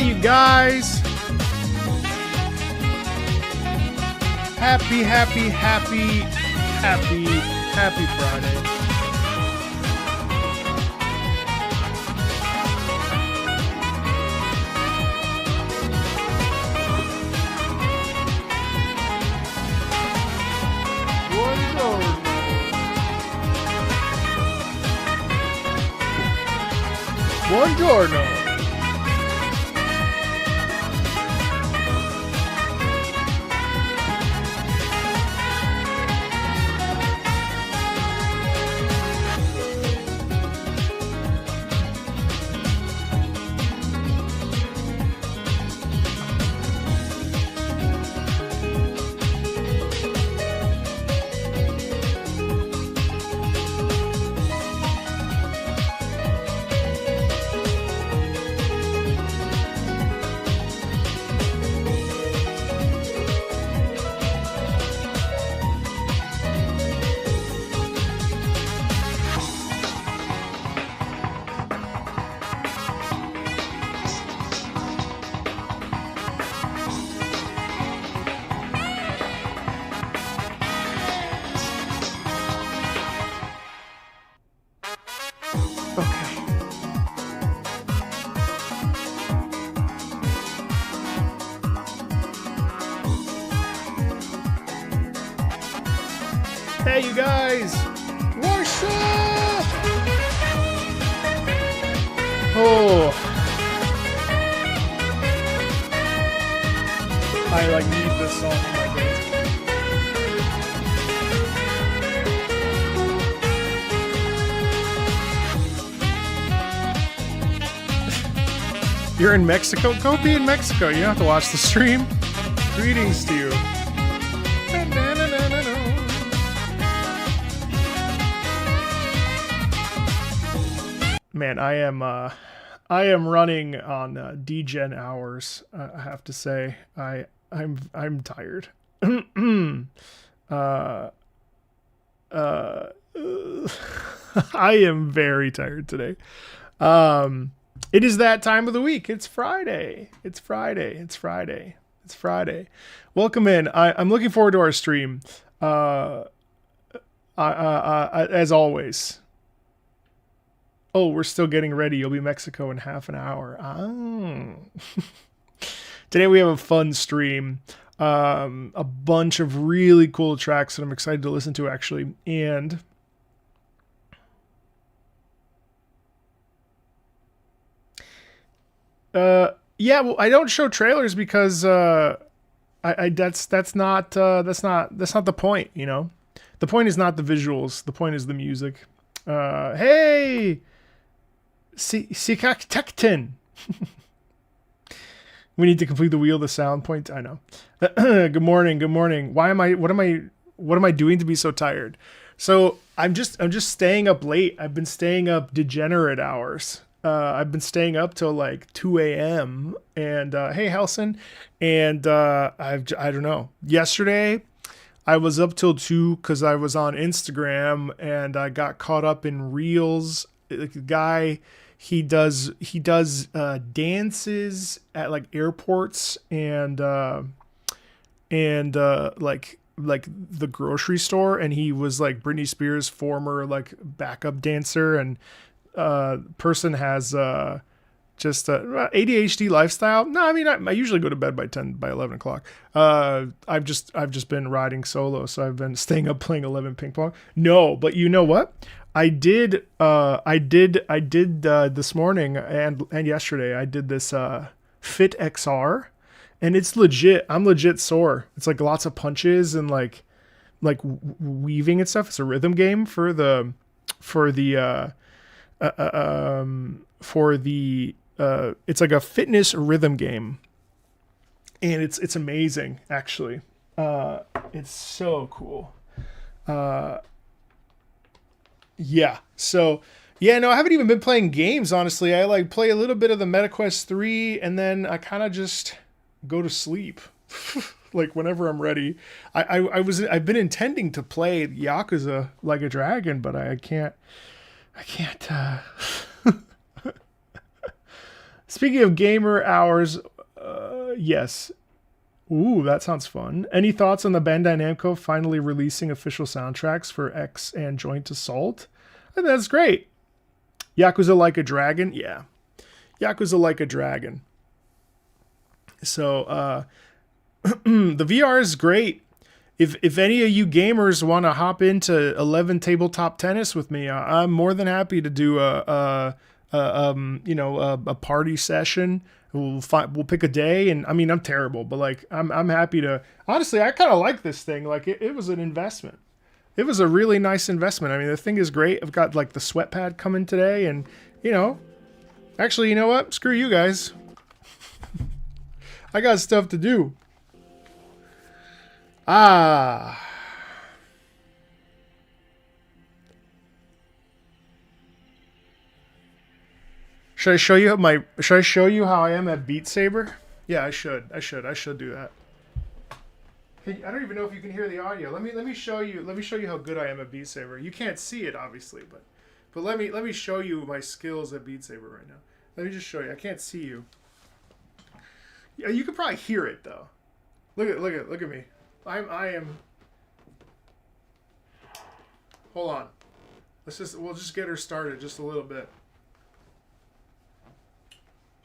Hey, you guys. Happy Friday. Buongiorno. Hey, you guys! What's up? Oh, I need this song in my dance. You're in Mexico? Go be in Mexico. You don't have to watch the stream. Greetings to you. Man, I am running on degen hours. I have to say, I'm tired. I am very tired today. It is that time of the week. It's Friday. It's Friday. Welcome in. I'm looking forward to our stream. As always. Oh, we're still getting ready. You'll be Mexico in half an hour. Oh. Today we have a fun stream. A bunch of really cool tracks that I'm excited to listen to, actually. And yeah, well, I don't show trailers because that's not the point, you know. The point is not the visuals. The point is the music. Hey, Sikaktekten. We need to complete the wheel of the sound point. I know. Good morning. What am I doing to be so tired? So I'm just staying up late. I've been staying up degenerate hours. I've been staying up till like 2 a.m. And hey, Helson. And I don't know. Yesterday I was up till 2 because I was on Instagram and I got caught up in reels. Like, the guy, he does dances at like airports and like the grocery store, and he was like Britney Spears' former like backup dancer, and person has just ADHD lifestyle. No, I mean, I usually go to bed by 11 o'clock. I've just been riding solo, so I've been staying up playing 11 ping pong. No, but you know what? I did this morning and yesterday. I did this Fit XR, and it's legit. I'm legit sore. It's like lots of punches and like weaving and stuff. It's a rhythm game for the it's like a fitness rhythm game, and it's amazing, actually. It's so cool. Yeah. So yeah, no, I haven't even been playing games, honestly. I like play a little bit of the MetaQuest 3 and then I kind of just go to sleep. Like whenever I'm ready. I've been intending to play Yakuza Like a Dragon, but I can't Speaking of gamer hours, yes. Ooh, that sounds fun. Any thoughts on the Bandai Namco finally releasing official soundtracks for X and Joint Assault? I think that's great. Yakuza Like a Dragon? Yeah. Yakuza Like a Dragon. So, the VR is great. If any of you gamers want to hop into 11 tabletop tennis with me, I'm more than happy to do a party session. We'll pick a day, and I mean, I'm terrible, but like I'm happy to. Honestly, I kind of like this thing. Like it was an investment. It was a really nice investment. I mean, the thing is great. I've got like the sweat pad coming today, and actually, you know what? Screw you guys. I got stuff to do. Should I show you how I am at Beat Saber? Yeah, I should do that. I don't even know if you can hear the audio. Let me show you how good I am at Beat Saber. You can't see it obviously, but let me show you my skills at Beat Saber right now. Let me just show you. I can't see you. Yeah, you could probably hear it though. Look at me. I am. Hold on. We'll just get her started just a little bit.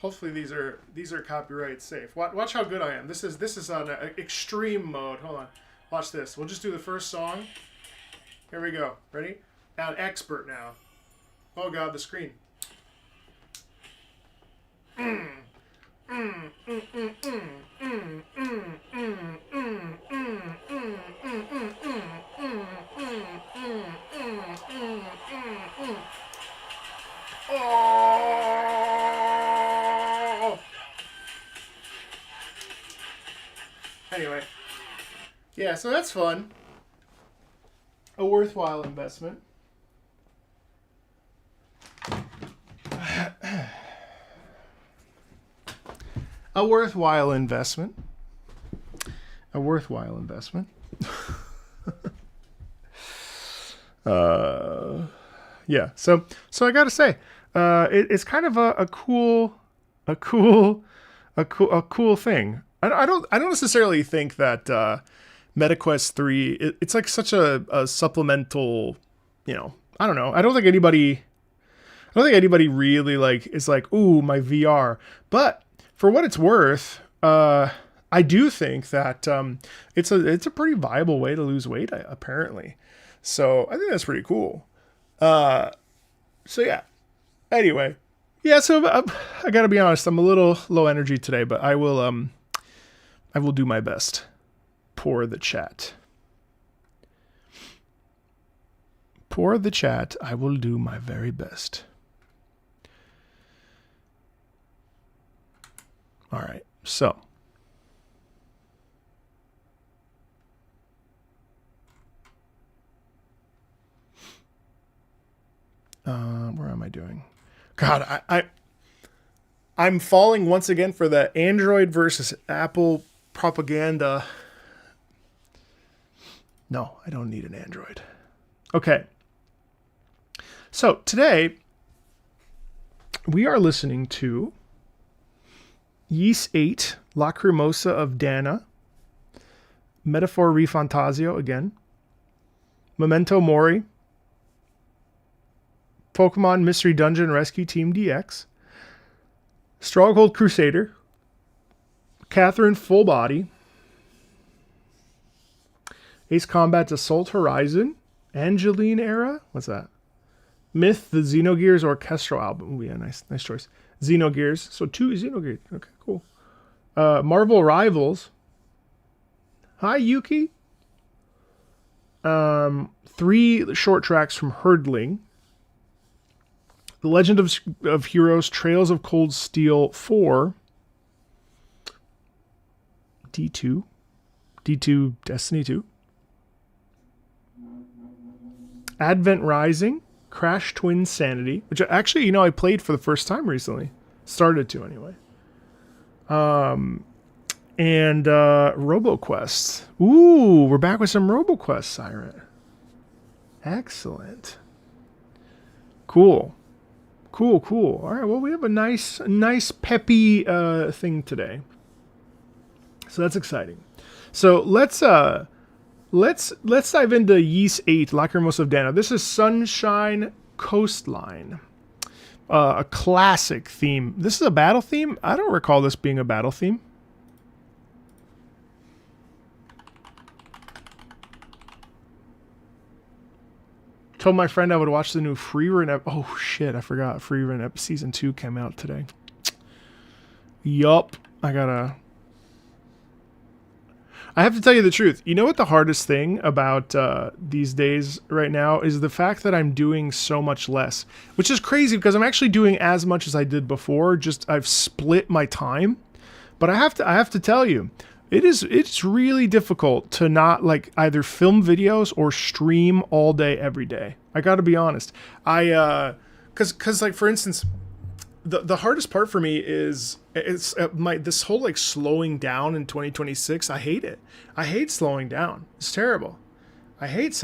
Hopefully these are copyright safe. Watch how good I am. This is on extreme mode. Hold on. Watch this. We'll just do the first song. Here we go. Ready? Now expert now. Oh god, the screen. Anyway, yeah, so that's fun. A worthwhile investment. A worthwhile investment. A worthwhile investment. Yeah. So I gotta say, it's kind of a cool thing. I don't necessarily think that MetaQuest 3 it's like such a supplemental, I don't know. I don't think anybody really like is like, ooh, my VR. But for what it's worth, I do think that it's a pretty viable way to lose weight apparently. So I think that's pretty cool. So yeah. Anyway, yeah. So I gotta be honest. I'm a little low energy today, but I will do my best. Pour the chat. Pour the chat. I will do my very best. All right. So. Where am I doing? God, I'm falling once again for the Android versus Apple propaganda. No, I don't need an Android. Okay. So today we are listening to Yeast 8, Lacrimosa of Dana, Metaphor Refantasio again, Memento Mori, Pokemon Mystery Dungeon Rescue Team DX, Stronghold Crusader, Catherine Full Body, Ace Combat's Assault Horizon, Angeline Era, what's that? Myth, the Xenogears Orchestral album. Ooh, yeah, nice choice. Xenogears, so 2 Xenogears. Okay, cool. Marvel Rivals. Hi, Yuki. 3 short tracks from Herdling. The Legend of Heroes, Trails of Cold Steel 4. D2. Destiny 2. Advent Rising, Crash Twin Sanity, which actually, I played for the first time recently. Started to anyway. And RoboQuest. Ooh, we're back with some RoboQuest, Siren. Excellent. Cool. Cool, cool. All right, well, we have a nice peppy thing today. So that's exciting. So let's dive into Yeast 8, Lacrimosa of Dana. This is Sunshine Coastline. A classic theme. This is a battle theme? I don't recall this being a battle theme. Told my friend I would watch the new Freerun. Oh shit, I forgot. Freerun season 2 came out today. Yup. I have to tell you the truth. You know what the hardest thing about these days right now is the fact that I'm doing so much less, which is crazy because I'm actually doing as much as I did before. Just I've split my time, but I have to tell you, it's really difficult to not like either film videos or stream all day every day. I got to be honest. Cause like for instance, the hardest part for me is this whole like slowing down in 2026. I hate it. I hate slowing down. It's terrible. I hate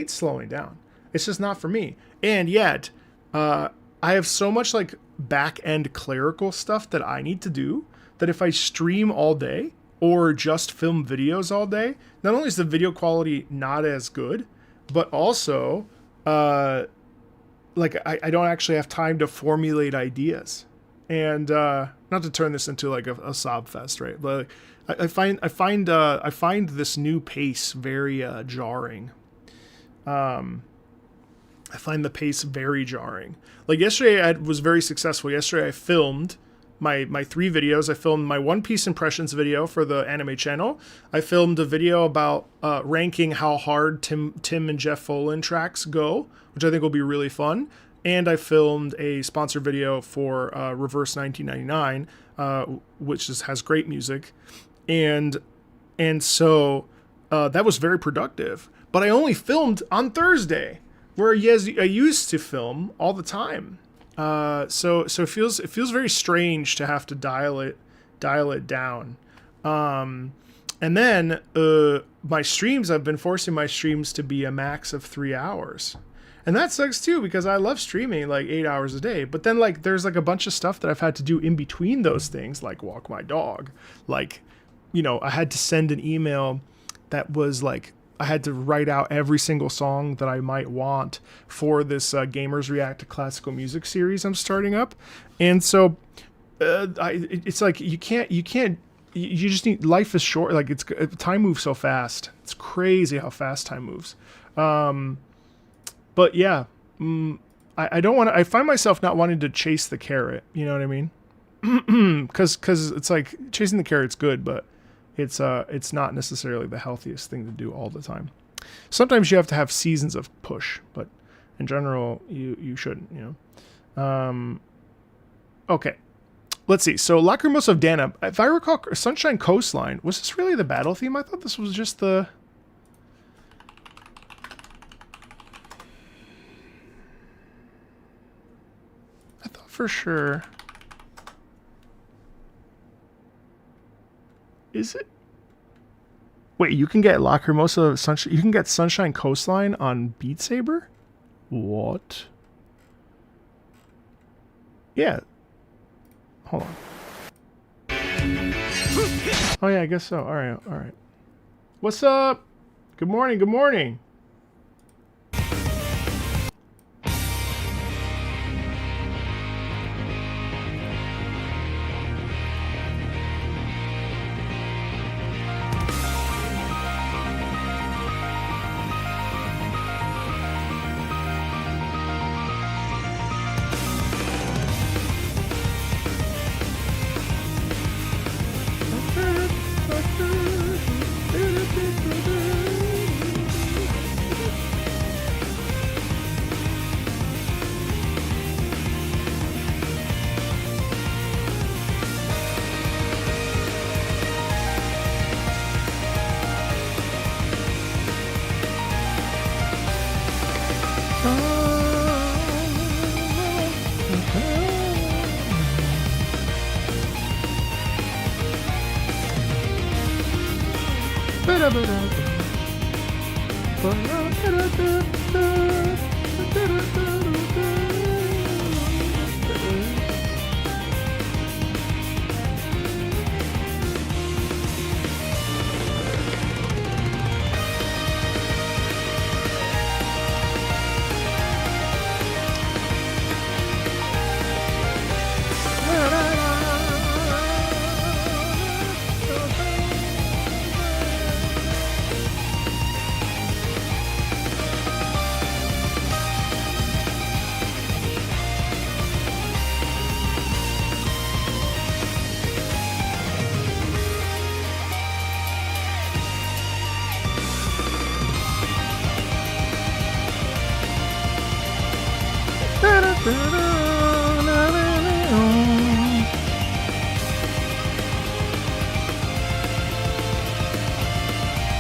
slowing down. It's just not for me. And yet, I have so much like back end clerical stuff that I need to do that if I stream all day or just film videos all day, not only is the video quality not as good, but also like I don't actually have time to formulate ideas. And not to turn this into like a sob fest, right? But I find this new pace very jarring. I find the pace very jarring. Like yesterday, I was very successful. Yesterday, I filmed my 3 videos. I filmed my One Piece impressions video for the anime channel. I filmed a video about ranking how hard Tim and Jeff Follin tracks go, which I think will be really fun. And I filmed a sponsored video for Reverse 1999, which has great music. And so that was very productive. But I only filmed on Thursday, where I used to film all the time. So it feels very strange to have to dial it down. And then my streams, I've been forcing my streams to be a max of 3 hours. And that sucks too, because I love streaming like 8 hours a day. But then like there's like a bunch of stuff that I've had to do in between those things, like walk my dog. Like, you know, I had to send an email that was like, I had to write out every single song that I might want for this Gamers React to Classical Music series I'm starting up. And so it's like you just need, life is short. Like time moves so fast. It's crazy how fast time moves. But yeah, I don't want to, I find myself not wanting to chase the carrot. You know what I mean? Cause it's like chasing the carrot's good, but it's not necessarily the healthiest thing to do all the time. Sometimes you have to have seasons of push, but in general, you shouldn't, you know? Okay. Let's see. So Lacrimosa of Dana, if I recall, Sunshine Coastline, was this really the battle theme? I thought this was just the... I thought for sure... Is it? Wait, you can get Lacrimosa Sunshine. You can get Sunshine Coastline on Beat Saber? What? Yeah. Hold on. Oh yeah, I guess so. All right, all right. What's up? Good morning. Good morning.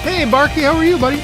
Hey, Barky, how are you, buddy?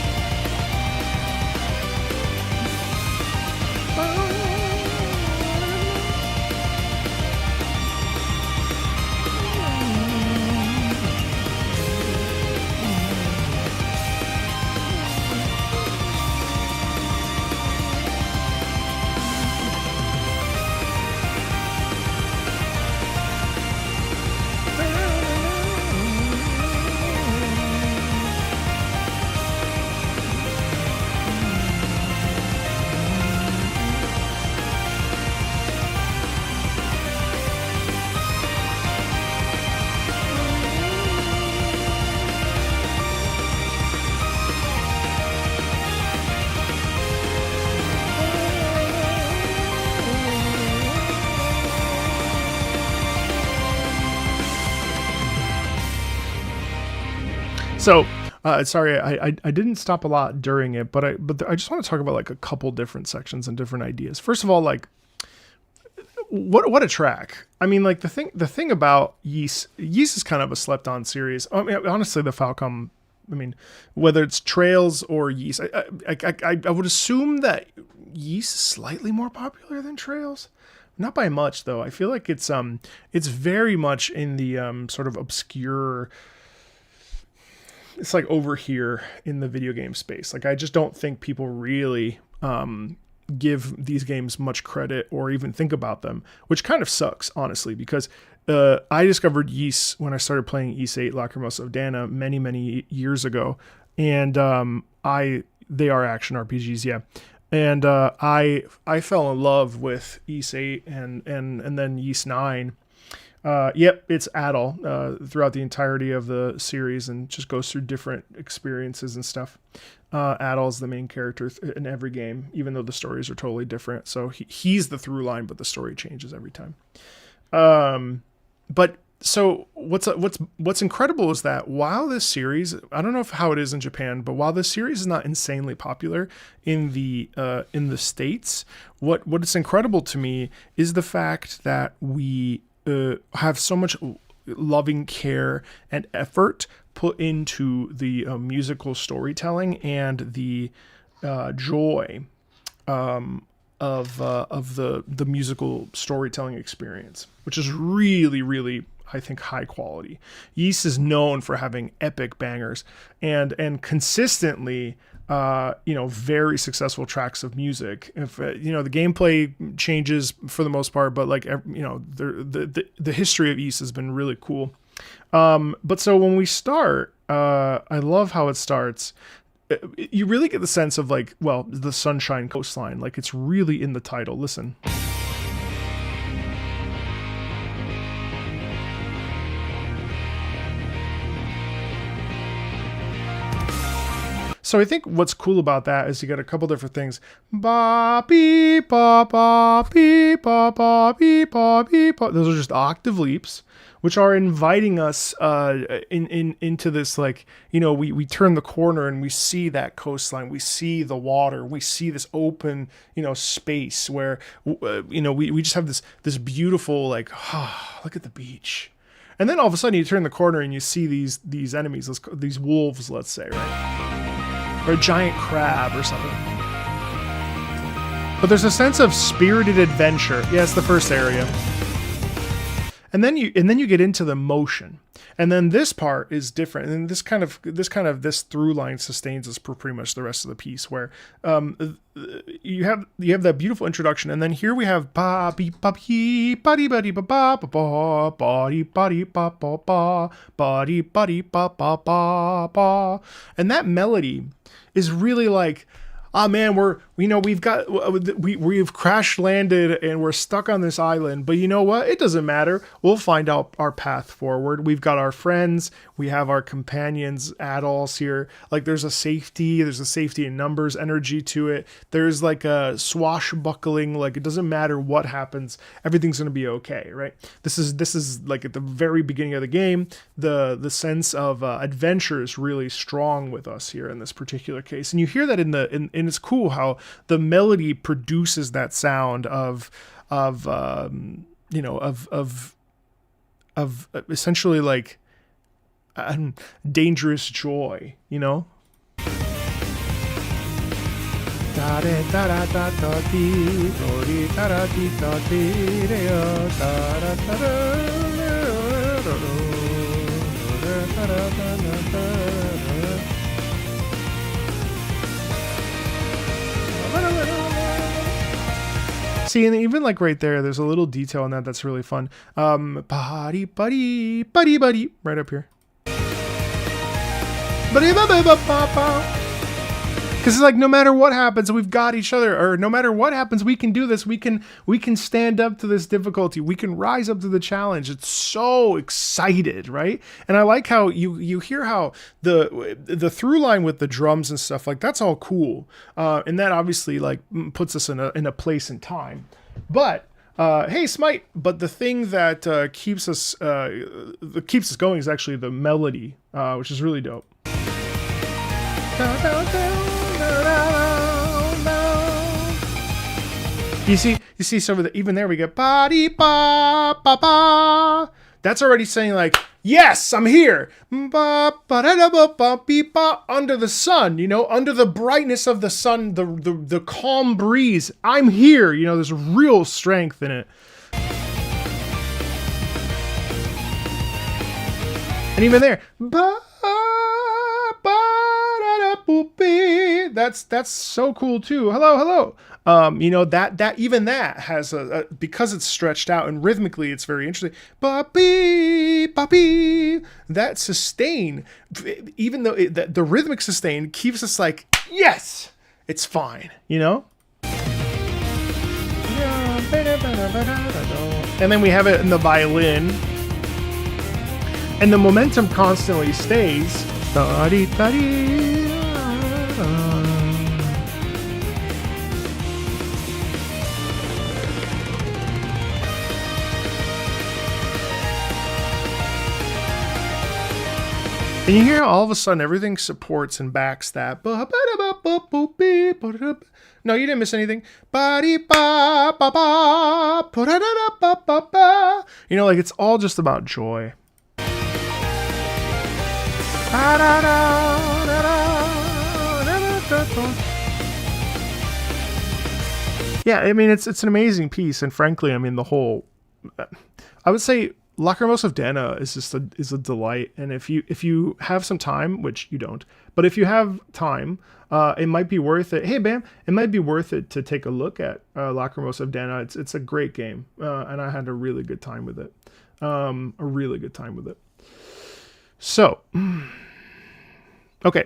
So, sorry, I didn't stop a lot during it, but I just want to talk about like a couple different sections and different ideas. First of all, like what a track. I mean, like the thing about Yeast is kind of a slept on series. I mean, honestly, the Falcom, I mean, whether it's Trails or Yeast, I would assume that Yeast is slightly more popular than Trails. Not by much though. I feel like it's very much in the sort of obscure. It's like over here in the video game space. Like I just don't think people really give these games much credit or even think about them, which kind of sucks, honestly, because I discovered Yeast when I started playing Ys 8 Lacrimosa of Dana many years ago, and they are action RPGs, yeah. And I fell in love with Ys 8 and then Ys 9. Yep, it's Adol throughout the entirety of the series and just goes through different experiences and stuff. Adol is the main character in every game, even though the stories are totally different. So he's the through line, but the story changes every time. But so what's incredible is that while this series, I don't know how it is in Japan, but while this series is not insanely popular in the States, what's incredible to me is the fact that we have so much loving care and effort put into the musical storytelling and the joy of the musical storytelling experience, which is really, I think, high quality. Yeast is known for having epic bangers and consistently very successful tracks of music. If the gameplay changes for the most part, but like the history of Yeast has been really cool. But so when we start, I love how it starts. You really get the sense of like, well, the Sunshine Coastline, like it's really in the title. Listen. So I think what's cool about that is you get a couple different things. Ba beep ba ba beep ba ba beep ba beep. Those are just octave leaps, which are inviting us into this, like, we turn the corner and we see that coastline, we see the water, we see this open space where we just have this beautiful, like, look at the beach. And then all of a sudden you turn the corner and you see these enemies, these wolves, let's say, right? Or a giant crab or something. But there's a sense of spirited adventure. Yeah, it's the first area. And then you get into the motion. And then this part is different. And this through line sustains us for pretty much the rest of the piece, where you have that beautiful introduction, and then here we have ba beep ba beep ba ba ba ba ba ba ba ba ba ba ba ba, and that melody is really like, oh man, we've crash landed and we're stuck on this island, but you know what? It doesn't matter. We'll find out our path forward. We've got our friends, we have our companions, adults here. Like there's a safety in numbers energy to it. There's like a swashbuckling, like it doesn't matter what happens, everything's gonna be okay, right? This is like at the very beginning of the game, the sense of adventure is really strong with us here in this particular case, and you hear that and it's cool how the melody produces that sound of essentially like dangerous joy, you know? See, and even like right there's a little detail in that that's really fun. Buddy, buddy, buddy, buddy, right up here. Because it's like, no matter what happens, we've got each other, or no matter what happens, we can do this. We can stand up to this difficulty. We can rise up to the challenge. It's so excited, right? And I like how you hear how the through line with the drums and stuff, like that's all cool. And that obviously like puts us in a place and time. But hey, Smite. But the thing that keeps us going is actually the melody, which is really dope. You see some of the, even there we get ba-dee ba ba ba. That's already saying like, yes, I'm here. Ba ba da da ba ba be ba, under the sun, you know, under the brightness of the sun, the calm breeze. I'm here, you know, there's real strength in it. And even there, ba ba da da boop be. That's so cool too. Hello. You know, that even that has a because it's stretched out and rhythmically it's very interesting. Ba-bee, ba-bee. That sustain, even though the rhythmic sustain keeps us like, yes, it's fine, you know? And then we have it in the violin. And the momentum constantly stays. And you hear all of a sudden everything supports and backs that. No, you didn't miss anything. You know, like it's all just about joy. Yeah, I mean, it's an amazing piece. And frankly, I mean, the whole, I would say, Lacrimosa of Dana is just a delight, and if you have some time, which you don't, but if you have time, it might be worth it. Hey, Bam, it might be worth it to take a look at Lacrimosa of Dana. It's a great game, and I had a really good time with it. So, okay.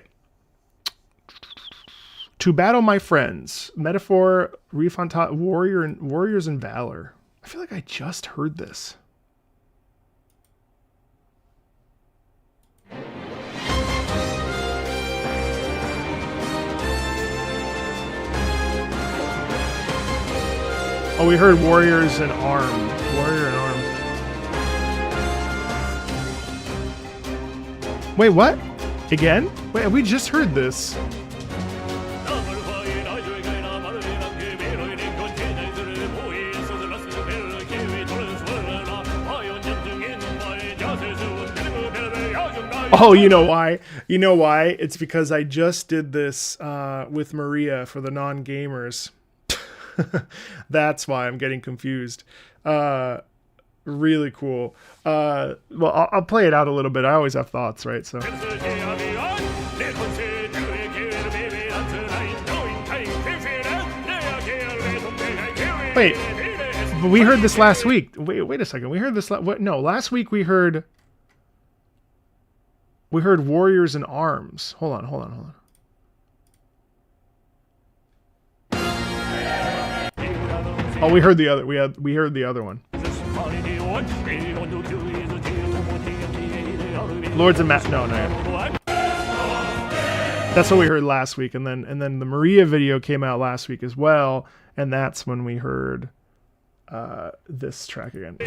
To battle my friends, metaphor, warriors and valor. I feel like I just heard this. Oh, we heard warriors in arms. Warrior in arms. Wait, what? Again? Wait, we just heard this. Oh, you know why? You know why? It's because I just did this with Maria for the non-gamers. That's why I'm getting confused. Really cool. Well, I'll play it out a little bit. I always have thoughts, right? So. Wait, but we heard this last week. Wait a second. We heard this. No, last week we heard warriors in arms. Hold on. Oh, we heard the other. We heard the other one. Lords of No. That's what we heard last week, and then the Maria video came out last week as well, and that's when we heard this track again.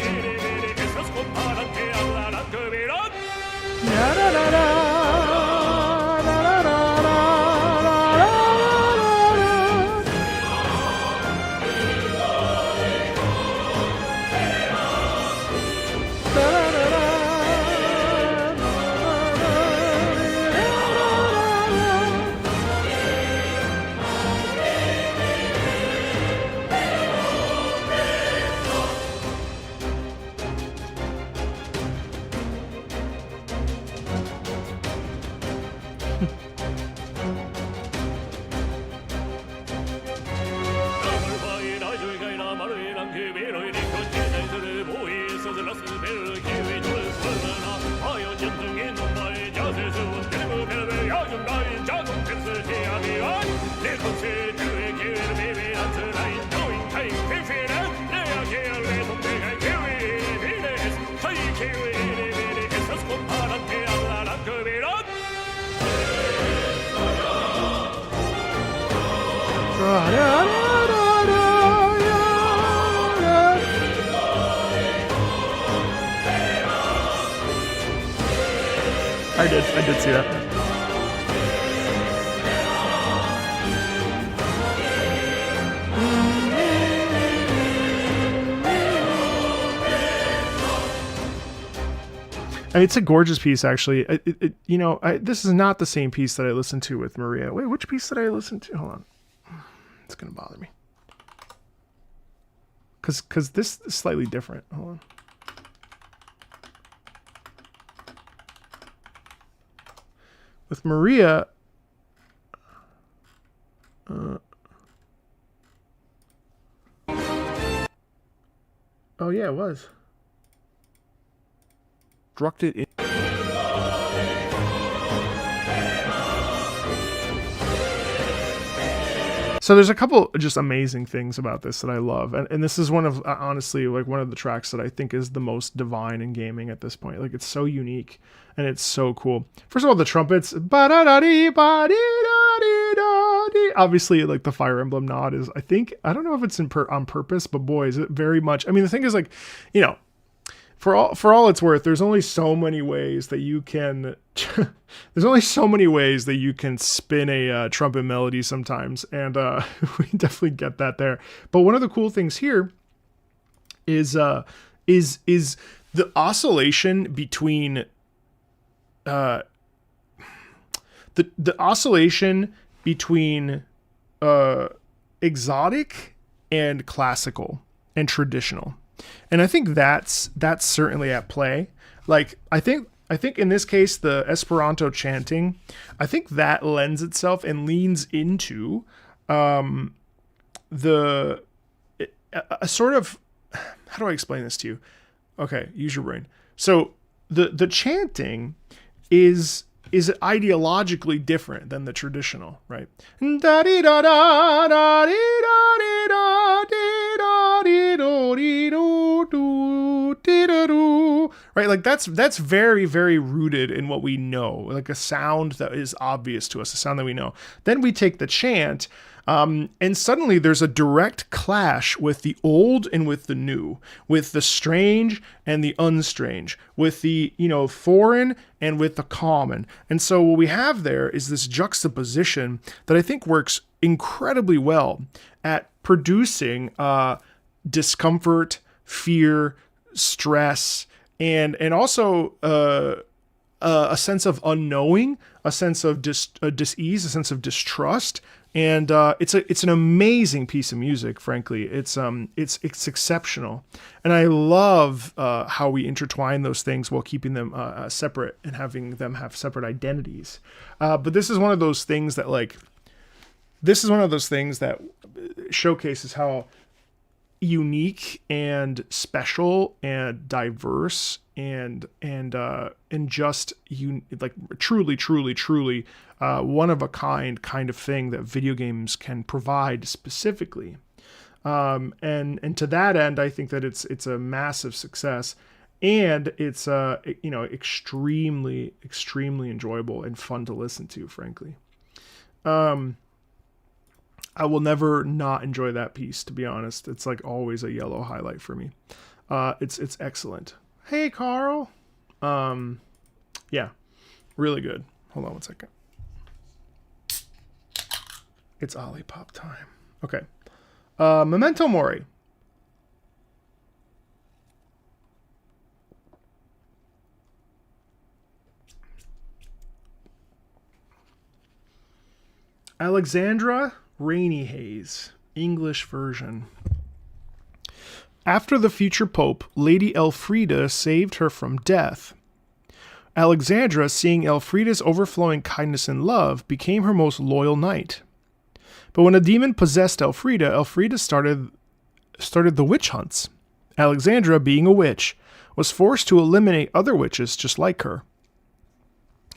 I did see that. It's a gorgeous piece, actually. This is not the same piece that I listened to with Maria. Wait, which piece did I listen to? Hold on. It's going to bother me. Because this is slightly different. Hold on. With Maria... oh, yeah, it was. Drucked it in. So there's a couple just amazing things about this that I love, and this is one of honestly like one of the tracks that I think is the most divine in gaming at this point. Like, it's so unique and it's so cool. First of all, the trumpets, obviously, like the Fire Emblem nod is, I don't know if it's on purpose, but boy, is it very much. I mean, the thing is, like, for all it's worth, there's only so many ways that you can spin a trumpet melody sometimes, and we definitely get that there. But one of the cool things here is the oscillation between the oscillation between exotic and classical and traditional. And I think that's certainly at play. Like, I think in this case, the Esperanto chanting, I think that lends itself and leans into a sort of, how do I explain this to you? Okay, use your brain. So the chanting is ideologically different than the traditional, right? Right, like that's very, very rooted in what we know, like a sound that is obvious to us, a sound that we know. Then we take the chant, and suddenly there's a direct clash with the old and with the new, with the strange and the unstrange, with the foreign and with the common. And so what we have there is this juxtaposition that I think works incredibly well at producing discomfort, fear, stress, and also a sense of unknowing, a sense of dis-ease, a sense of distrust. And it's an amazing piece of music, frankly. It's exceptional, and I love how we intertwine those things while keeping them separate and having them have separate identities. But this is one of those things that showcases how unique and special and diverse and just truly one of a kind of thing that video games can provide specifically. And to that end, I think that it's a massive success, and it's extremely enjoyable and fun to listen to, frankly. I will never not enjoy that piece, to be honest. It's like always a yellow highlight for me. It's excellent. Hey, Carl. Yeah, really good. Hold on one second. It's Olipop time. Okay. Memento Mori. Alexandra Rainy Haze, English version. After the future pope, Lady Elfrida saved her from death. Alexandra, seeing Elfrida's overflowing kindness and love, became her most loyal knight. But when a demon possessed Elfrida, Elfrida started the witch hunts. Alexandra, being a witch, was forced to eliminate other witches just like her.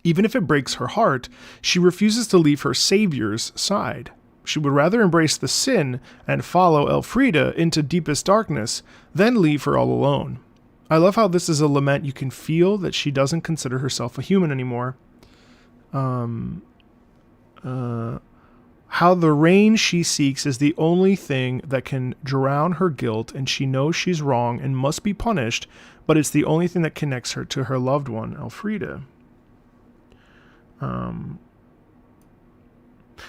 Even if it breaks her heart, she refuses to leave her savior's side. She would rather embrace the sin and follow Elfrida into deepest darkness than leave her all alone. I love how this is a lament. You can feel that she doesn't consider herself a human anymore. How the rain she seeks is the only thing that can drown her guilt, and she knows she's wrong and must be punished, but it's the only thing that connects her to her loved one, Elfrida.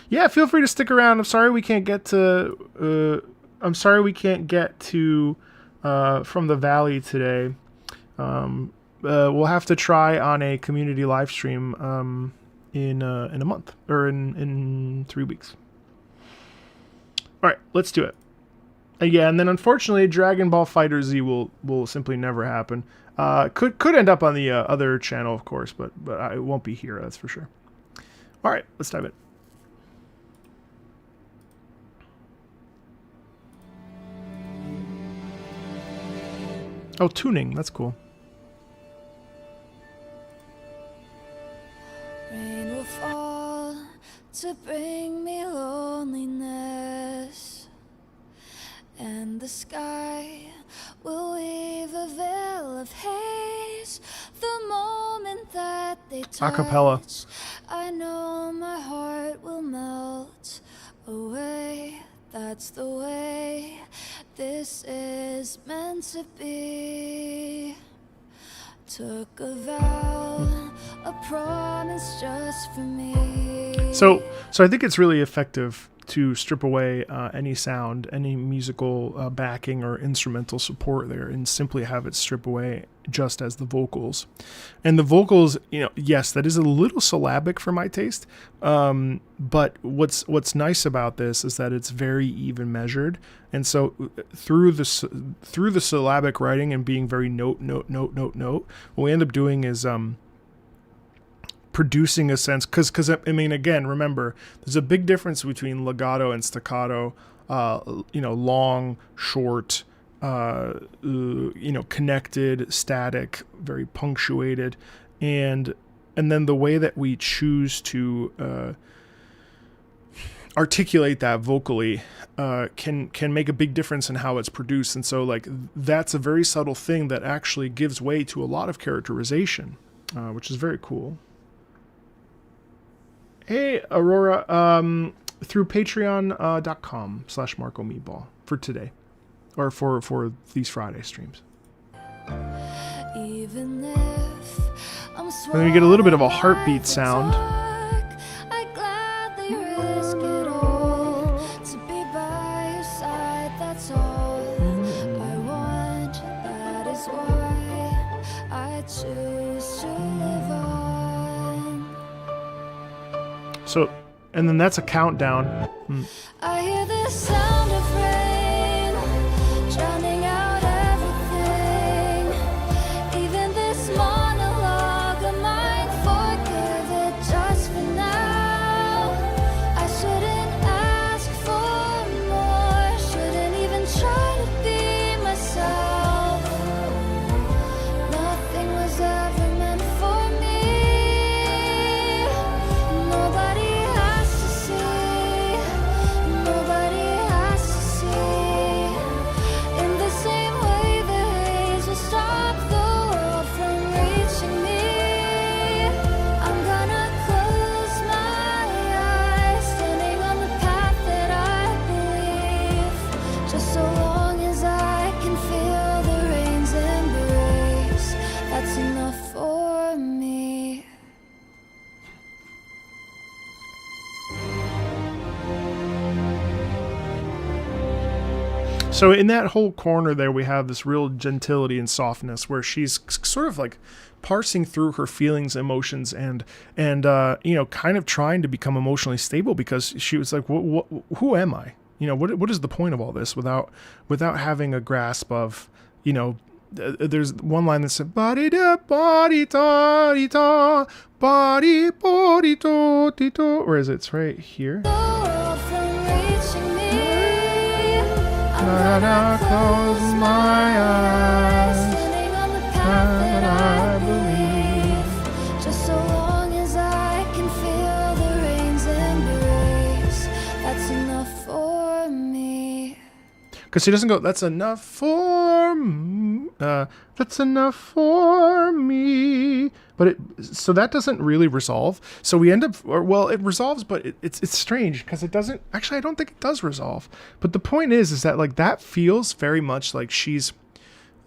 Yeah, feel free to stick around. I'm sorry we can't get to From the Valley today. We'll have to try on a community live stream in a month, or in 3 weeks. All right, let's do it. Yeah, and then unfortunately, Dragon Ball Fighter Z will simply never happen. Could end up on the other channel, of course, but it won't be here. That's for sure. All right, let's dive in. Oh, tuning. That's cool. Rain will fall to bring me loneliness, and the sky will weave a veil of haze. The moment that they touch, Acapella. I know my heart will melt away. That's the way this is meant to be. Took a vow, a promise just for me. So I think it's really effective to strip away any sound, any musical backing or instrumental support there, and simply have it strip away just as the vocals. And the vocals, yes, that is a little syllabic for my taste. But what's nice about this is that it's very even measured. And so through the syllabic writing and being very note, what we end up doing is producing a sense, because I mean, again, remember, there's a big difference between legato and staccato, long, short, connected, static, very punctuated, and then the way that we choose to articulate that vocally can make a big difference in how it's produced. And so that's a very subtle thing that actually gives way to a lot of characterization, which is very cool. Hey, Aurora, through patreon.com/Marco Meatball for today, or for these Friday streams. Even if I'm and then we get a little bit of a heartbeat sound. I gladly risk it all to be by your side. That's all I want. That is why I choose to live on. So, and then that's a countdown. I hear the sound of rain drowning out everything. Even this monologue of mine, forgive it just for now. I shouldn't ask for more, shouldn't even try to be myself. Nothing was ever meant for me. Nobody has to see. Nobody has to see. In the same way the haze will stop the world from reaching me. I'm gonna close my eyes, standing on the path that I believe. Just so long as I can feel the rain's embrace, that's enough for me. So in that whole corner there, we have this real gentility and softness where she's sort of like parsing through her feelings, emotions, and kind of trying to become emotionally stable, because she was like, who am I? What is the point of all this without having a grasp of, there's one line that said body da body da di da body body do di do. Where is it? It's right here. I close my eyes and I believe. Just so long as I can feel the rain's embrace, that's enough for me. Because she doesn't go, that's enough for me. That's enough for me. But so that doesn't really resolve. So we end up, or well, it resolves, but it's strange because it doesn't, actually, I don't think it does resolve. But the point is that like that feels very much like she's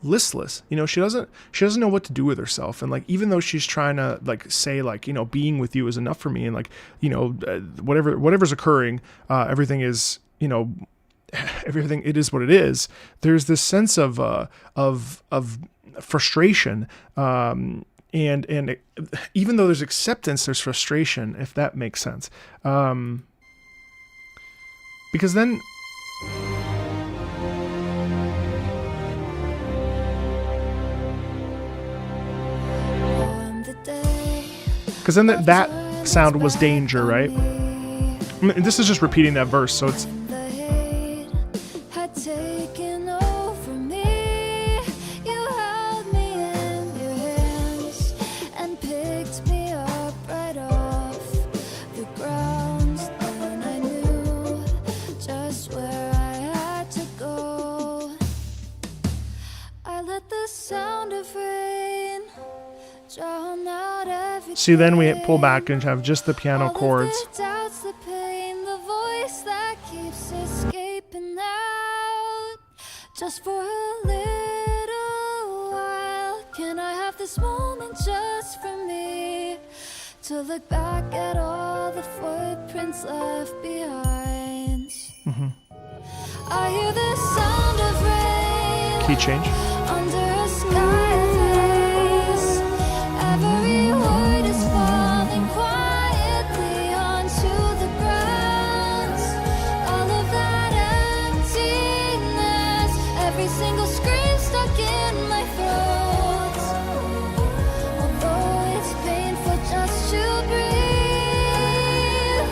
listless. You know, she doesn't know what to do with herself. And like, even though she's trying to like say like, you know, being with you is enough for me. And like, you know, whatever's occurring, everything is, you know, everything, it is what it is. There's this sense of frustration, and even though there's acceptance, there's frustration, if that makes sense. Because then that sound was danger, right? I mean, this is just repeating that verse, so it's Taken over me, you held me in your hands and picked me up right off the ground. Then I knew just where I had to go. I let the sound of rain drown out every see, then we pull back and have just the piano chords. All of the doubts, the pain, the voice that keeps escaping out. Just for a little while, can I have this moment just for me to look back at all the footprints left behind? I hear the sound of rain Key change. under a sky of haze. Every word is falling quietly onto the ground. All of that emptiness, every single scream stuck in my throat. Although it's painful just to breathe,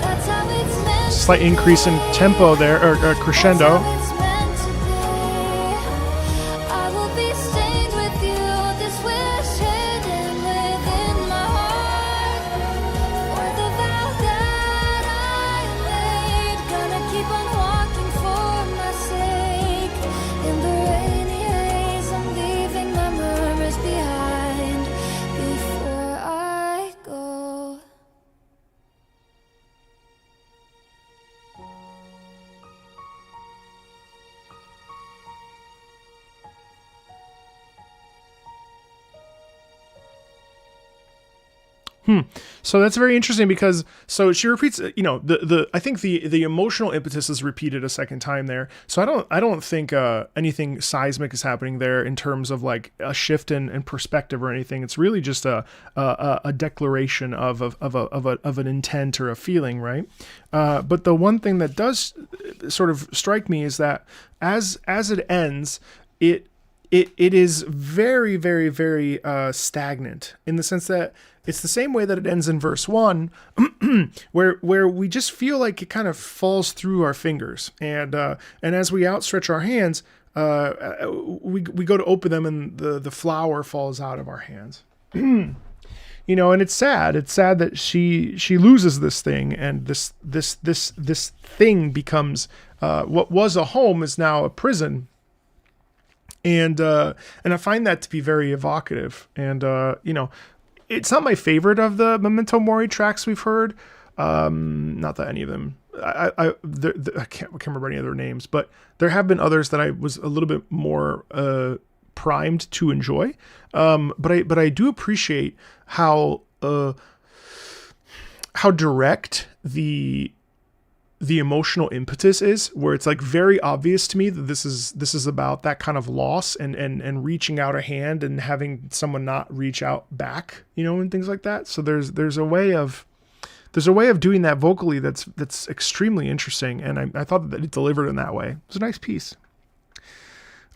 that's how it's meant to Slight increase in tempo there, or crescendo. it's meant to be. I will be stained with you, this wish hidden within my heart. For the vow that I made, gonna keep on walking for my sake. In the rainy haze, I'm leaving my murmurs behind before I go. So that's very interesting because so she repeats, you know, I think the emotional impetus is repeated a second time there. So I don't think anything seismic is happening there in terms of like a shift in perspective or anything. It's really just a declaration of an intent or a feeling, right? But the one thing that does sort of strike me is that as it ends, it is very, very, very stagnant in the sense that it's the same way that it ends in verse 1, where we just feel like it kind of falls through our fingers, and as we outstretch our hands, we go to open them, and the flower falls out of our hands. You know, and it's sad. It's sad that she loses this thing, and this thing becomes what was a home is now a prison. And I find that to be very evocative. And you know, it's not my favorite of the Memento Mori tracks we've heard. Not that any of them, I can't remember any of their names, but there have been others that I was a little bit more primed to enjoy. But I do appreciate how direct the emotional impetus is, where it's like very obvious to me that this is about that kind of loss and reaching out a hand and having someone not reach out back, you know, and things like that. So there's a way of doing that vocally that's extremely interesting, and I thought that it delivered in that way. It was a nice piece.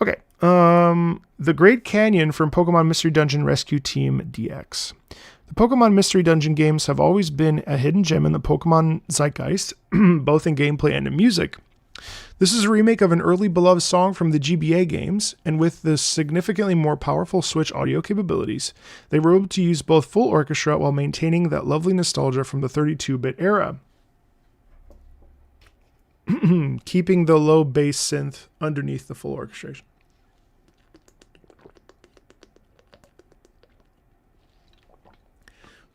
Okay, The Great Canyon from Pokemon Mystery Dungeon Rescue Team DX. The Pokemon Mystery Dungeon games have always been a hidden gem in the Pokemon zeitgeist, both in gameplay and in music. This is a remake of an early beloved song from the GBA games, and with the significantly more powerful Switch audio capabilities, they were able to use both full orchestra while maintaining that lovely nostalgia from the 32-bit era. Keeping the low bass synth underneath the full orchestration.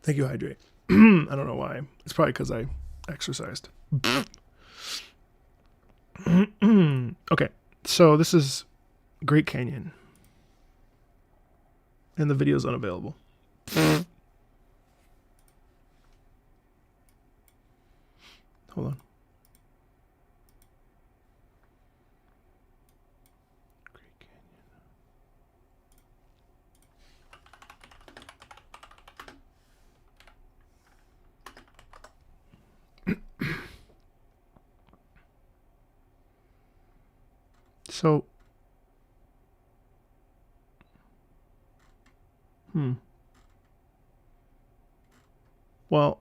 Thank you, Hydrate. I don't know why. It's probably because I exercised. Okay, so this is Great Canyon. And the video is unavailable. Hold on. Great Canyon. So, well,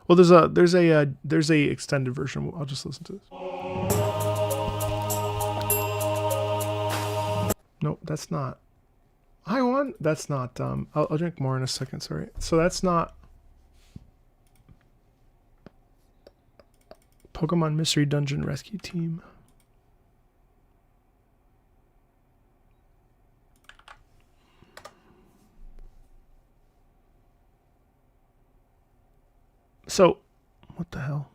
there's a extended version. I'll just listen to this. Nope, that's not. That's not. I'll drink more in a second. Sorry. So that's not Pokemon Mystery Dungeon Rescue Team. So, what the hell?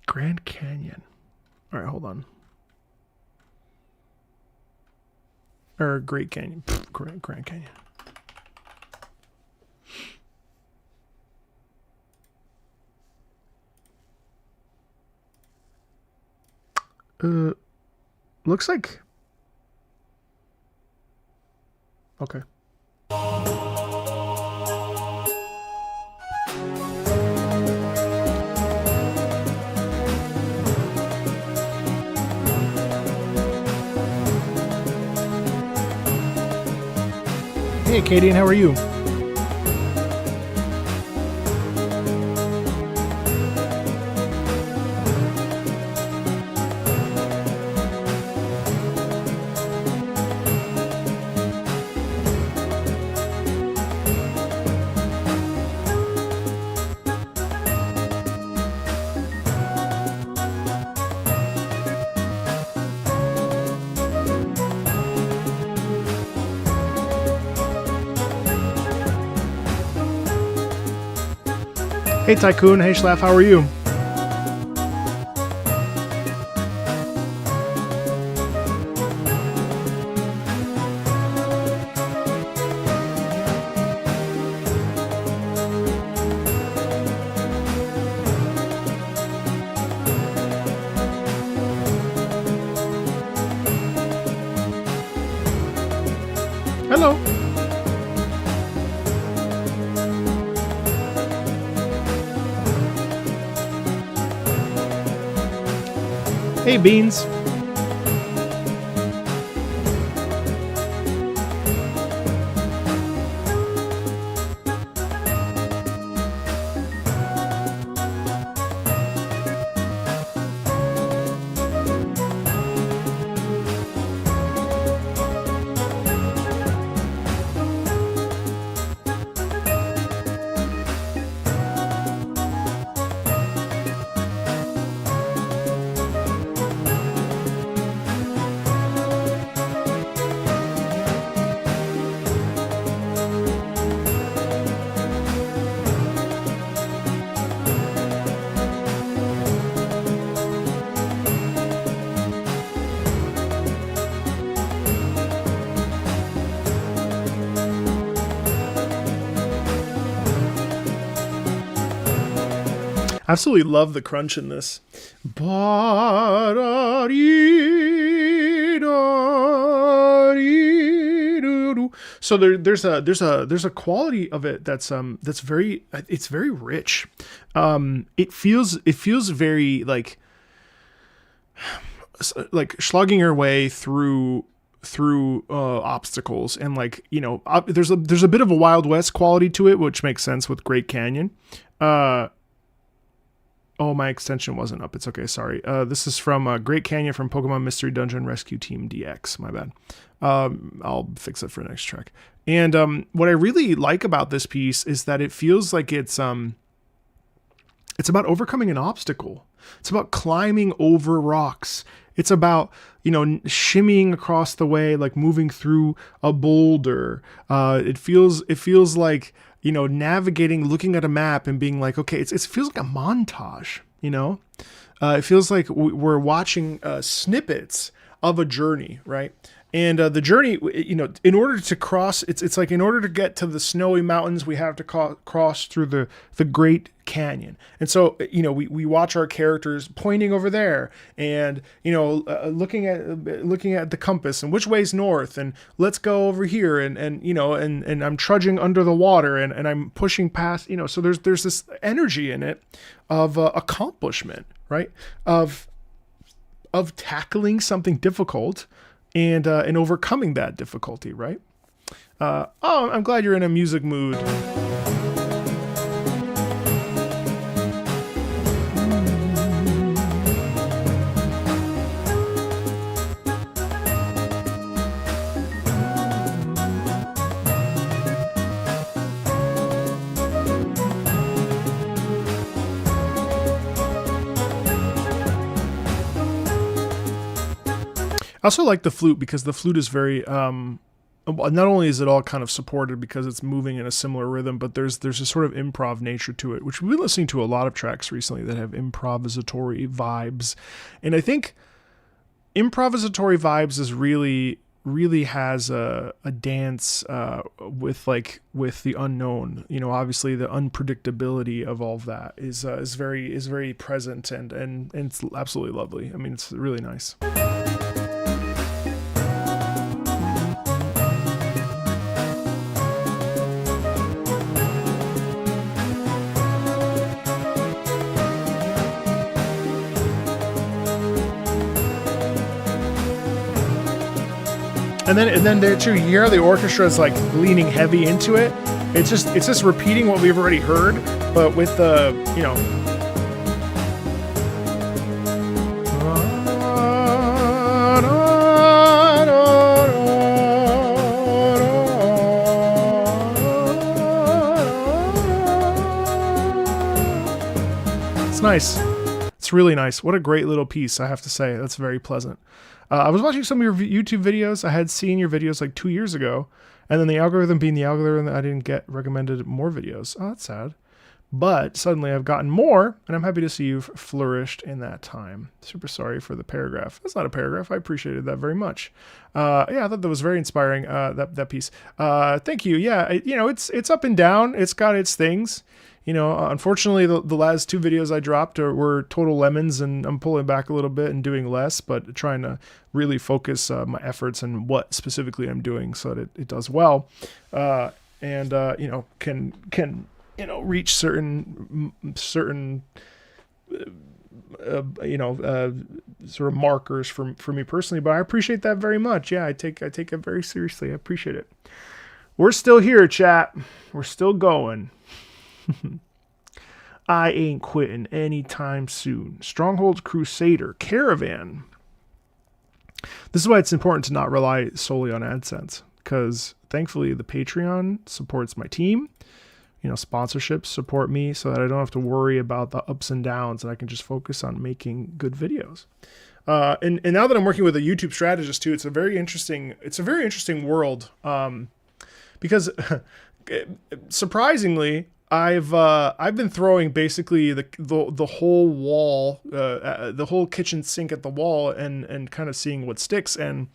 Grand Canyon. All right, hold on. Or Great Canyon. Grand Canyon. Looks like. Okay. Hey, Katie, and how are you? Hey Tycoon, hey Schlaff, how are you? Hello. Hey, Beans. Absolutely love the crunch in this. too. So there's a quality of it that's very, it's very rich. It feels very like slugging your way through obstacles, and like, you know, there's a bit of a Wild West quality to it, which makes sense with Great Canyon. Oh, my extension wasn't up. It's okay. Sorry. This is from Great Canyon from Pokemon Mystery Dungeon Rescue Team DX. My bad. I'll fix it for next track. And what I really like about this piece is that it feels like it's about overcoming an obstacle. It's about climbing over rocks. It's about, you know, shimmying across the way, like moving through a boulder. It feels like, you know, navigating, looking at a map and being like, okay, it feels like a montage, you know? It feels like we're watching snippets of a journey, right? And the journey, you know, in order to cross, it's like in order to get to the snowy mountains, we have to cross through the Great Canyon. And so, you know, we watch our characters pointing over there, and, you know, looking at the compass and which way's north, and let's go over here, and you know, and I'm trudging under the water, and I'm pushing past, you know. So there's this energy in it of accomplishment, right? Of tackling something difficult and overcoming that difficulty, right? I'm glad you're in a music mood. I also like the flute because the flute is very, not only is it all kind of supported because it's moving in a similar rhythm, but there's a sort of improv nature to it, which we've been listening to a lot of tracks recently that have improvisatory vibes. And I think improvisatory vibes is really has a dance with the unknown. You know, obviously the unpredictability of all of that is very present, and it's absolutely lovely. I mean, it's really nice. And then there too, you hear the orchestra is like leaning heavy into it. It's just repeating what we've already heard, but with the, you know. It's nice. It's really nice. What a great little piece, I have to say. That's very pleasant. I was watching some of your YouTube videos. I had seen your videos like 2 years ago, and then the algorithm being the algorithm, I didn't get recommended more videos. Oh, that's sad. But suddenly I've gotten more, and I'm happy to see you've flourished in that time. Super sorry for the paragraph. That's not a paragraph. I appreciated that very much. Yeah, I thought that was very inspiring, that piece. Thank you. Yeah, it's up and down. It's got its things. You know, unfortunately, the last 2 videos I dropped were total lemons, and I'm pulling back a little bit and doing less, but trying to really focus my efforts and what specifically I'm doing so that it does well, and you know, can reach certain you know, sort of markers for me personally. But I appreciate that very much. Yeah, I take it very seriously. I appreciate it. We're still here, chat. We're still going. I ain't quitting anytime soon. Stronghold Crusader Caravan. This is why it's important to not rely solely on AdSense, because thankfully the Patreon supports my team. You know, sponsorships support me so that I don't have to worry about the ups and downs, and I can just focus on making good videos. And now that I'm working with a YouTube strategist too, it's a very interesting world, because surprisingly, I've been throwing basically the whole wall, the whole kitchen sink at the wall, and kind of seeing what sticks. And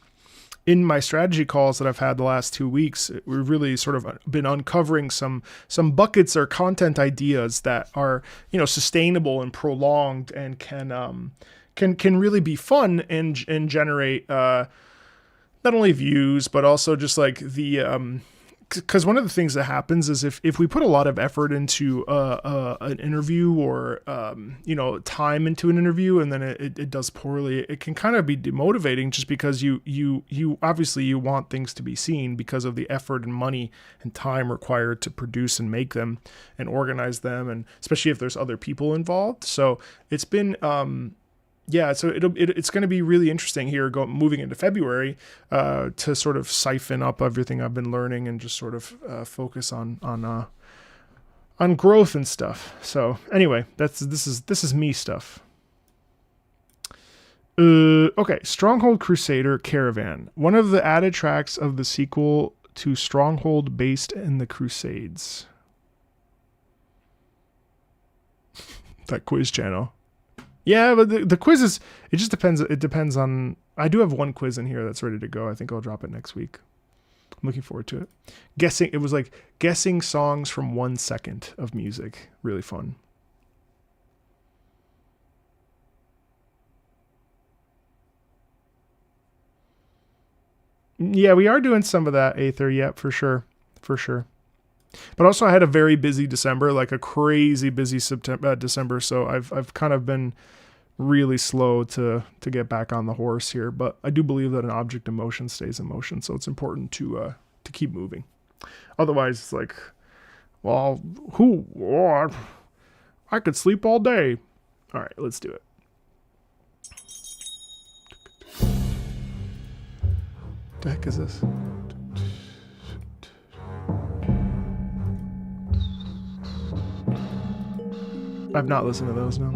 in my strategy calls that I've had the last 2 weeks, we've really sort of been uncovering some buckets or content ideas that are, you know, sustainable and prolonged, and can really be fun and generate not only views, but also just like the because one of the things that happens is if we put a lot of effort into an interview or time into an interview, and then it does poorly, it can kind of be demotivating, just because you obviously you want things to be seen because of the effort and money and time required to produce and make them and organize them, and especially if there's other people involved. So it's been so it's going to be really interesting here moving into February to sort of siphon up everything I've been learning and just sort of focus on growth and stuff. So anyway, this is me stuff. Okay, Stronghold Crusader Caravan, one of the added tracks of the sequel to Stronghold based in the Crusades. That quiz channel. Yeah, but the quiz is, it just depends. It depends on, I do have one quiz in here that's ready to go. I think I'll drop it next week. I'm looking forward to it. It was like guessing songs from 1 second of music. Really fun. Yeah, we are doing some of that, Aether. Yeah, for sure. For sure. But also I had a very busy December, like a crazy busy December. So I've kind of been really slow to get back on the horse here, but I do believe that an object in motion stays in motion. So it's important to keep moving. Otherwise it's like, well, I could sleep all day. All right, let's do it. What the heck is this? I've not listened to those, no.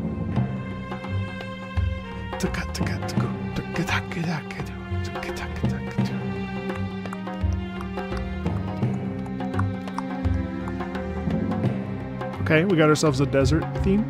Okay, we got ourselves a desert theme.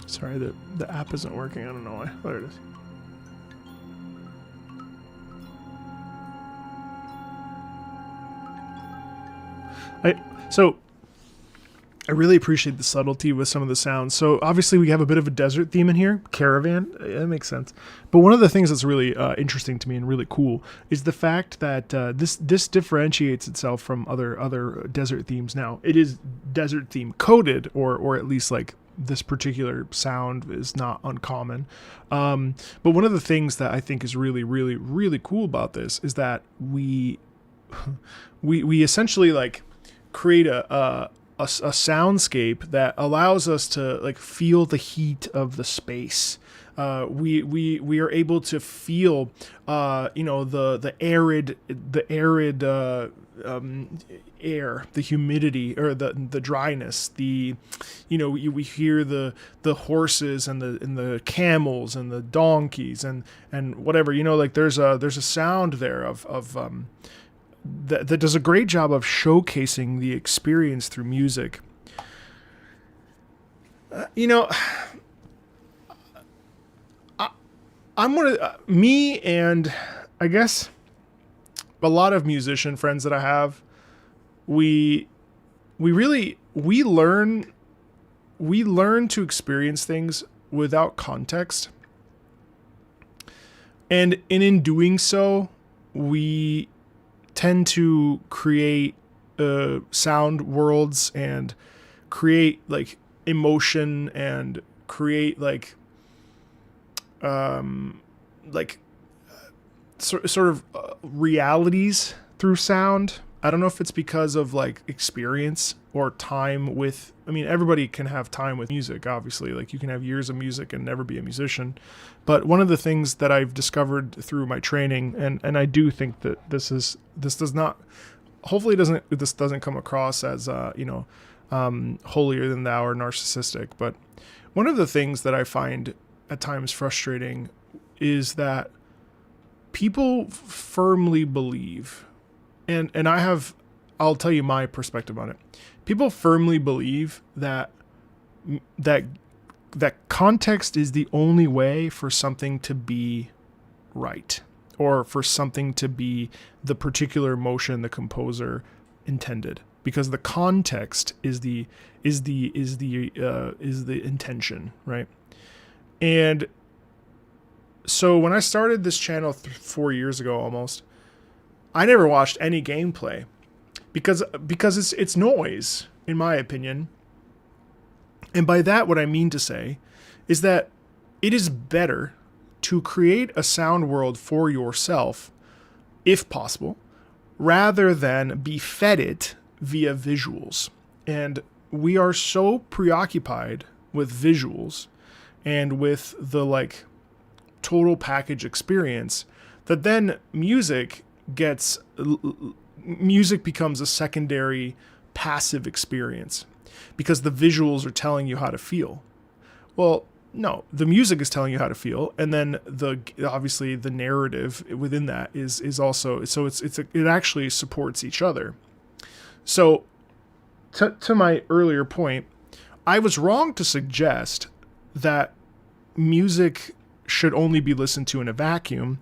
Sorry, the app isn't working. I don't know why. There it is. I really appreciate the subtlety with some of the sounds. So obviously we have a bit of a desert theme in here. Caravan, that makes sense. But one of the things that's really interesting to me and really cool is the fact that this differentiates itself from other desert themes. Now, it is desert theme coded, or at least like this particular sound is not uncommon. But one of the things that I think is really, really, really cool about this is that we essentially like create a soundscape that allows us to like feel the heat of the space. We are able to feel the arid air, the humidity, or the dryness. We hear the horses and the camels and the donkeys and whatever. Like there's a sound there of that does a great job of showcasing the experience through music. I'm one of me, and I guess a lot of musician friends that I have, we learn we learn to experience things without context. And in doing so, we tend to create sound worlds and create like emotion and create sort of realities through sound. I don't know if it's because of like experience or time with, I mean, everybody can have time with music, obviously. Like you can have years of music and never be a musician. But one of the things that I've discovered through my training, and I do think that this does not, hopefully this doesn't come across as, holier than thou or narcissistic. But one of the things that I find at times frustrating is that people firmly believe, and I'll tell you my perspective on it. People firmly believe that context is the only way for something to be right, or for something to be the particular emotion the composer intended, because the context is the intention, right? And so when I started this channel 4 years ago almost, I never watched any gameplay because it's noise, in my opinion. And by that, what I mean to say is that it is better to create a sound world for yourself, if possible, rather than be fed it via visuals. And we are so preoccupied with visuals and with the like total package experience that then music becomes a secondary passive experience because the visuals are telling you how to feel. Well, no, the music is telling you how to feel, and then obviously the narrative within that is also, so it actually supports each other. So to my earlier point, I was wrong to suggest that music should only be listened to in a vacuum,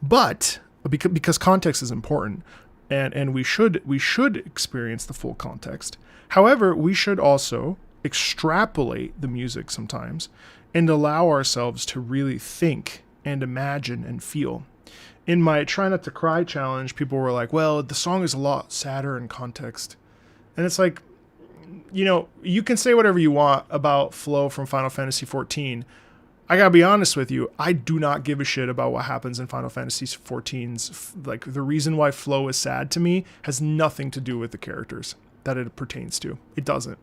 but because context is important, and we should experience the full context. However, we should also extrapolate the music sometimes and allow ourselves to really think and imagine and feel. In my Try Not to Cry challenge, people were like, well, the song is a lot sadder in context. And it's like, you can say whatever you want about Flo from Final Fantasy XIV. I gotta be honest with you, I do not give a shit about what happens in Final Fantasy XIV's. Like, the reason why Flo is sad to me has nothing to do with the characters that it pertains to. It doesn't.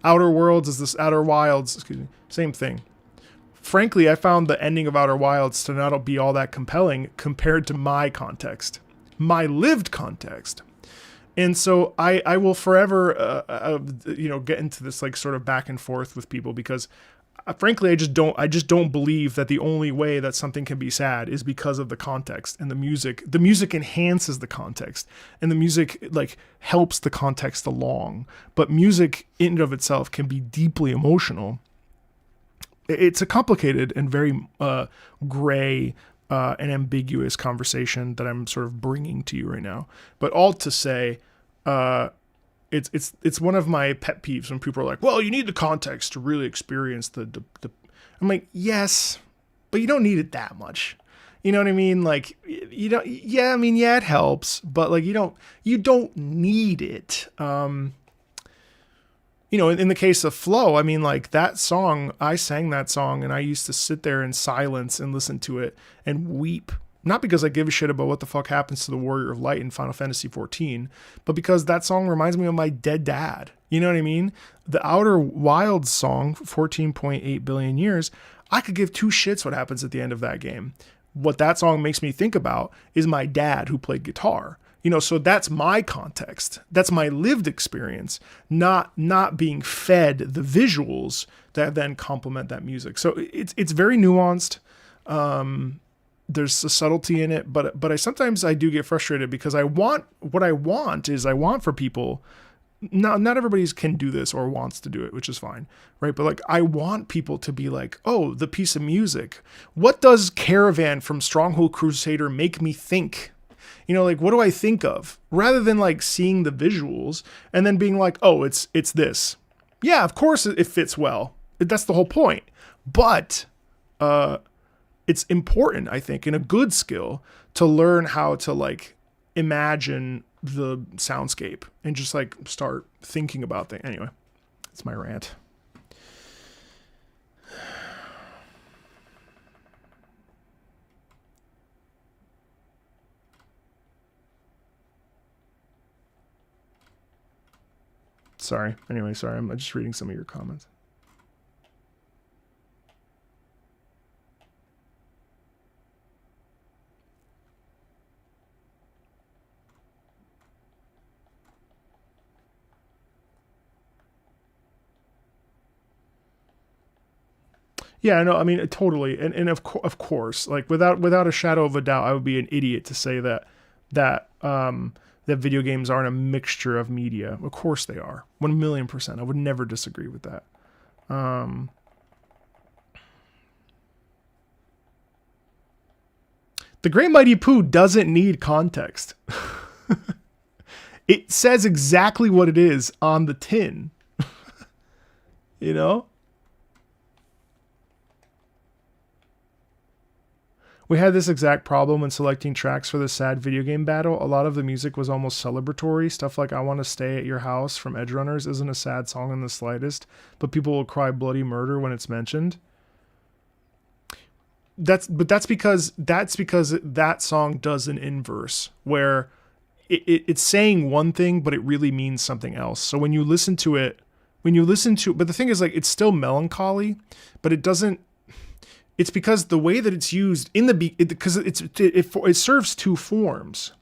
Outer Wilds, same thing. Frankly, I found the ending of Outer Wilds to not be all that compelling compared to my context, my lived context. And so I will forever, get into this like sort of back and forth with people because frankly, I just don't believe that the only way that something can be sad is because of the context and the music. The music enhances the context, and the music like helps the context along. But music in and of itself can be deeply emotional. It's a complicated and very gray and ambiguous conversation that I'm sort of bringing to you right now. But all to say, It's one of my pet peeves when people are like, well, you need the context to really experience the I'm like, yes, but you don't need it that much. You know what I mean? Like, you don't, yeah, it helps, but like, you don't need it. In the case of Flo, I mean, like that song, I sang that song and I used to sit there in silence and listen to it and weep. Not because I give a shit about what the fuck happens to the Warrior of Light in Final Fantasy XIV, but because that song reminds me of my dead dad. You know what I mean? The Outer Wilds song, 14.8 billion years, I could give two shits what happens at the end of that game. What that song makes me think about is my dad who played guitar. So that's my context. That's my lived experience, not being fed the visuals that then complement that music. So it's very nuanced. There's a subtlety in it, but I sometimes do get frustrated because I want for people. Not everybody can do this or wants to do it, which is fine, right? But like, I want people to be like, oh, the piece of music. What does Caravan from Stronghold Crusader make me think? Like, what do I think of? Rather than like seeing the visuals and then being like, oh, it's this. Yeah, of course it fits well. That's the whole point. But it's important, I think, and a good skill to learn how to like imagine the soundscape and just like start thinking about things. Anyway, that's my rant. Sorry. Anyway, sorry. I'm just reading some of your comments. Yeah, no, I mean, totally. And of course, like without a shadow of a doubt, I would be an idiot to say that video games aren't a mixture of media. Of course they are. 1,000,000%. I would never disagree with that. The Great Mighty Pooh doesn't need context. It says exactly what it is on the tin. You know? We had this exact problem when selecting tracks for the sad video game battle. A lot of the music was almost celebratory. Stuff like I Want to Stay at Your House from Edgerunners isn't a sad song in the slightest, but people will cry bloody murder when it's mentioned. That's because that song does an inverse where it's saying one thing, but it really means something else. So when you listen to it, but the thing is, like, it's still melancholy, but it doesn't. It's because the way that it's used in because it serves two forms.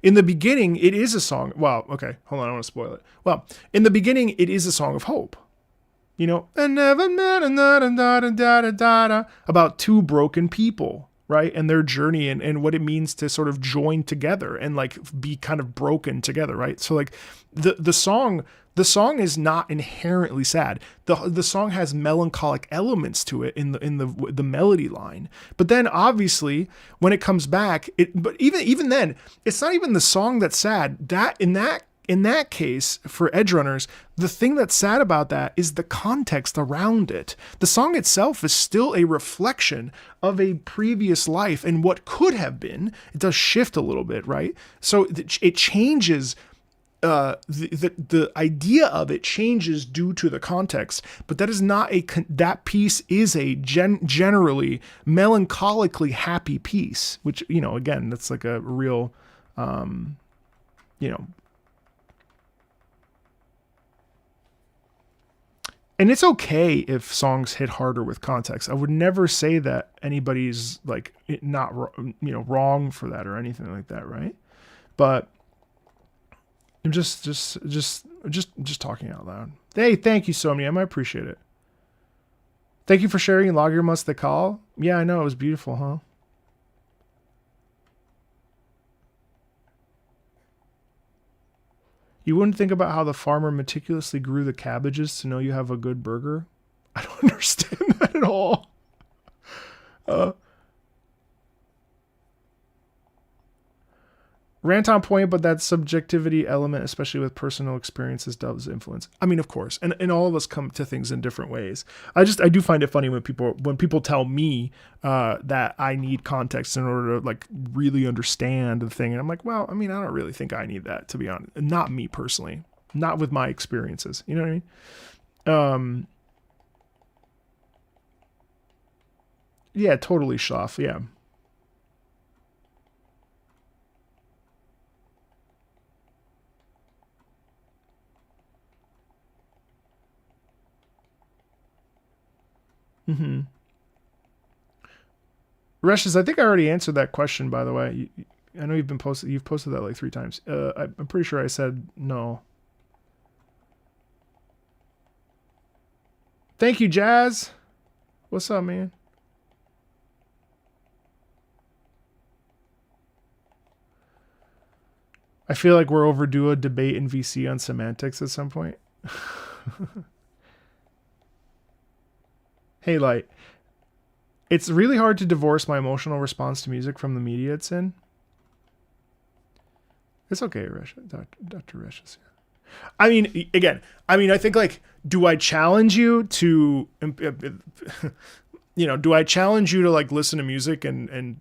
In the beginning, it is a song. Well, okay, hold on, I don't want to spoil it. Well, in the beginning, it is a song of hope. You know, about two broken people, right? And their journey and what it means to sort of join together and like be kind of broken together, right? So like the song is not inherently sad. The song has melancholic elements to it in the melody line. But then obviously when it comes back, but even then, it's not even the song that's sad. In that case, for Edgerunners, the thing that's sad about that is the context around it. The song itself is still a reflection of a previous life and what could have been. It does shift a little bit, right? So it changes. The idea of it changes due to the context, but that is not that piece is a generally melancholically happy piece, which, you know, again, that's like a real, you know. And it's okay if songs hit harder with context. I would never say that anybody's like not, you know, wrong for that or anything like that, right? But I'm just talking out loud. Hey, thank you, Somnium. I appreciate it. Thank you for sharing Lager Must the Call. Yeah, I know, it was beautiful, huh? You wouldn't think about how the farmer meticulously grew the cabbages to know you have a good burger? I don't understand that at all. Rant on point, but that subjectivity element, especially with personal experiences, does influence. I mean, of course, and all of us come to things in different ways. I do find it funny when people tell me that I need context in order to like really understand the thing, and I'm like, well, I mean, I don't really think I need that, to be honest. Not me personally, not with my experiences. You know what I mean? Yeah, totally, Schaff. Yeah. Mm-hmm. Reshes, I think I already answered that question, by the way. I know you've posted that like 3 times. I'm pretty sure I said no. Thank you, Jazz. What's up, man? I feel like we're overdue a debate in VC on semantics at some point. Hey, Light. It's really hard to divorce my emotional response to music from the media it's in. It's okay, Dr. Resh is here. I mean, again, I mean, I think like, do I challenge you to, do I challenge you to like listen to music and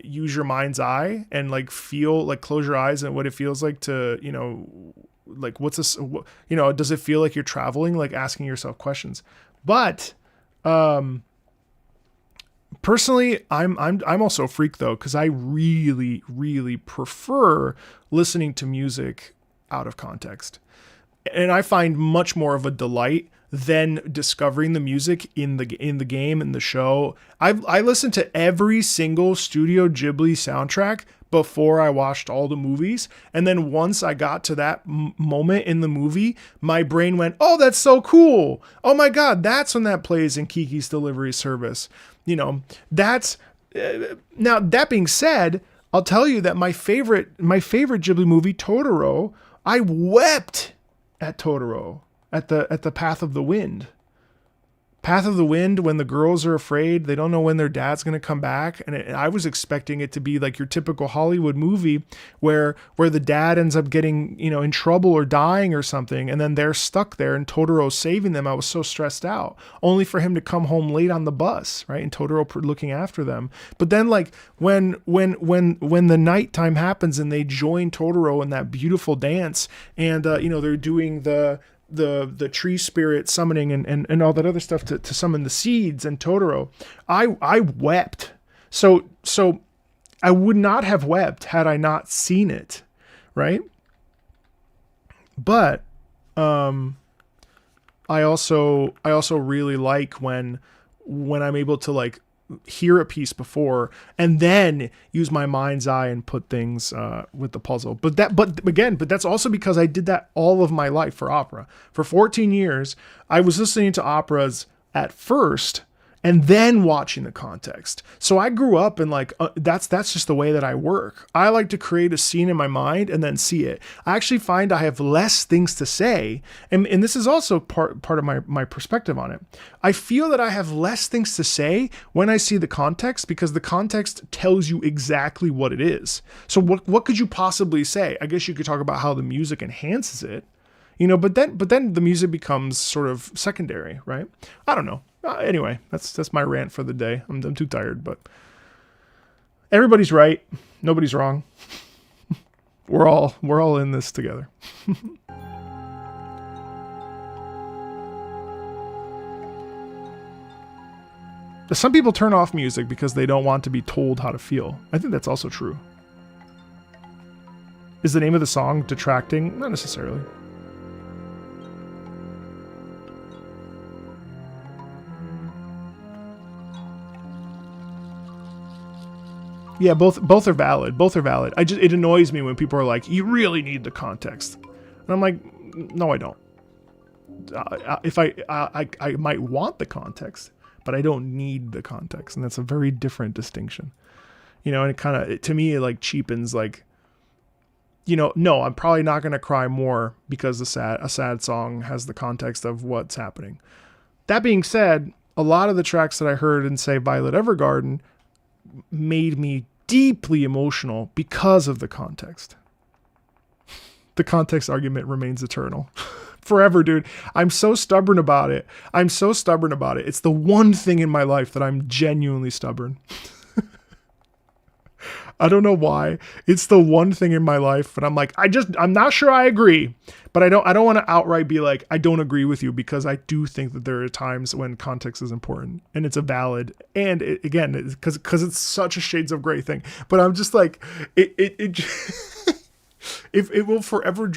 use your mind's eye and like feel like close your eyes and what it feels like to, like what's this, does it feel like you're traveling, like asking yourself questions? But, personally, I'm also a freak though, because I really, really prefer listening to music out of context. And I find much more of a delight than discovering the music in the game, in the show. I listened to every single Studio Ghibli soundtrack before I watched all the movies. And then once I got to that moment in the movie, my brain went, oh, that's so cool. Oh my God, that's when that plays in Kiki's Delivery Service. That's now that being said, I'll tell you that my favorite Ghibli movie, Totoro, I wept at Totoro, at the Path of the Wind. Path of the Wind, when the girls are afraid, they don't know when their dad's going to come back. And I was expecting it to be like your typical Hollywood movie where the dad ends up getting, in trouble or dying or something. And then they're stuck there and Totoro's saving them. I was so stressed out, only for him to come home late on the bus, right? And Totoro looking after them. But then like when the nighttime happens and they join Totoro in that beautiful dance and, they're doing the tree spirit summoning and all that other stuff to summon the seeds and Totoro, I wept. So I would not have wept had I not seen it. Right. But, I also really like when I'm able to like hear a piece before and then use my mind's eye and put things with the puzzle. But that's also because I did that all of my life for opera. For 14 years, I was listening to operas at first and then watching the context. So I grew up and like, that's just the way that I work. I like to create a scene in my mind and then see it. I actually find I have less things to say. And this is also part of my perspective on it. I feel that I have less things to say when I see the context because the context tells you exactly what it is. So what could you possibly say? I guess you could talk about how the music enhances it, but then the music becomes sort of secondary, right? I don't know. Anyway, that's my rant for the day. I'm too tired, but everybody's right. Nobody's wrong. We're all in this together. Some people turn off music because they don't want to be told how to feel. I think that's also true. Is the name of the song detracting? Not necessarily. Yeah, both are valid. Both are valid. It annoys me when people are like, "You really need the context," and I'm like, "No, I don't. If I might want the context, but I don't need the context, and that's a very different distinction." And it kind of, to me, it like cheapens like, no, I'm probably not going to cry more because a sad song has the context of what's happening. That being said, a lot of the tracks that I heard in, say, Violet Evergarden made me deeply emotional because of the context. The context argument remains eternal. Forever, dude. I'm so stubborn about it. It's the one thing in my life that I'm genuinely stubborn. I don't know why. It's the one thing in my life, but I'm like, I'm not sure I agree, but I don't want to outright be like, I don't agree with you, because I do think that there are times when context is important and it's a valid, and again, because it's such a shades of gray thing, but I'm just like, it will forever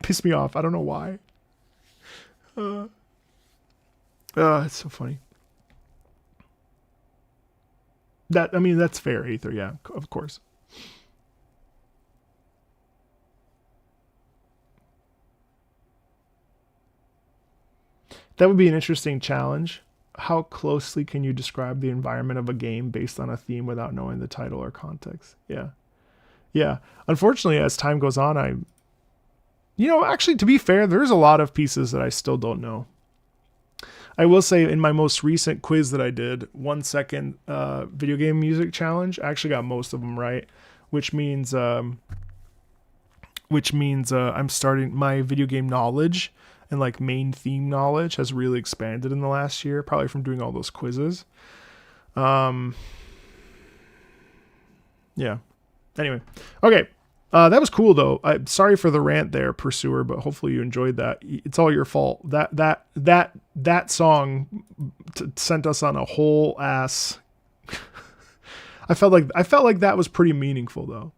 piss me off. I don't know why. It's so funny. That's fair, Ether. Yeah, of course. That would be an interesting challenge. How closely can you describe the environment of a game based on a theme without knowing the title or context? Yeah. Yeah. Unfortunately, as time goes on, actually, to be fair, there's a lot of pieces that I still don't know. I will say in my most recent quiz that I did, 1 second video game music challenge, I actually got most of them right, which means which means I'm starting my video game knowledge and like main theme knowledge has really expanded in the last year, probably from doing all those quizzes. Yeah. Anyway, okay. That was cool though. I'm sorry for the rant there, Pursuer, but hopefully you enjoyed that. It's all your fault. That song sent us on a whole ass. I felt like that was pretty meaningful though.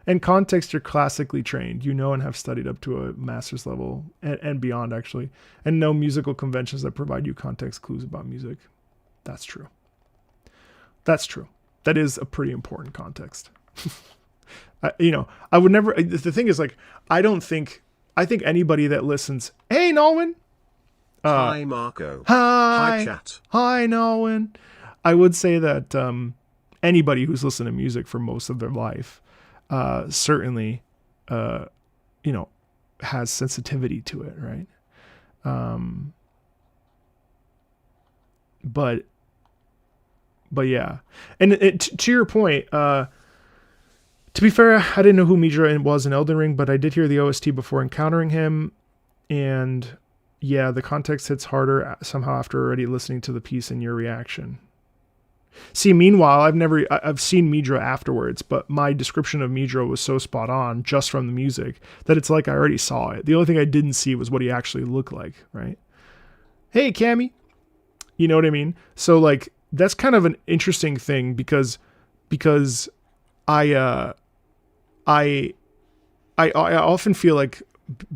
And context, you're classically trained, you know, and have studied up to a master's level and beyond actually, and know musical conventions that provide you context clues about music. That's true. That's true. That is a pretty important context. I would never, the thing is like, I think anybody that listens, hey, Nolwyn. Hi, Marco. Hi. Hi, chat. Hi, Nolwyn. I would say that anybody who's listened to music for most of their life certainly, has sensitivity to it, right? But yeah. And to your point, to be fair, I didn't know who Midra was in Elden Ring, but I did hear the OST before encountering him. And yeah, the context hits harder somehow after already listening to the piece and your reaction. See, meanwhile, I've seen Midra afterwards, but my description of Midra was so spot on just from the music that it's like I already saw it. The only thing I didn't see was what he actually looked like, right? Hey, Cammy. You know what I mean? So like, that's kind of an interesting thing because I often feel like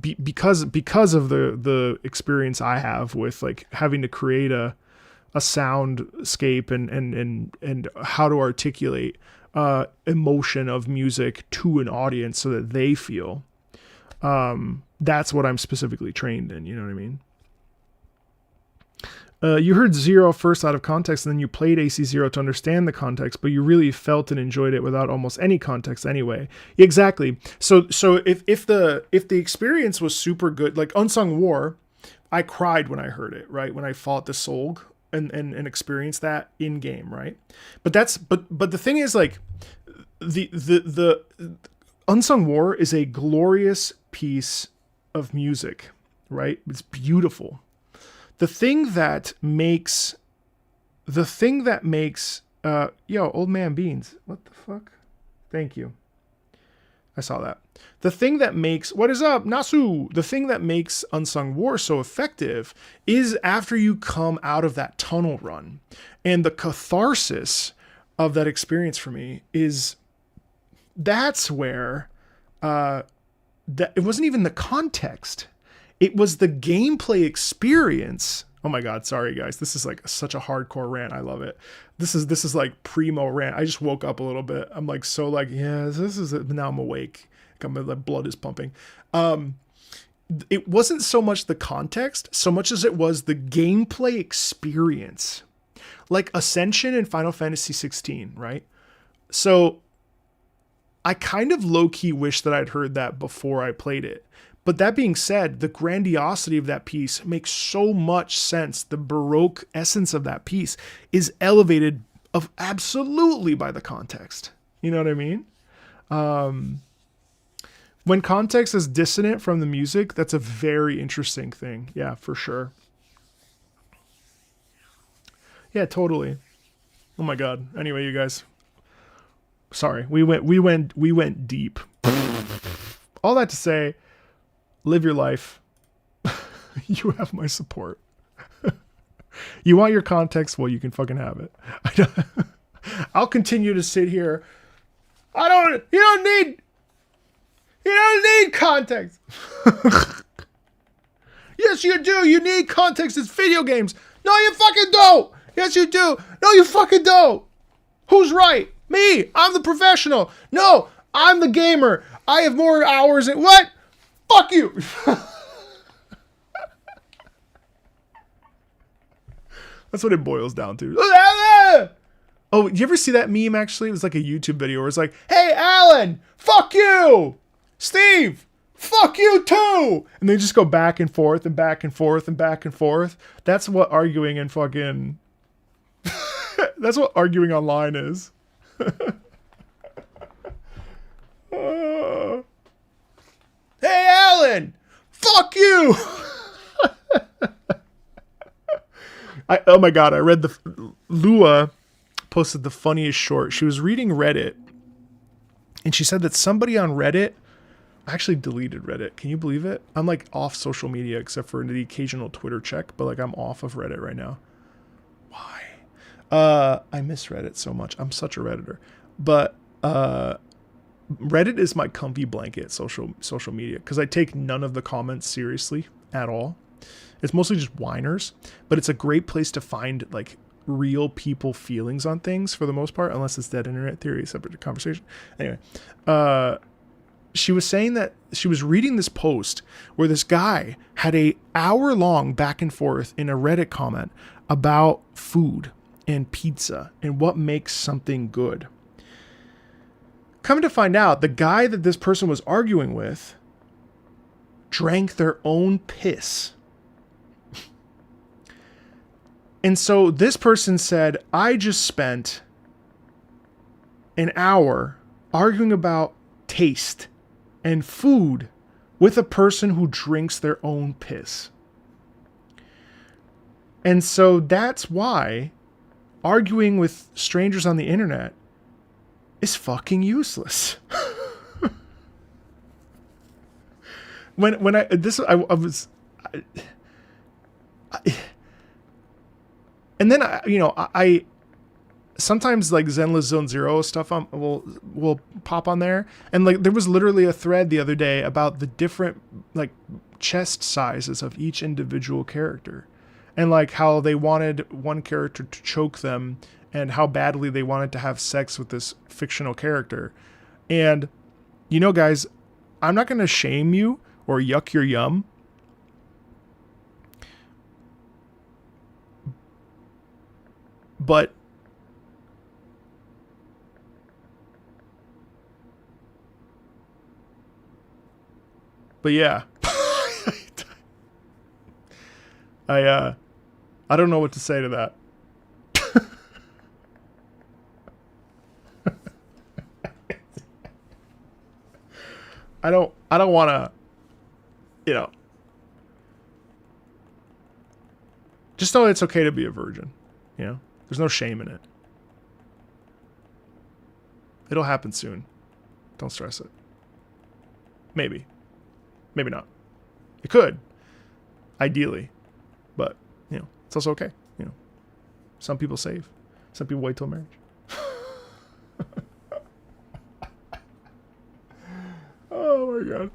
because of the experience I have with like having to create a soundscape and how to articulate emotion of music to an audience so that they feel, that's what I'm specifically trained in. You know what I mean? You heard Zero first out of context, and then you played AC0 to understand the context, but you really felt and enjoyed it without almost any context anyway. Exactly. So if the experience was super good, like Unsung War, I cried when I heard it, right? When I fought the Solg and experienced that in game, right? But the thing is, like, the Unsung War is a glorious piece of music, right? It's beautiful. The thing that makes, Old Man Beans, what the fuck? Thank you. I saw that. The thing that makes, what is up, Nasu? The thing that makes Unsung War so effective is after you come out of that tunnel run. And the catharsis of that experience for me is, that's where, that it wasn't even the context. It was the gameplay experience. Oh my God. Sorry guys. This is like such a hardcore rant. I love it. This is like primo rant. I just woke up a little bit. I'm like, so like, yeah, this is it. Now I'm awake. My blood is pumping. It wasn't so much the context, so much as it was the gameplay experience, like Ascension in Final Fantasy 16, right? So I kind of low key wish that I'd heard that before I played it. But that being said, the grandiosity of that piece makes so much sense. The Baroque essence of that piece is elevated of absolutely by the context. You know what I mean? When context is dissonant from the music, that's a very interesting thing. Yeah, for sure. Yeah, totally. Oh my God. Anyway, you guys. Sorry, we went deep. All that to say, live your life. You have my support. You want your context? Well, you can fucking have it. I'll continue to sit here. You don't need context. Yes, you do. You need context. It's video games. No, you fucking don't. Yes, you do. No, you fucking don't. Who's right? Me. I'm the professional. No, I'm the gamer. I have more hours in what? Fuck you. That's what it boils down to. Oh, you ever see that meme actually? It was like a YouTube video where it's like, hey, Alan, fuck you. Steve, fuck you too. And they just go back and forth and back and forth and back and forth. That's what arguing and fucking... That's what arguing online is. Fuck you. Oh my God. I read Lua posted the funniest short. She was reading Reddit and she said that somebody on Reddit, I actually deleted Reddit. Can you believe it? I'm like off social media except for the occasional Twitter check, but like I'm off of Reddit right now. Why? I miss Reddit so much. I'm such a Redditor. But Reddit is my comfy blanket social media because I take none of the comments seriously at all. It's mostly just whiners, but it's a great place to find like real people feelings on things for the most part, unless it's dead internet theory, separate conversation. Anyway, she was saying that she was reading this post where this guy had a hour-long back and forth in a Reddit comment about food and pizza and what makes something good. Come to find out, the guy that this person was arguing with drank their own piss. And so this person said, I just spent an hour arguing about taste and food with a person who drinks their own piss. And so that's why arguing with strangers on the internet is fucking useless. And then I sometimes like Zenless Zone Zero stuff will pop on there, and like there was literally a thread the other day about the different like chest sizes of each individual character, and like how they wanted one character to choke them, and how badly they wanted to have sex with this fictional character. And guys, I'm not gonna shame you or yuck your yum. But yeah, I don't know what to say to that. I don't want to, just know it's okay to be a virgin, There's no shame in it. It'll happen soon. Don't stress it. Maybe. Maybe not. It could. Ideally. But, it's also okay. Some people save. Some people wait till marriage. Oh my God.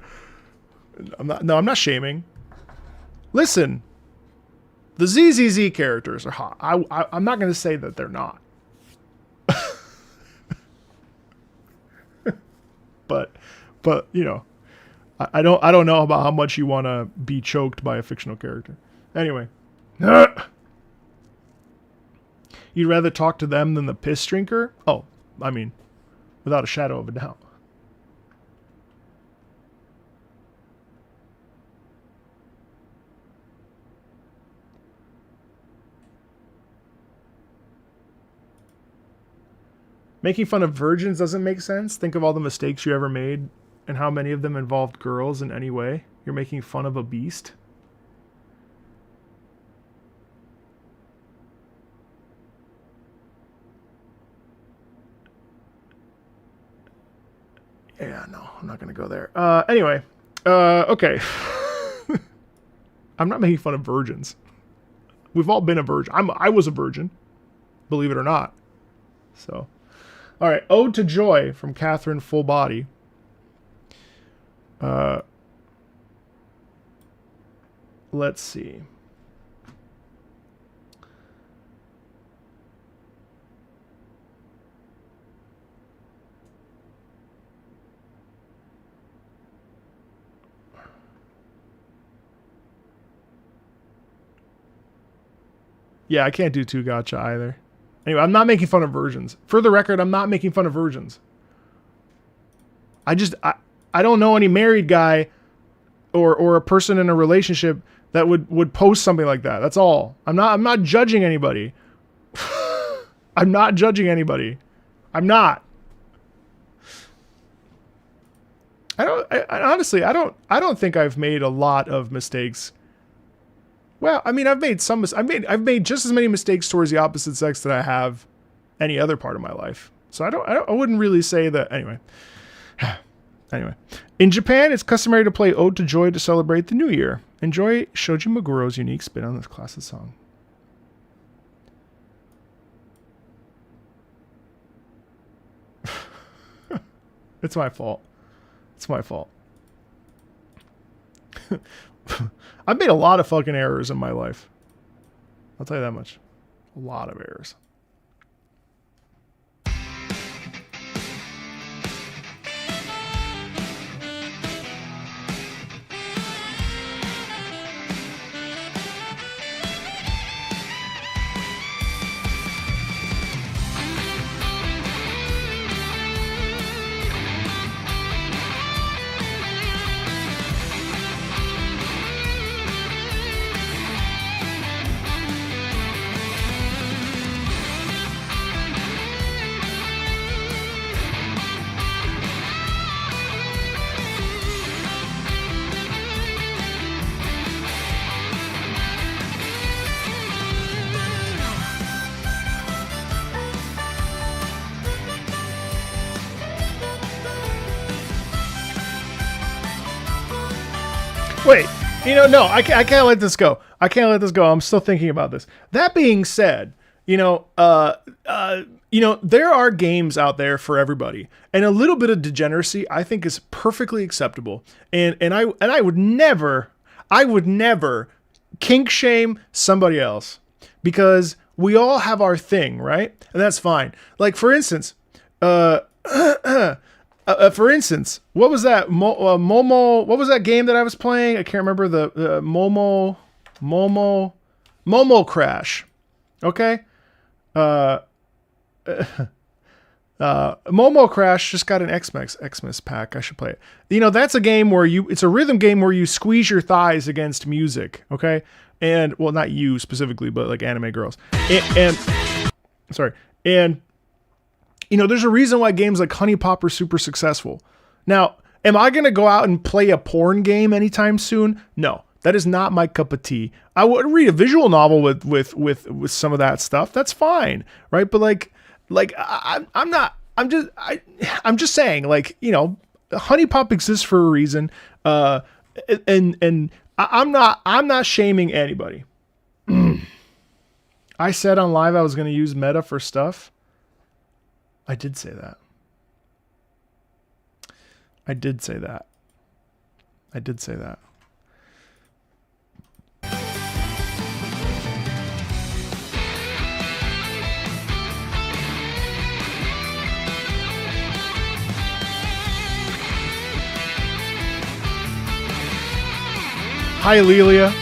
I'm not shaming. Listen. The ZZZ characters are hot. I'm not going to say that they're not. but I don't know about how much you want to be choked by a fictional character. Anyway. You'd rather talk to them than the piss drinker? Oh, I mean, without a shadow of a doubt. Making fun of virgins doesn't make sense. Think of all the mistakes you ever made and how many of them involved girls in any way. You're making fun of a beast. Yeah, no, I'm not going to go there. Anyway, okay. I'm not making fun of virgins. We've all been a virgin. I was a virgin, believe it or not. So... All right, Ode to Joy from Catherine Full Body. Let's see. Yeah, I can't do two gotcha either. Anyway, I'm not making fun of virgins. For the record, I'm not making fun of virgins. I don't know any married guy or a person in a relationship that would post something like that. That's all. I'm not judging anybody. I'm not judging anybody. I'm not. Honestly, I don't think I've made a lot of mistakes. Well, I mean, I've made I've made just as many mistakes towards the opposite sex that I have any other part of my life. So I wouldn't really say that. Anyway. Anyway, in Japan, it's customary to play Ode to Joy to celebrate the new year. Enjoy Shoji Meguro's unique spin on this classic song. It's my fault. It's my fault. I've made a lot of fucking errors in my life. I'll tell you that much. A lot of errors. Wait, no, I can't let this go. I can't let this go. I'm still thinking about this. That being said, there are games out there for everybody, and a little bit of degeneracy I think is perfectly acceptable. And I would never kink shame somebody else, because we all have our thing, right? And that's fine. Like for instance, what was that Momo? What was that game that I was playing? I can't remember the Momo Crash. Okay. Momo Crash just got an Xmas pack. I should play it. That's a game where it's a rhythm game where you squeeze your thighs against music. Okay. And well, not you specifically, but like anime girls. And there's a reason why games like Honey Pop are super successful. Now, am I going to go out and play a porn game anytime soon? No, that is not my cup of tea. I would read a visual novel with some of that stuff. That's fine, right? But I'm just saying, Honey Pop exists for a reason, and I'm not shaming anybody. I said on live I was going to use meta for stuff. I did say that. Hi, Lelia.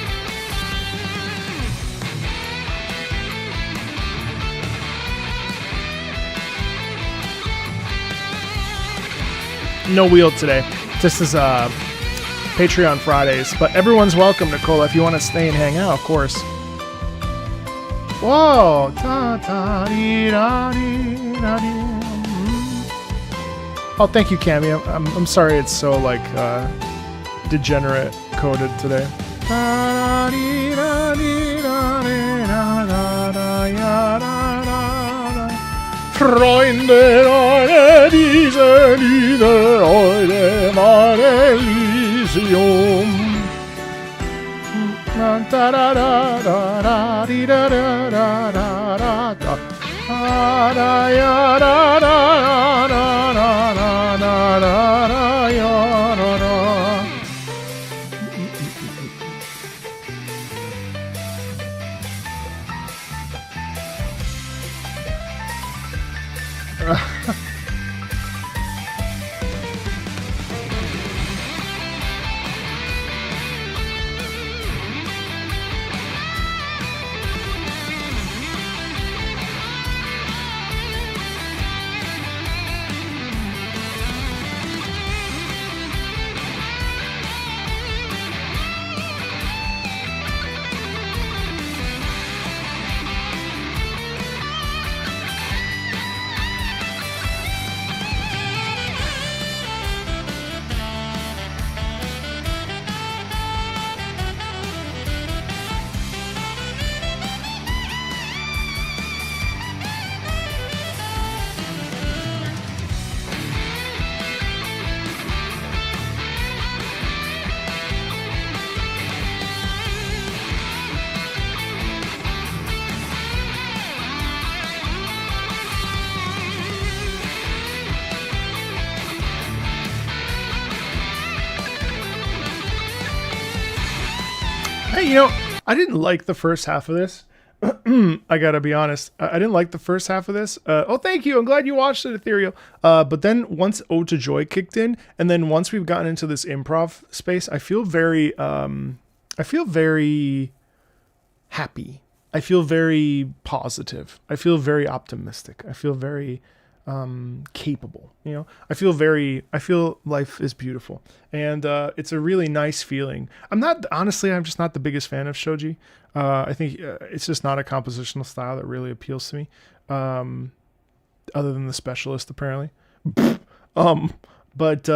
No wheel today. This is Patreon Fridays, but everyone's welcome, Nicola, if you want to stay and hang out, of course. Whoa! Oh, thank you, Cammy. I'm sorry it's so degenerate coded today. Freunde, eine diese Lieder, heute mein Elysium. Hey, I didn't like the first half of this. I gotta be honest. I didn't like the first half of this. Oh, thank you. I'm glad you watched it, Ethereal. But then once Ode to Joy kicked in, and then once we've gotten into this improv space, I feel very happy. I feel very positive. I feel very optimistic. I feel very capable. I feel life is beautiful, and it's a really nice feeling. I'm just not the biggest fan of shoji. I think it's just not a compositional style that really appeals to me, other than The Specialist apparently. But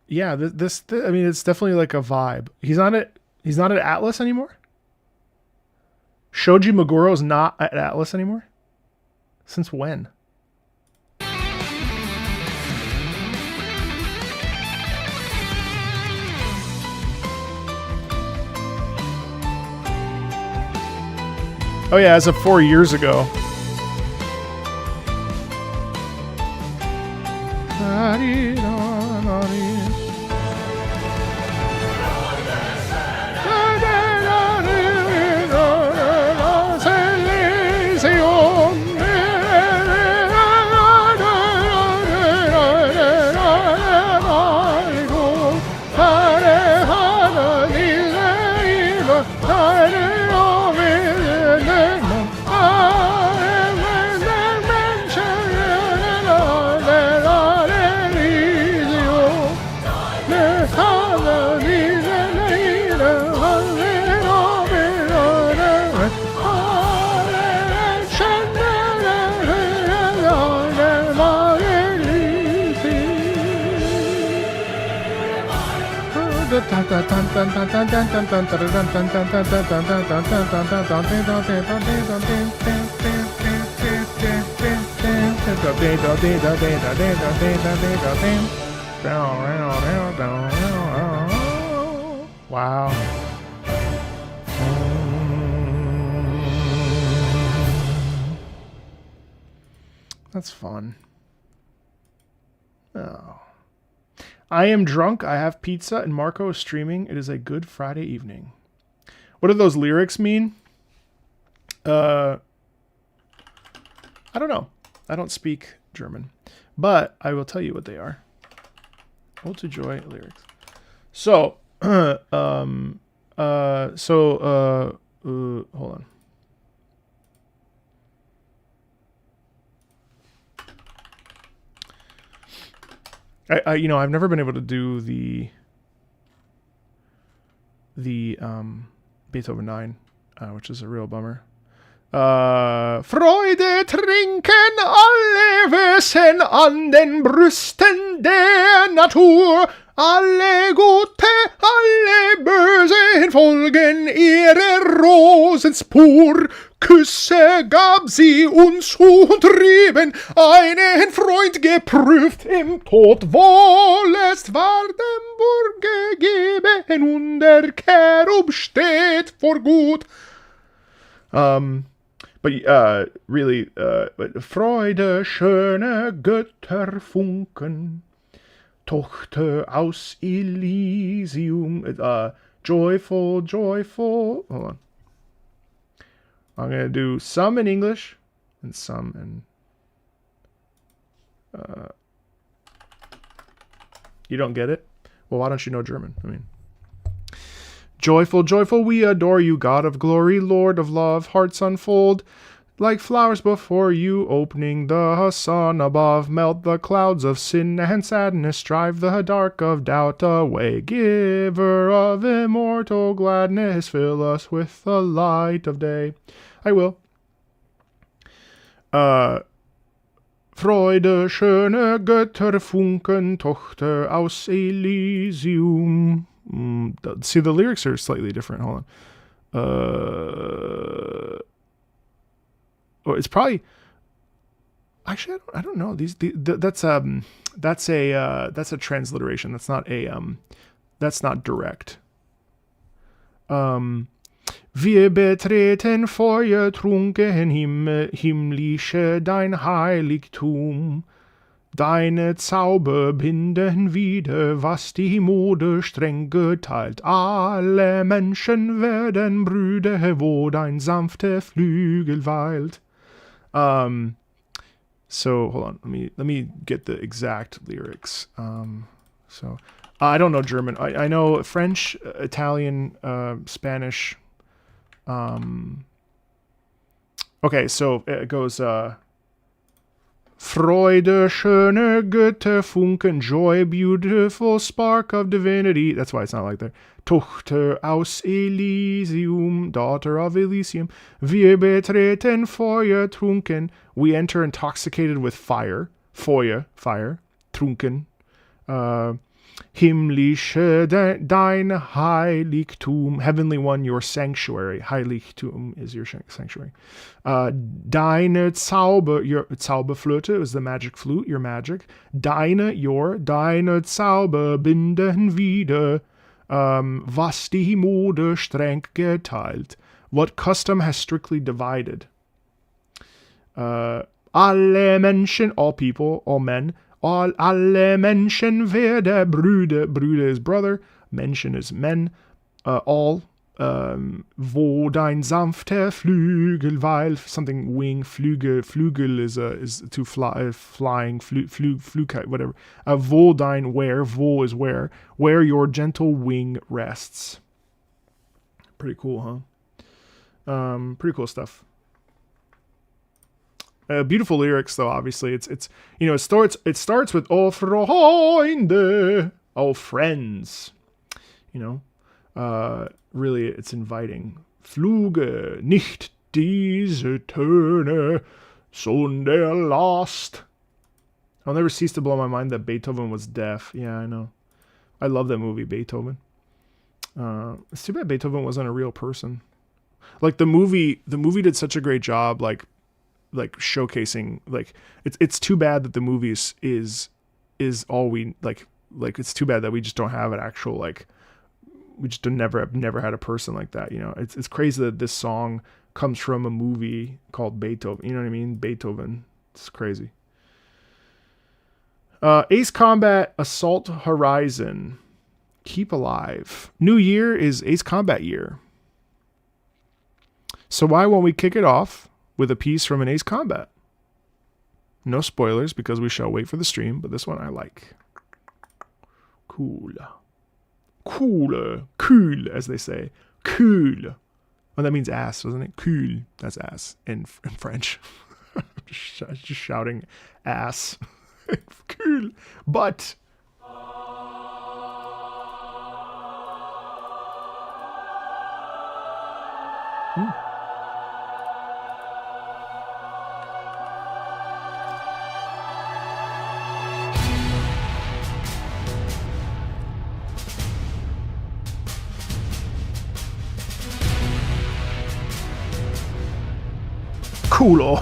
yeah, this I mean, it's definitely like a vibe. He's not at Atlas anymore. Shoji Meguro is not at Atlas anymore. Since when? Oh yeah, as of 4 years ago. Wow. That's fun. Oh. I am drunk, I have pizza, and Marco is streaming. It is a good Friday evening. What do those lyrics mean? I don't know. I don't speak German. But I will tell you what they are. Ode to Joy lyrics. So, hold on. I've never been able to do the Beethoven 9, which is a real bummer. Freude trinken alle Wesen an den Brüsten der Natur. Alle Gute, alle Bösen folgen ihrer Rosenspur. Küsse gab sie uns und trieben einen Freund geprüft im Tod. Wohlest war dem Burge geben und der Cherub steht vor gut. But really, Freude, schöne Götterfunken, Tochter aus Elysium, joyful, joyful. Hold on. I'm going to do some in English and some in... you don't get it? Well, why don't you know German? I mean... Joyful, joyful, we adore you, God of glory, Lord of love, hearts unfold. Like flowers before you, opening the sun above, melt the clouds of sin and sadness, drive the dark of doubt away. Giver of immortal gladness, fill us with the light of day. I will. Freude, schöne Götterfunken, Tochter aus Elysium. See, the lyrics are slightly different. Hold on. It's probably actually I don't know. That's a transliteration. That's not direct. Wir betreten Feuer trunken himmlische dein Heiligtum. Deine Zauber binden wieder, was die Mode streng geteilt. Alle Menschen werden Brüder, wo dein sanfter Flügel weilt. So hold on, let me get the exact lyrics. So I don't know German. I know French, Italian, Spanish. Okay, so it goes. Freude, schöne Götter, Funken, joy, beautiful spark of divinity. That's why it's not like that. Tochter aus Elysium, daughter of Elysium. Wir betreten Feuer, trunken. We enter intoxicated with fire. Feuer, fire. Trunken. Himmlische, dein Heiligtum. Heavenly one, your sanctuary. Heiligtum is your sanctuary. Deine Zauber, your Zauberflöte is the magic flute, your magic. Deine Zauber binden wieder, was die Mode streng geteilt. What custom has strictly divided. Alle Menschen, all people, all men. Alle Menschen werden Brüder. Brüder is brother. Menschen is men. All. Wo dein sanfter Flügel weilt. Something wing. Flügel. Flügel is to fly. Flying. Flugkite. Whatever. Wo dein where. Wo is where. Where your gentle wing rests. Pretty cool, huh? Pretty cool stuff. Beautiful lyrics, though. Obviously, it's it starts with "Oh Freunde," oh friends. Really, it's inviting. Fluge nicht diese Töne, sondern Last. I'll never cease to blow my mind that Beethoven was deaf. Yeah, I know. I love that movie, Beethoven. It's too bad Beethoven wasn't a real person. Like the movie did such a great job, like showcasing, like it's too bad that the movie is all we like it's too bad that we just don't have an actual, like, we just never had a person like that. It's crazy that this song comes from a movie called Beethoven. You know what I mean? Beethoven. It's crazy. Ace Combat Assault Horizon. Keep Alive. New year is Ace Combat year. So why won't we kick it off with a piece from an Ace Combat? No spoilers because we shall wait for the stream, but this one I like. Cool, as they say. Cool. Oh, that means ass, doesn't it? Cool. That's ass in French. just shouting ass. Cool. But... Cool.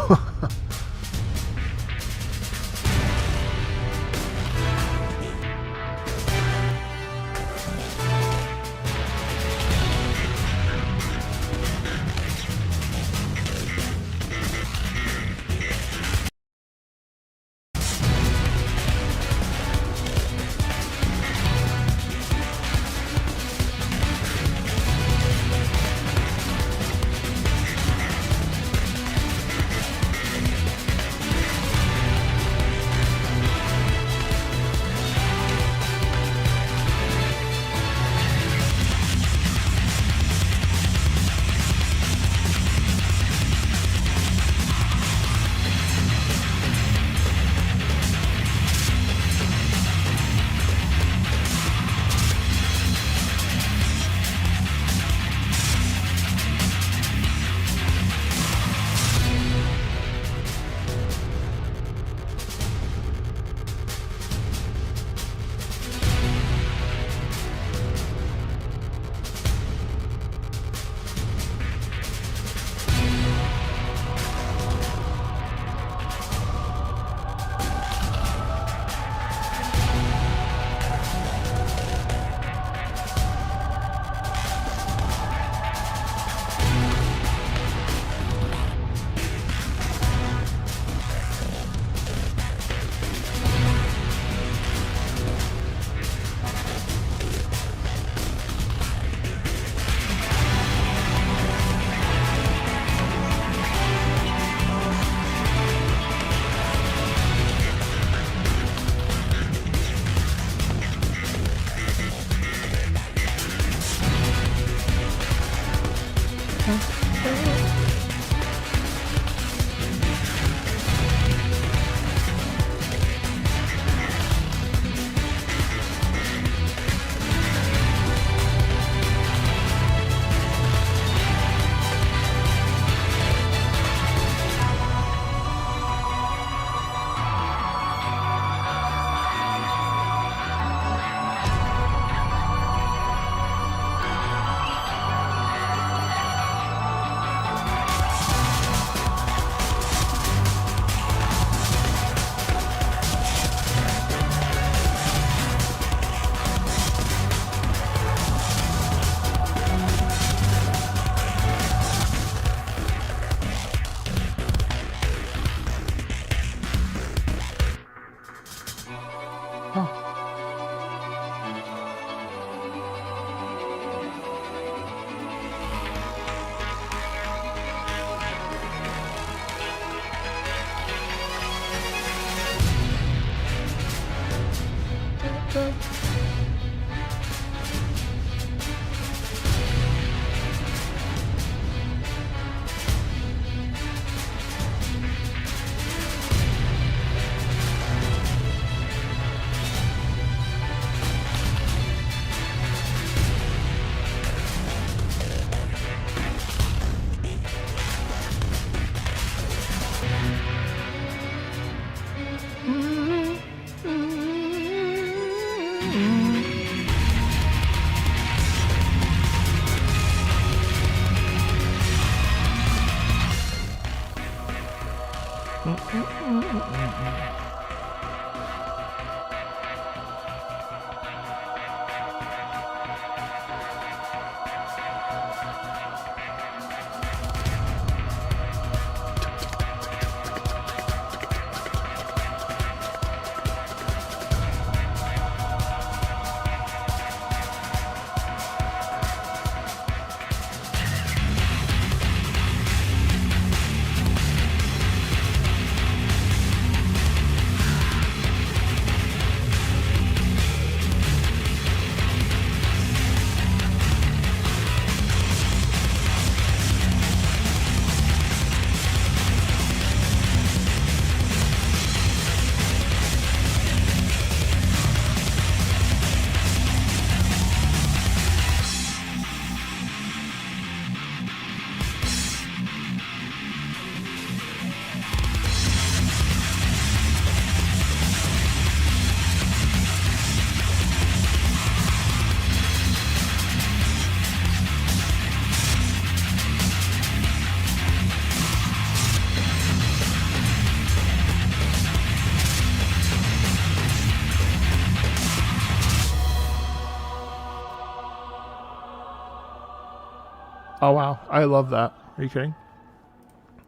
Oh wow, I love that. Are you kidding?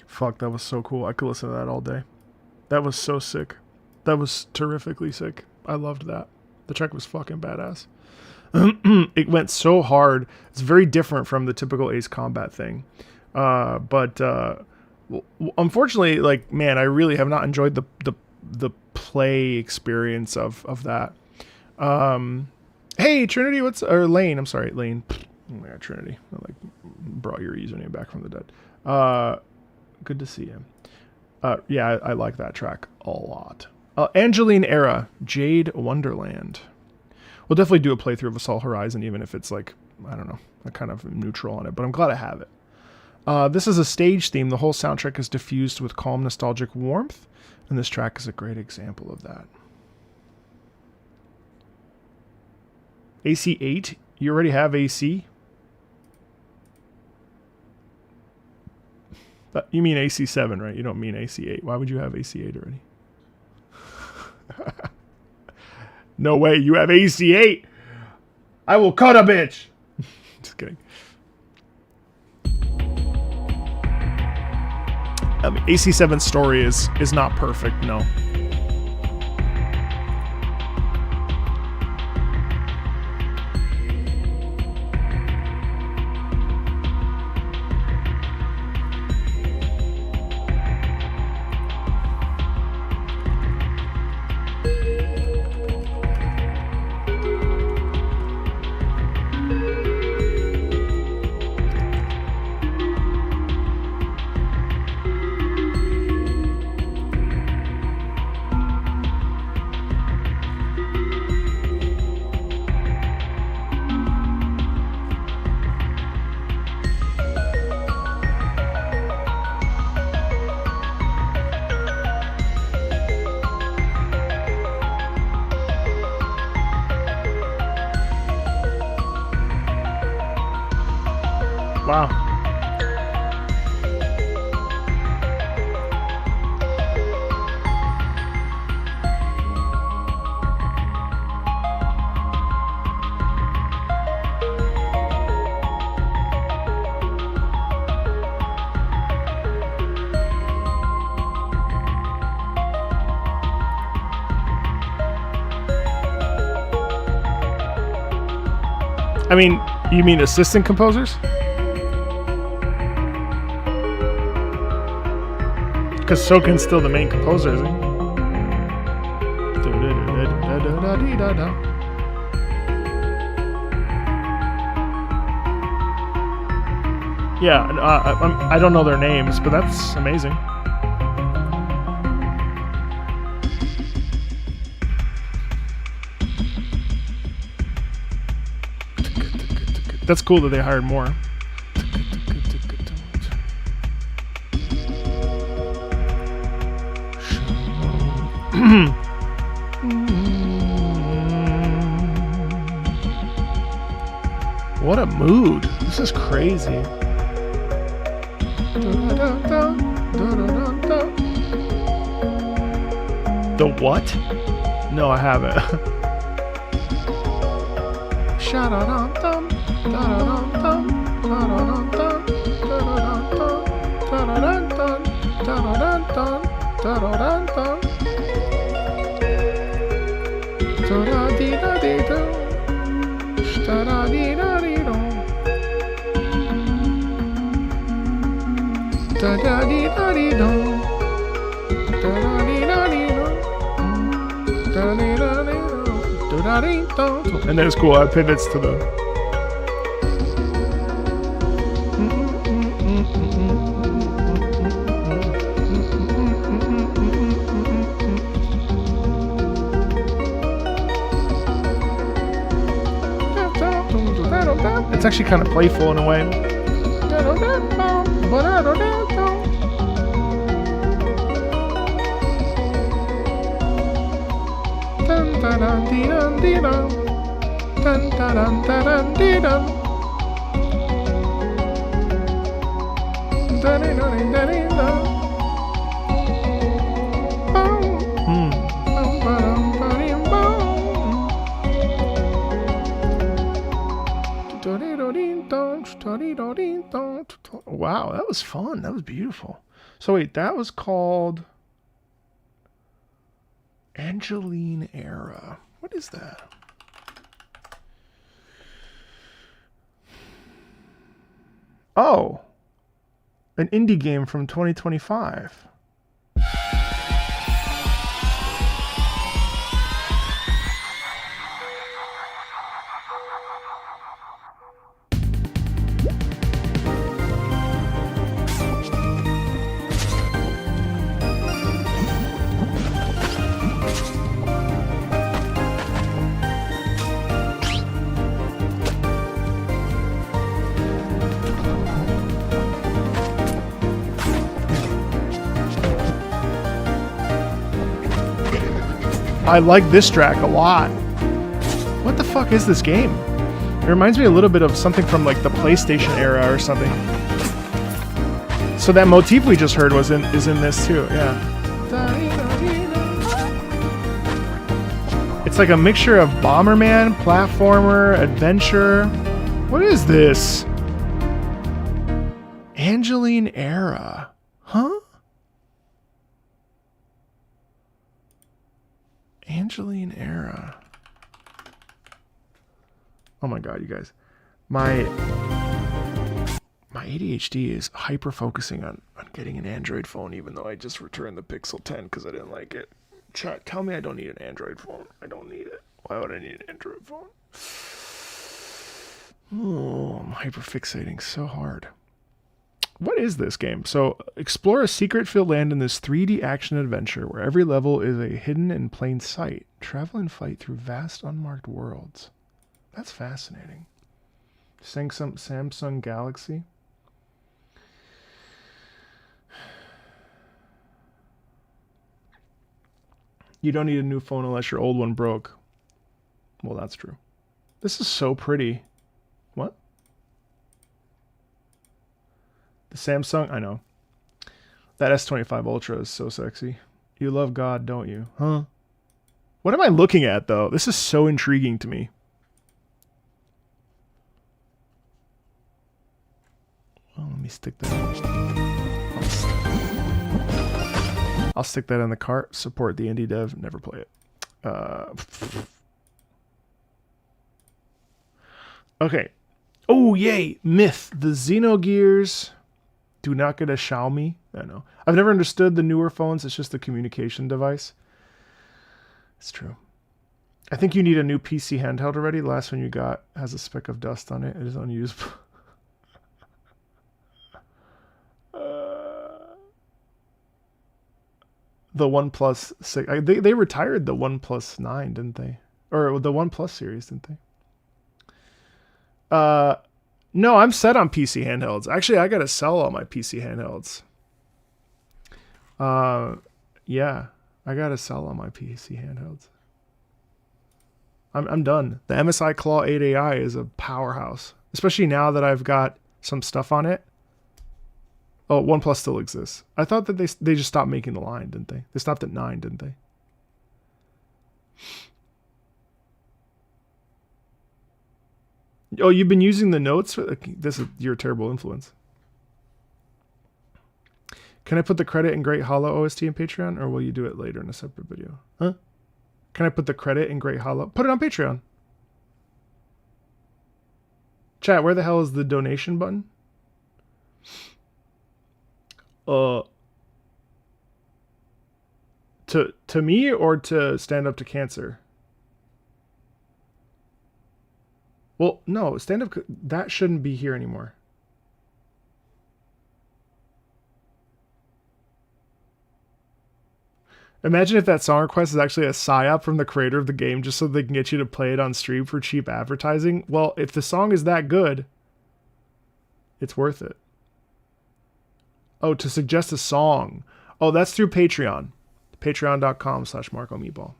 Fuck, that was so cool. I could listen to that all day. That was so sick. That was terrifically sick. I loved that. The track was fucking badass. It went so hard. It's very different from the typical Ace Combat thing. But unfortunately, like, man, I really have not enjoyed the play experience of that. Hey, Trinity, or Lane? I'm sorry, Lane. Oh my God, Trinity. I like brought your username back from the dead. Good to see you. Yeah, I like that track a lot. Angeline Era, Jade Wonderland. We'll definitely do a playthrough of Assault Horizon, even if it's like, I don't know, I kind of neutral on it, but I'm glad I have it. This is a stage theme. The whole soundtrack is diffused with calm, nostalgic warmth, and this track is a great example of that. AC8? You already have AC? You mean AC7, right? You don't mean AC8. Why would you have AC8 already? No way, you have AC8! I will cut a bitch! Just kidding. I mean, AC7's story is not perfect, no. Wow. I mean, you mean assistant composers? Because Soken's still the main composer, isn't he? Yeah, I don't know their names, but that's amazing. That's cool that they hired more. What a mood. This is crazy. The what? No, I haven't. And then it's cool. It pivots to the. It's actually kind of playful in a way. Wow, that was fun. That was beautiful. So wait, that was called Angeline Era. What is that? Oh, an indie game from 2025. I like this track a lot. What the fuck is this game? It reminds me a little bit of something from like the PlayStation era or something. So that motif we just heard is in this too, yeah. It's like a mixture of Bomberman, platformer, adventure. What is this? Angeline Era. Huh? Angeline Era. Oh my god, you guys. My ADHD is hyper focusing on getting an Android phone, even though I just returned the Pixel 10 because I didn't like it. Chat, tell me I don't need an Android phone. I don't need it. Why would I need an Android phone? Oh, I'm hyper fixating so hard. What is this game? So, explore a secret-filled land in this 3D action adventure where every level is a hidden in plain sight. Travel and fight through vast unmarked worlds. That's fascinating. Samsung Galaxy. You don't need a new phone unless your old one broke. Well, that's true. This is so pretty. What? The Samsung, I know. That S25 Ultra is so sexy. You love God, don't you? Huh? What am I looking at, though? This is so intriguing to me. Well, let me stick that. I'll stick that in the cart. Support the indie dev. Never play it. Okay. Oh, yay. Myth. The Xenogears do not get a Xiaomi. I don't know. I've never understood the newer phones. It's just a communication device. It's true. I think you need a new PC handheld already. The last one you got has a speck of dust on it. It is unusable. the OnePlus 6. They retired the OnePlus 9, didn't they? Or the OnePlus series, didn't they? No, I'm set on PC handhelds. Actually, I gotta sell all my PC handhelds. Yeah, I gotta sell all my PC handhelds. I'm done. The MSI Claw 8AI is a powerhouse, especially now that I've got some stuff on it. Oh, OnePlus still exists. I thought that they just stopped making the line, didn't they? They stopped at 9, didn't they? Oh, you've been using the notes? This is your terrible influence. Can I put the credit in Great Hollow OST in Patreon, or will you do it later in a separate video? Huh? Can I put the credit in Great Hollow? Put it on Patreon. Chat, where the hell is the donation button? To me or to Stand Up to Cancer? Well, no, Stand Up, that shouldn't be here anymore. Imagine if that song request is actually a psyop from the creator of the game just so they can get you to play it on stream for cheap advertising. Well, if the song is that good, it's worth it. Oh, to suggest a song. Oh, that's through Patreon. Patreon.com/MarcoMeatball.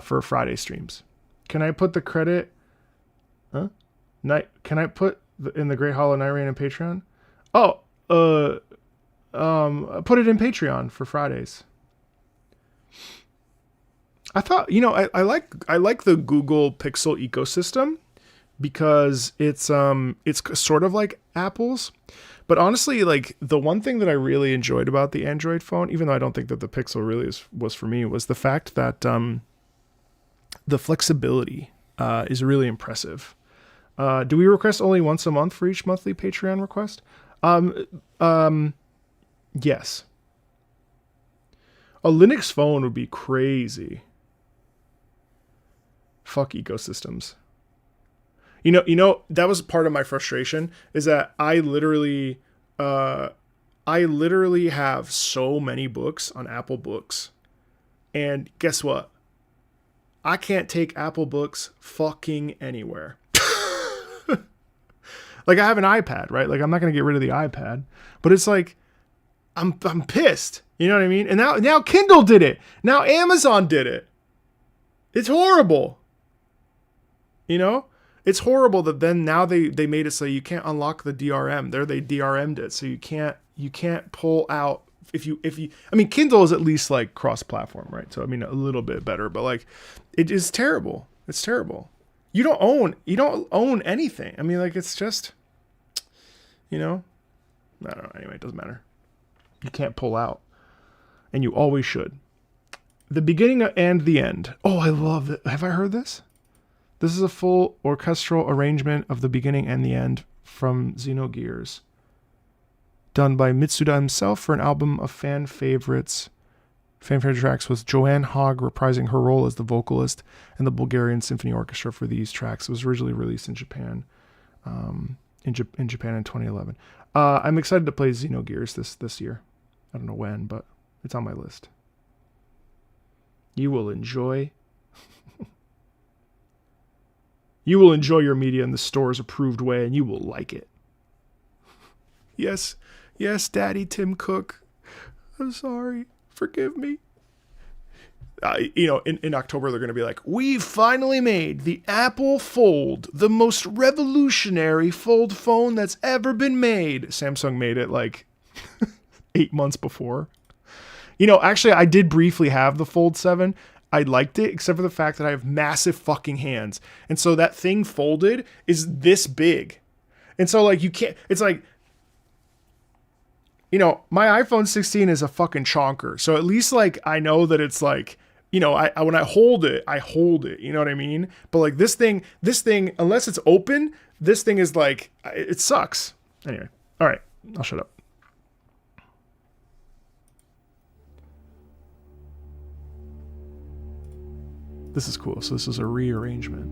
For Friday streams. Can I put the credit... Huh? Can I put in the Great Hollow Night Rain in Patreon? Oh, put it in Patreon for Fridays. I thought, I like the Google Pixel ecosystem because it's sort of like Apple's, but honestly, like the one thing that I really enjoyed about the Android phone, even though I don't think that the Pixel really was for me, was the fact that the flexibility is really impressive. Do we request only once a month for each monthly Patreon request? Yes. A Linux phone would be crazy. Fuck ecosystems. You know, that was part of my frustration is that I literally have so many books on Apple Books. And guess what? I can't take Apple Books fucking anywhere. Like I have an iPad, right? Like I'm not going to get rid of the iPad, but it's like I'm pissed. You know what I mean? And now Kindle did it. Now Amazon did it. It's horrible. You know? It's horrible that then now they made it so you can't unlock the DRM. They DRM'd it, so you can't pull out if you I mean Kindle is at least like cross-platform, right? So I mean a little bit better, but like it is terrible. It's terrible. You don't own anything. I mean like it's just I don't know. Anyway, it doesn't matter. You can't pull out. And you always should. The beginning and the end. Oh, I love it. Have I heard this? This is a full orchestral arrangement of the beginning and the end from Xenogears, done by Mitsuda himself for an album of fan favorite tracks, with Joanne Hogg reprising her role as the vocalist and the Bulgarian Symphony Orchestra for these tracks. It was originally released in Japan, in Japan in 2011. I'm excited to play Xenogears this year. I don't know when, but it's on my list. You will enjoy your media in the store's approved way, and you will like it. Yes, Daddy Tim Cook. I'm sorry. Forgive me. In October, they're going to be like, we've finally made the Apple Fold, the most revolutionary fold phone that's ever been made. Samsung made it like 8 months before. Actually, I did briefly have the Fold 7. I liked it, except for the fact that I have massive fucking hands. And so that thing folded is this big. And so like you can't, it's like, my iPhone 16 is a fucking chonker. So at least like I know that it's like, I when I hold it, you know what I mean? But like this thing, unless it's open, this thing is like, it sucks. Anyway, all right, I'll shut up. This is cool. So this is a rearrangement.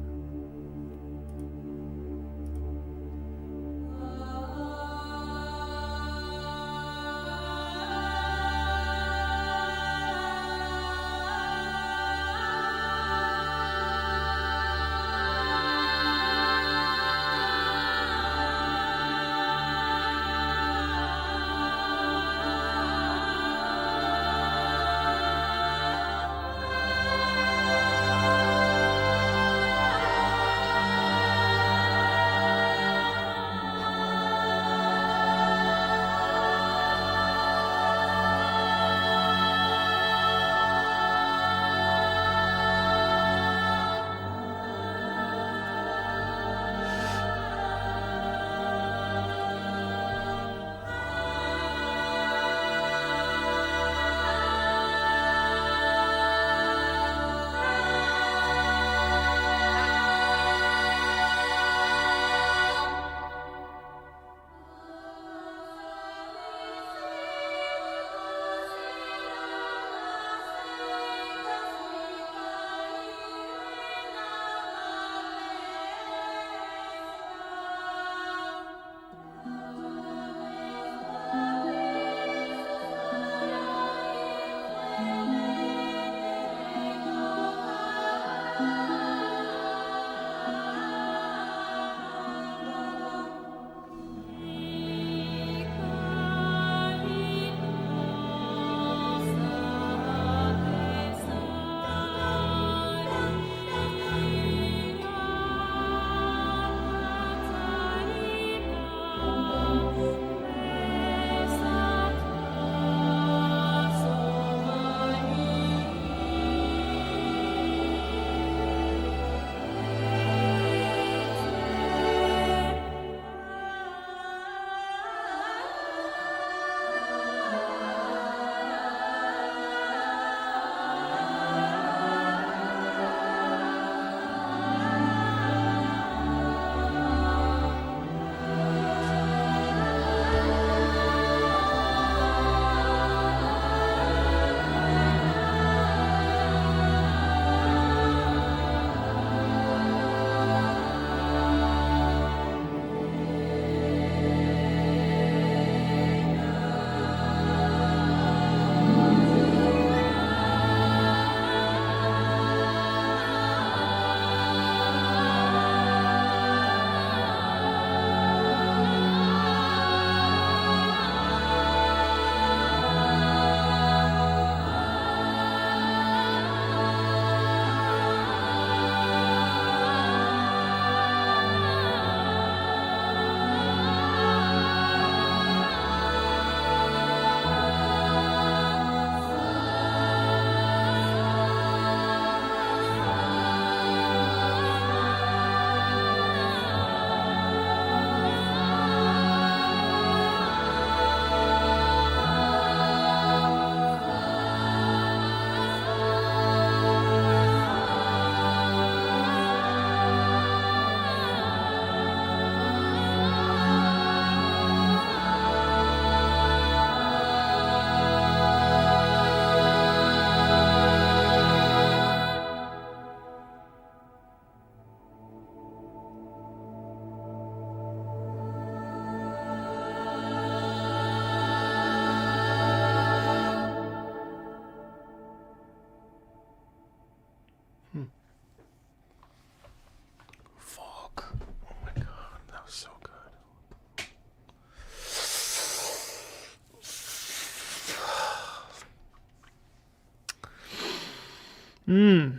My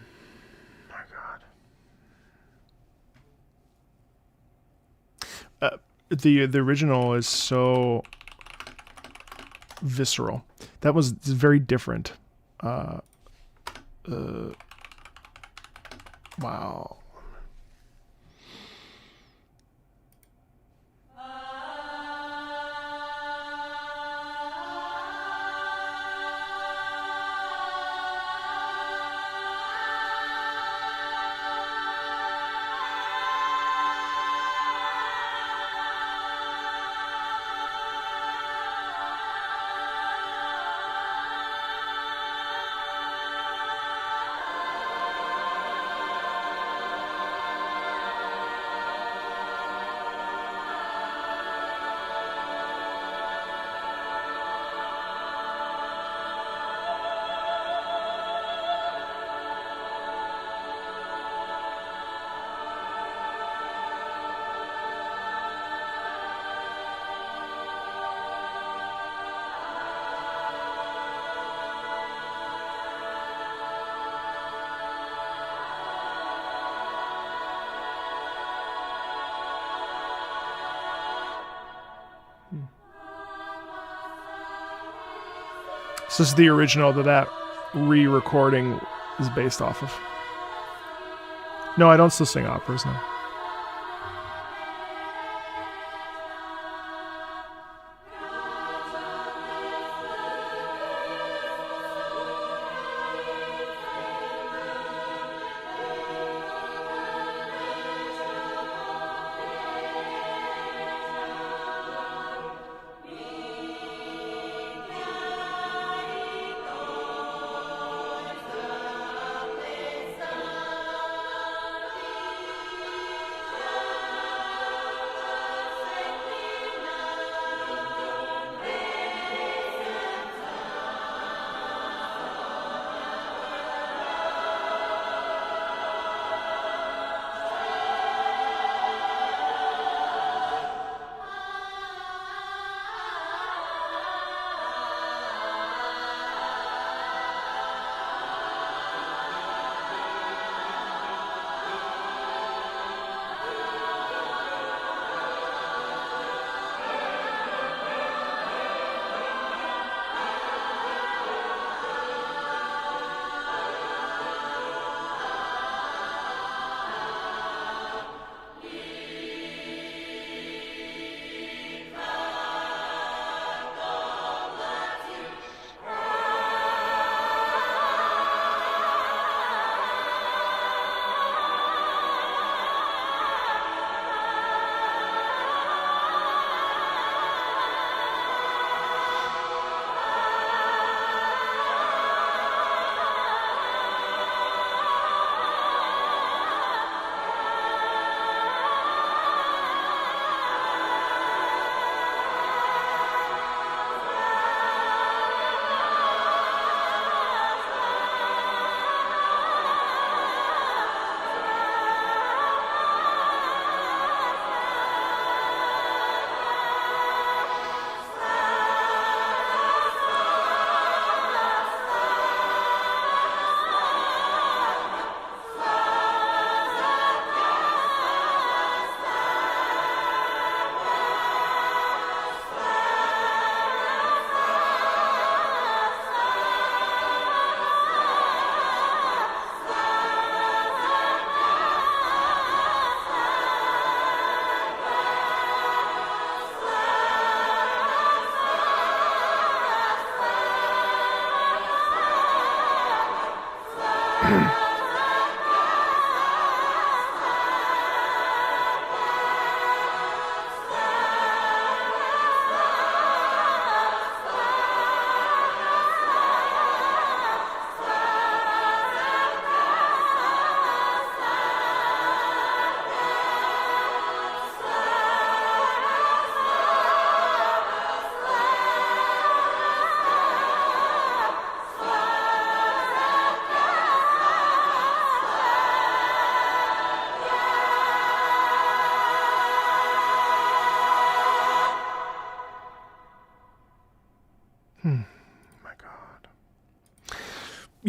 God. The original is so visceral. That was very different. Wow. So this is the original that re-recording is based off of. No, I don't still sing operas now.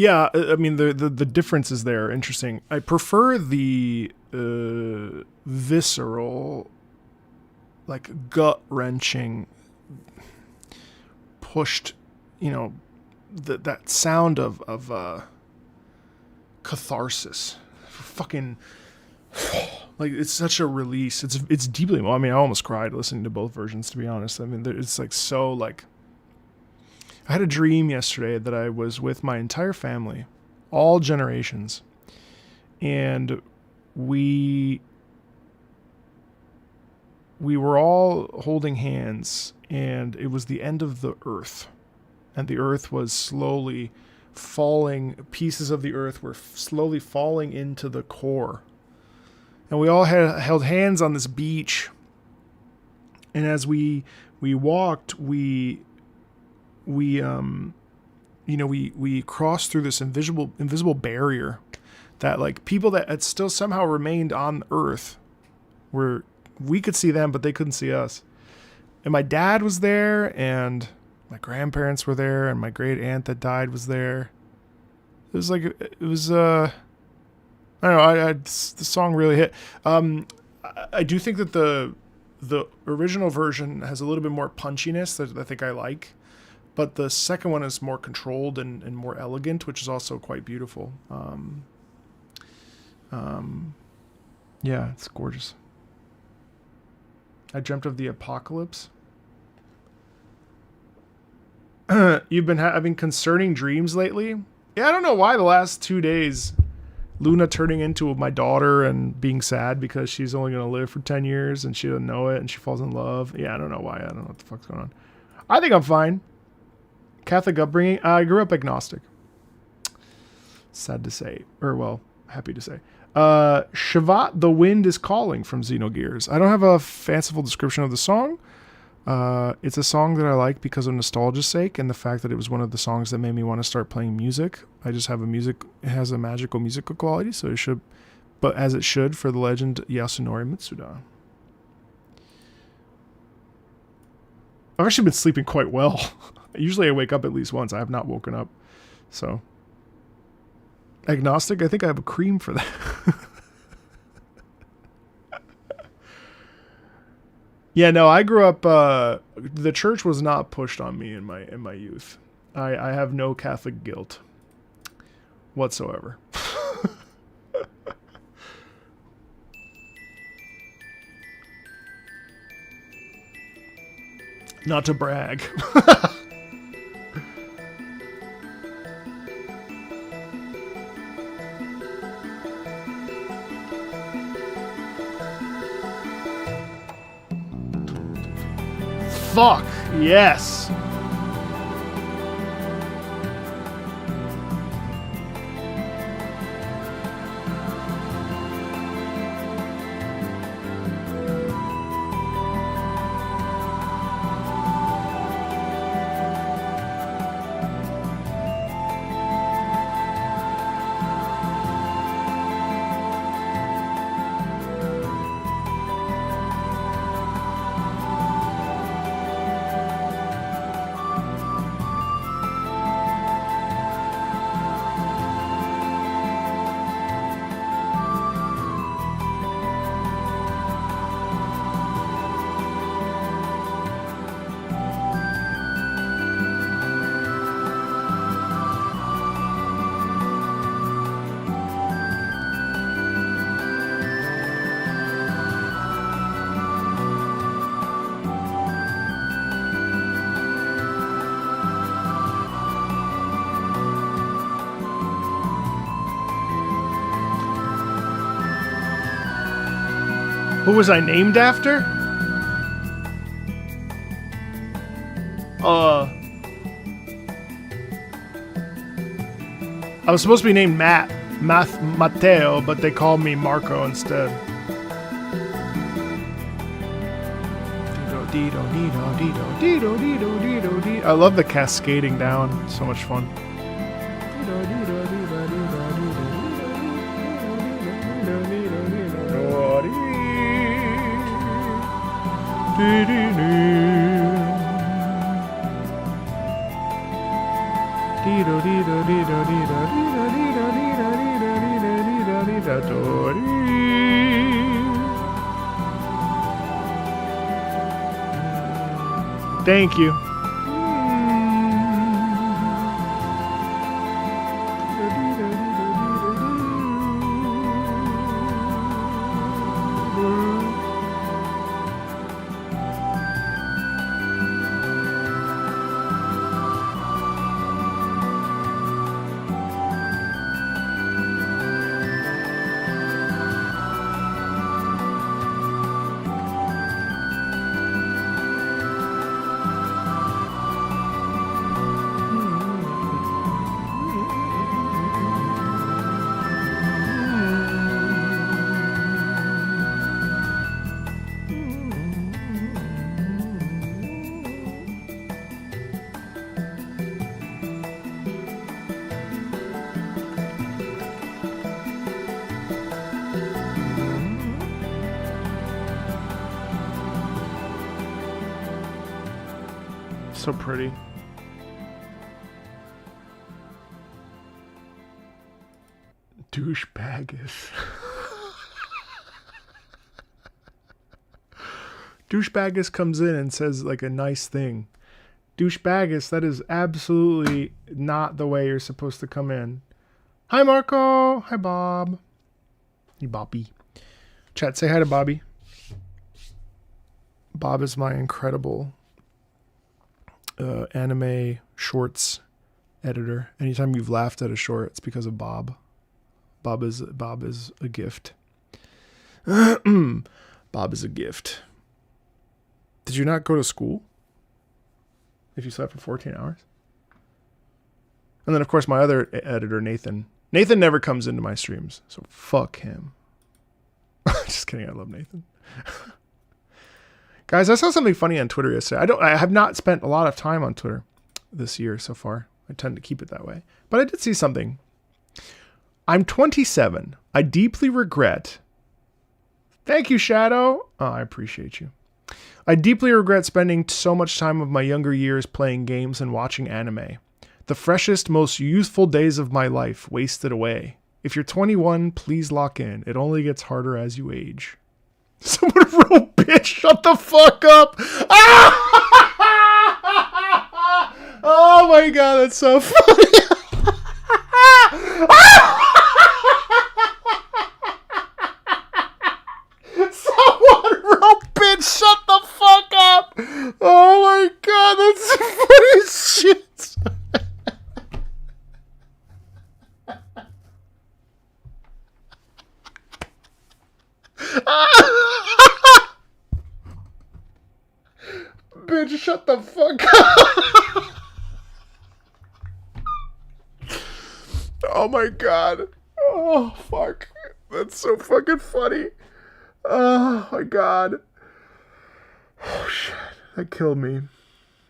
Yeah, I mean the difference is there. Interesting. I prefer the visceral, like gut wrenching, pushed, that sound of catharsis. Fucking, like, it's such a release. It's deeply. I mean, I almost cried listening to both versions, to be honest. I mean, it's like so like. I had a dream yesterday that I was with my entire family, all generations, and we were all holding hands, and it was the end of the earth, and the earth was slowly falling. Pieces of the earth were slowly falling into the core, and we all held hands on this beach, and as we walked, we crossed through this invisible barrier that, like, people that had still somehow remained on Earth, where we could see them but they couldn't see us. And my dad was there, and my grandparents were there, and my great aunt that died was there. I don't know. The song really hit. I do think that the original version has a little bit more punchiness that I think I like. But the second one is more controlled and more elegant, which is also quite beautiful. Yeah, it's gorgeous. I dreamt of the apocalypse. You've been having concerning dreams lately? Yeah, I don't know why the last 2 days. Luna turning into my daughter and being sad because she's only going to live for 10 years and she doesn't know it and she falls in love. Yeah, I don't know why. I don't know what the fuck's going on. I think I'm fine. Catholic upbringing. I grew up agnostic. Sad to say. Or, well, happy to say. Shavat, The Wind is Calling from Xenogears. I don't have a fanciful description of the song. It's a song that I like because of nostalgia's sake and the fact that it was one of the songs that made me want to start playing music. I just have it has a magical musical quality, so it should, but as it should for the legend Yasunori Mitsuda. I've actually been sleeping quite well. Usually I wake up at least once. I have not woken up. So, agnostic, I think I have a cream for that. Yeah, no, I grew up, the church was not pushed on me in my youth. I have no Catholic guilt whatsoever. Not to brag. Fuck, yes. Who was I named after? I was supposed to be named Matteo, but they called me Marco instead. I love the cascading down. So much fun. Thank you. So pretty. Douchebagus. Douchebagus comes in and says like a nice thing. Douchebagus, that is absolutely not the way you're supposed to come in. Hi, Marco. Hi, Bob. Hey, Bobby. Chat, say hi to Bobby. Bob is my incredible anime shorts editor. Anytime you've laughed at a short, it's because of Bob. Bob is a gift. Bob is a gift. Did you not go to school? If you slept for 14 hours? And then, of course, my other editor, Nathan. Nathan never comes into my streams, so fuck him. Just kidding. I love Nathan. Guys, I saw something funny on Twitter yesterday. I have not spent a lot of time on Twitter this year so far. I tend to keep it that way. But I did see something. I'm 27. I deeply regret. Thank you, Shadow. Oh, I appreciate you. I deeply regret spending so much time of my younger years playing games and watching anime. The freshest, most youthful days of my life wasted away. If you're 21, please lock in. It only gets harder as you age. Someone wrote, bitch, shut the fuck up. Oh my god, that's so funny. Someone wrote, bitch, shut the fuck up. Oh my god, that's the funniest shit. Bitch, shut the fuck up. Oh my god. Oh, fuck. That's so fucking funny. Oh my god. Oh shit. That killed me.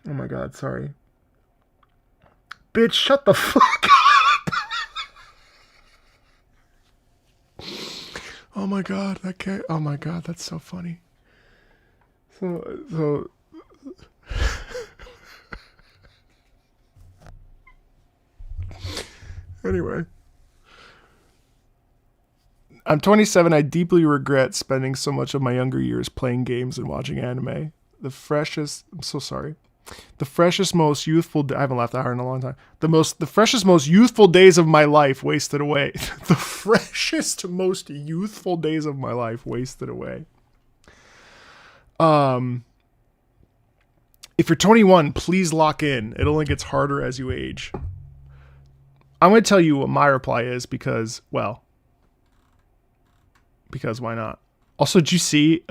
Oh my god, sorry. Bitch, shut the fuck up. Oh my god, oh my god, that's so funny. So anyway. I'm 27. I deeply regret spending so much of my younger years playing games and watching anime. I'm so sorry. The freshest, most youthful, I haven't laughed that hard in a long time. The freshest, most youthful days of my life wasted away. The freshest, most youthful days of my life wasted away. If you're 21, please lock in. It only gets harder as you age. I'm going to tell you what my reply is because why not? Also, did you see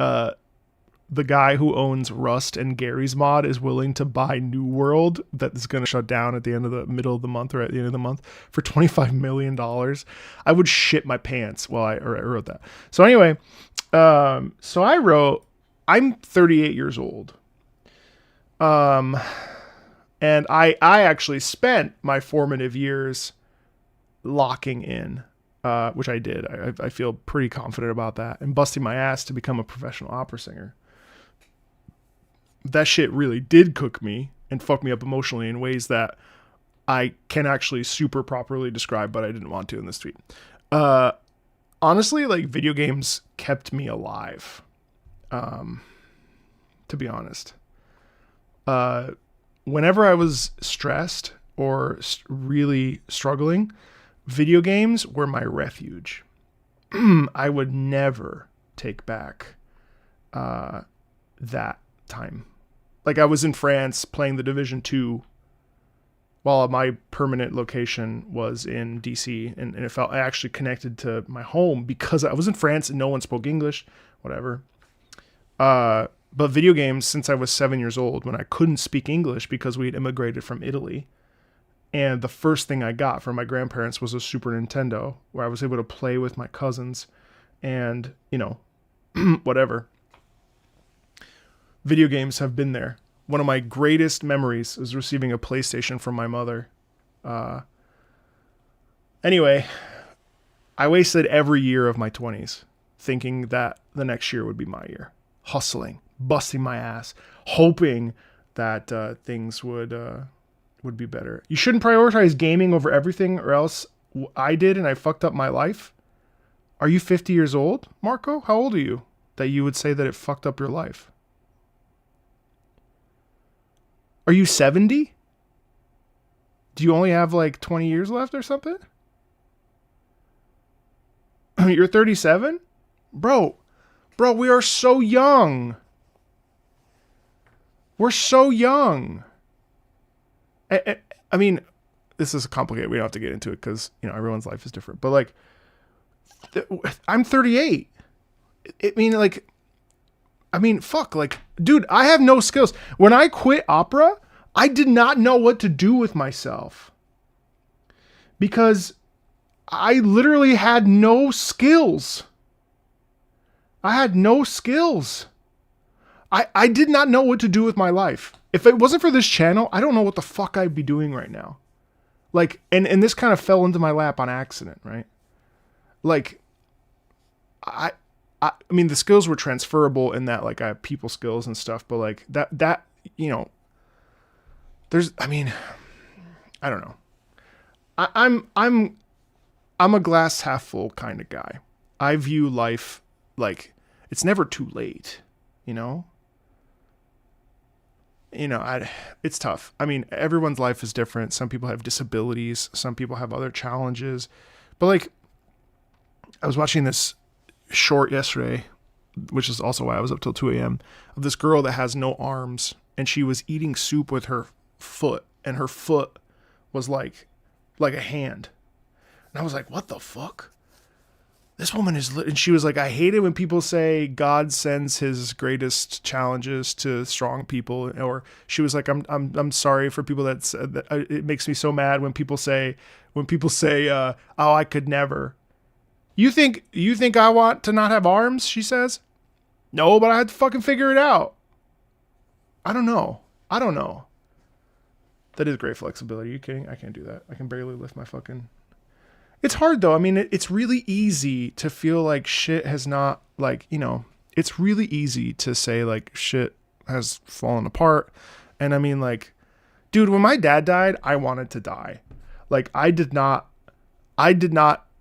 the guy who owns Rust and Gary's Mod is willing to buy New World that is going to shut down at the end of the middle of the month or at the end of the month for $25 million? I would shit my pants while I wrote that. So anyway, so I wrote, I'm 38 years old. And I actually spent my formative years locking in, which I did. I feel pretty confident about that, and busting my ass to become a professional opera singer. That shit really did cook me and fuck me up emotionally in ways that I can actually super properly describe, but I didn't want to in this tweet. Honestly, like, video games kept me alive. To be honest. Whenever I was stressed or really struggling, video games were my refuge. I would never take back that time. Like I was in France playing the Division 2 while my permanent location was in DC, and it felt I actually connected to my home because I was in France and no one spoke English, whatever. But video games, since I was 7 years old, when I couldn't speak English because we had immigrated from Italy, and the first thing I got from my grandparents was a Super Nintendo where I was able to play with my cousins and, whatever. Video games have been there. One of my greatest memories is receiving a PlayStation from my mother. Anyway, I wasted every year of my 20s thinking that the next year would be my year. Hustling, busting my ass, hoping that things would be better. You shouldn't prioritize gaming over everything, or else I did and I fucked up my life. Are you 50 years old, Marco? How old are you that you would say that it fucked up your life? Are you 70? Do you only have like 20 years left or something? You're 37? Bro, we are so young. We're so young. I mean, this is complicated. We don't have to get into it because, everyone's life is different. But like, I'm 38. Fuck, like, dude, I have no skills. When I quit opera, I did not know what to do with myself because I literally had no skills. I did not know what to do with my life. If it wasn't for this channel, I don't know what the fuck I'd be doing right now. Like, and this kind of fell into my lap on accident, right? Like, I mean, the skills were transferable in that, like, I have people skills and stuff, but like that, I don't know. I'm a glass half full kind of guy. I view life like it's never too late, it's tough. I mean, everyone's life is different. Some people have disabilities. Some people have other challenges, but like, I was watching this short yesterday, which is also why I was up till 2 a.m. of this girl that has no arms, and she was eating soup with her foot, and her foot was like a hand. And I was like, what the fuck? This woman is and she was like, I hate it when people say God sends his greatest challenges to strong people. Or she was like, I'm sorry for people that it makes me so mad when people say, oh, I could never. You think I want to not have arms? She says. No, but I had to fucking figure it out. I don't know. That is great flexibility. Are you kidding? I can't do that. I can barely lift my fucking... It's hard though. I mean, it's really easy to feel like shit has not, like, it's really easy to say like shit has fallen apart. And I mean, like, dude, when my dad died, I wanted to die. Like, I did not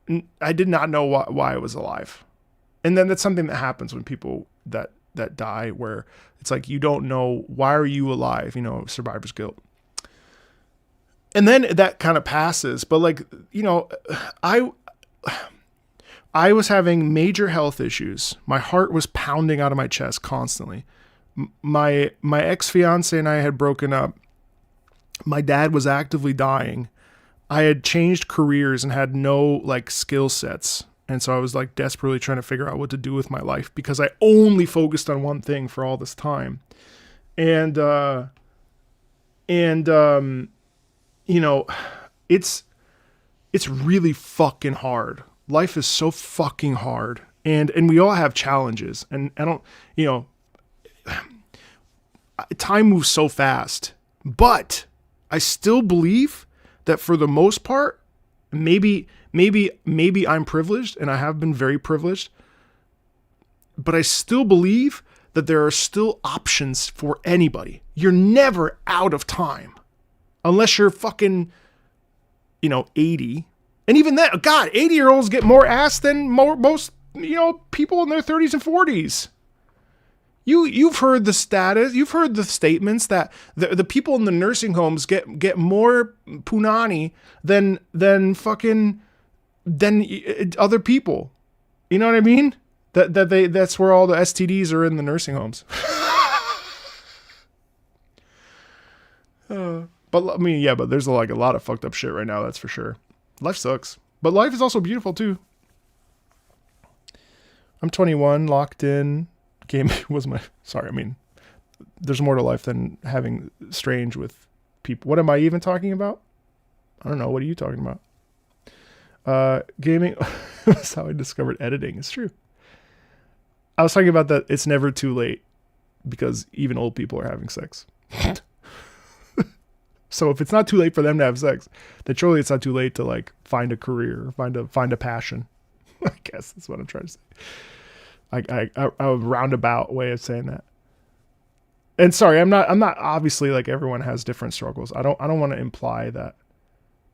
know why I was alive. And then that's something that happens when people that die, where it's like, you don't know, why are you alive? Survivor's guilt. And then that kind of passes. But like, I was having major health issues. My heart was pounding out of my chest constantly. My ex-fiance and I had broken up. My dad was actively dying. I had changed careers and had no like skill sets. And so I was like desperately trying to figure out what to do with my life because I only focused on one thing for all this time. And it's really fucking hard. Life is so fucking hard. And we all have challenges. And I don't, time moves so fast. But I still believe that for the most part, maybe I'm privileged, and I have been very privileged, but I still believe that there are still options for anybody. You're never out of time. Unless you're fucking, 80. And even that, God, 80-year-olds get more ass than most, people in their 30s and 40s. You've heard the status. You've heard the statements that the people in the nursing homes get more punani than fucking than other people. You know what I mean? That's where all the STDs are, in the nursing homes. But I mean, yeah, but there's like a lot of fucked up shit right now. That's for sure. Life sucks, but life is also beautiful too. I'm 21, locked in. Game was my. Sorry, I mean, there's more to life than having strange with people. What am I even talking about? I don't know. What are you talking about? Gaming. That's how I discovered editing. It's true. I was talking about that. It's never too late because even old people are having sex. So if it's not too late for them to have sex, then surely it's not too late to like find a career, find a passion. I guess that's what I'm trying to say. A roundabout way of saying that. And sorry, I'm not obviously, like, everyone has different struggles. I don't want to imply that.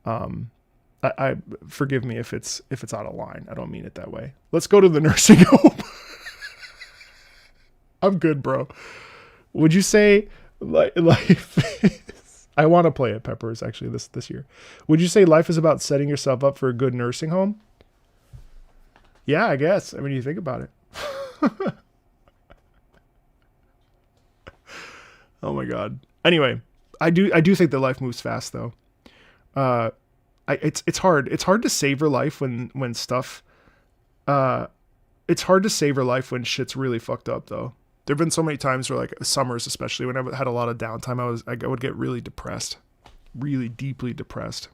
I forgive me if it's out of line. I don't mean it that way. Let's go to the nursing home. I'm good, bro. Would you say life? I want to play at Peppers actually this year. Would you say life is about setting yourself up for a good nursing home? Yeah, I guess. I mean, you think about it. Oh my God. Anyway, I do think that life moves fast though. It's hard. It's hard to savor life when stuff. It's hard to savor life when shit's really fucked up though. There've been so many times where, like, summers especially, when I had a lot of downtime, I would get really depressed, really deeply depressed.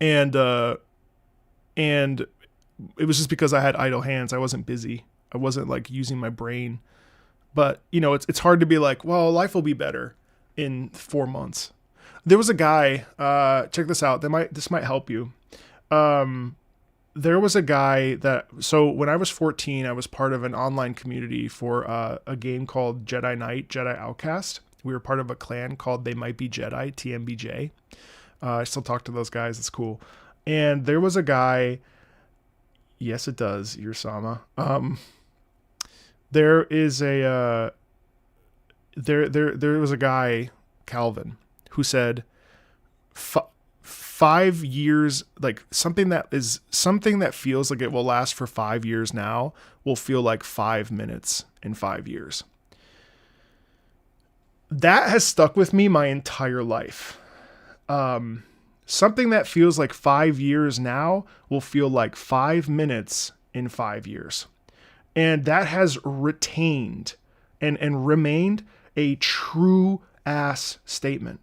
And it was just because I had idle hands. I wasn't busy. I wasn't like using my brain. But you know, it's hard to be like, well, life will be better in 4 months. There was a guy. Check this out. This might help you. There was a guy so when I was 14, I was part of an online community for a game called Jedi Knight, Jedi Outcast. We were part of a clan called They Might Be Jedi, TMBJ. I still talk to those guys. It's cool. And there was a guy. Yes, it does. Yursama. There is a there was a guy, Calvin, who said 5 years, like something that feels like it will last for 5 years now will feel like 5 minutes in 5 years. That has stuck with me my entire life. Something that feels like 5 years now will feel like 5 minutes in 5 years. And that has retained and remained a true ass statement.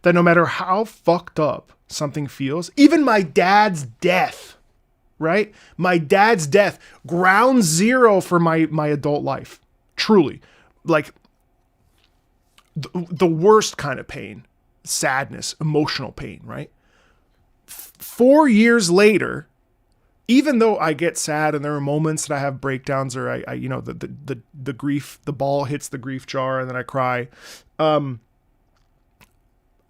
That no matter how fucked up something feels, even my dad's death, right? My dad's death, ground zero for my adult life. Truly. Like the worst kind of pain, sadness, emotional pain, right? 4 years later, even though I get sad and there are moments that I have breakdowns or I you know, the grief, the ball hits the grief jar and then I cry.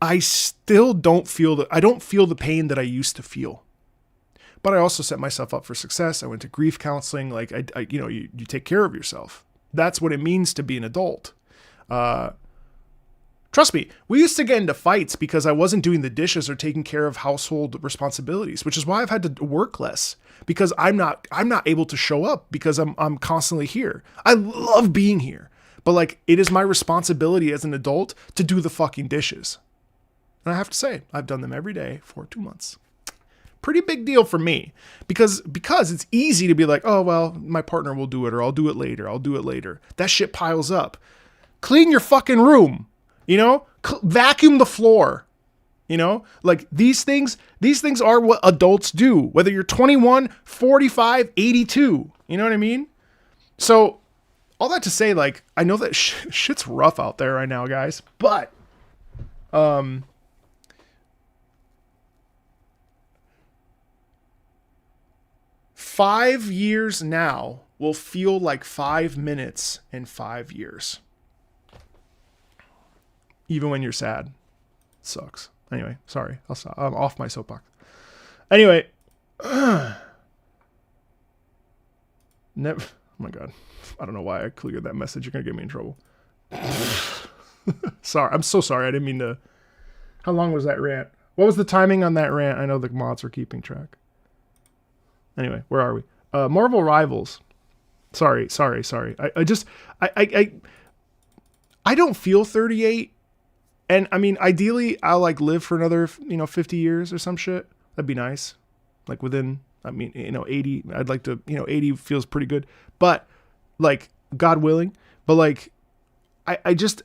I still don't feel the pain that I used to feel. But I also set myself up for success. I went to grief counseling. Like I you know, you take care of yourself. That's what it means to be an adult. Trust me, we used to get into fights because I wasn't doing the dishes or taking care of household responsibilities, which is why I've had to work less, because I'm not able to show up because I'm constantly here. I love being here, but like it is my responsibility as an adult to do the fucking dishes. And I have to say, I've done them every day for 2 months. Pretty big deal for me because it's easy to be like, oh, well, my partner will do it, or I'll do it later. That shit piles up. Clean your fucking room. You know, vacuum the floor, you know, like these things are what adults do, whether you're 21, 45, 82, you know what I mean? So all that to say, like, I know that shit's rough out there right now, guys, but, 5 years now will feel like 5 minutes in 5 years. Even when you're sad. It sucks. Anyway, sorry. I'll stop. I'm off my soapbox. Anyway. Oh my God. I don't know why I cleared that message. You're going to get me in trouble. Sorry. I'm so sorry. I didn't mean to. How long was that rant? What was the timing on that rant? I know the mods are keeping track. Anyway, where are we? Marvel Rivals. Sorry. I don't feel 38. And I mean, ideally, I'll like live for another, 50 years or some shit. That'd be nice. Like within, 80. I'd like to, 80 feels pretty good. But like, God willing. But like, I just,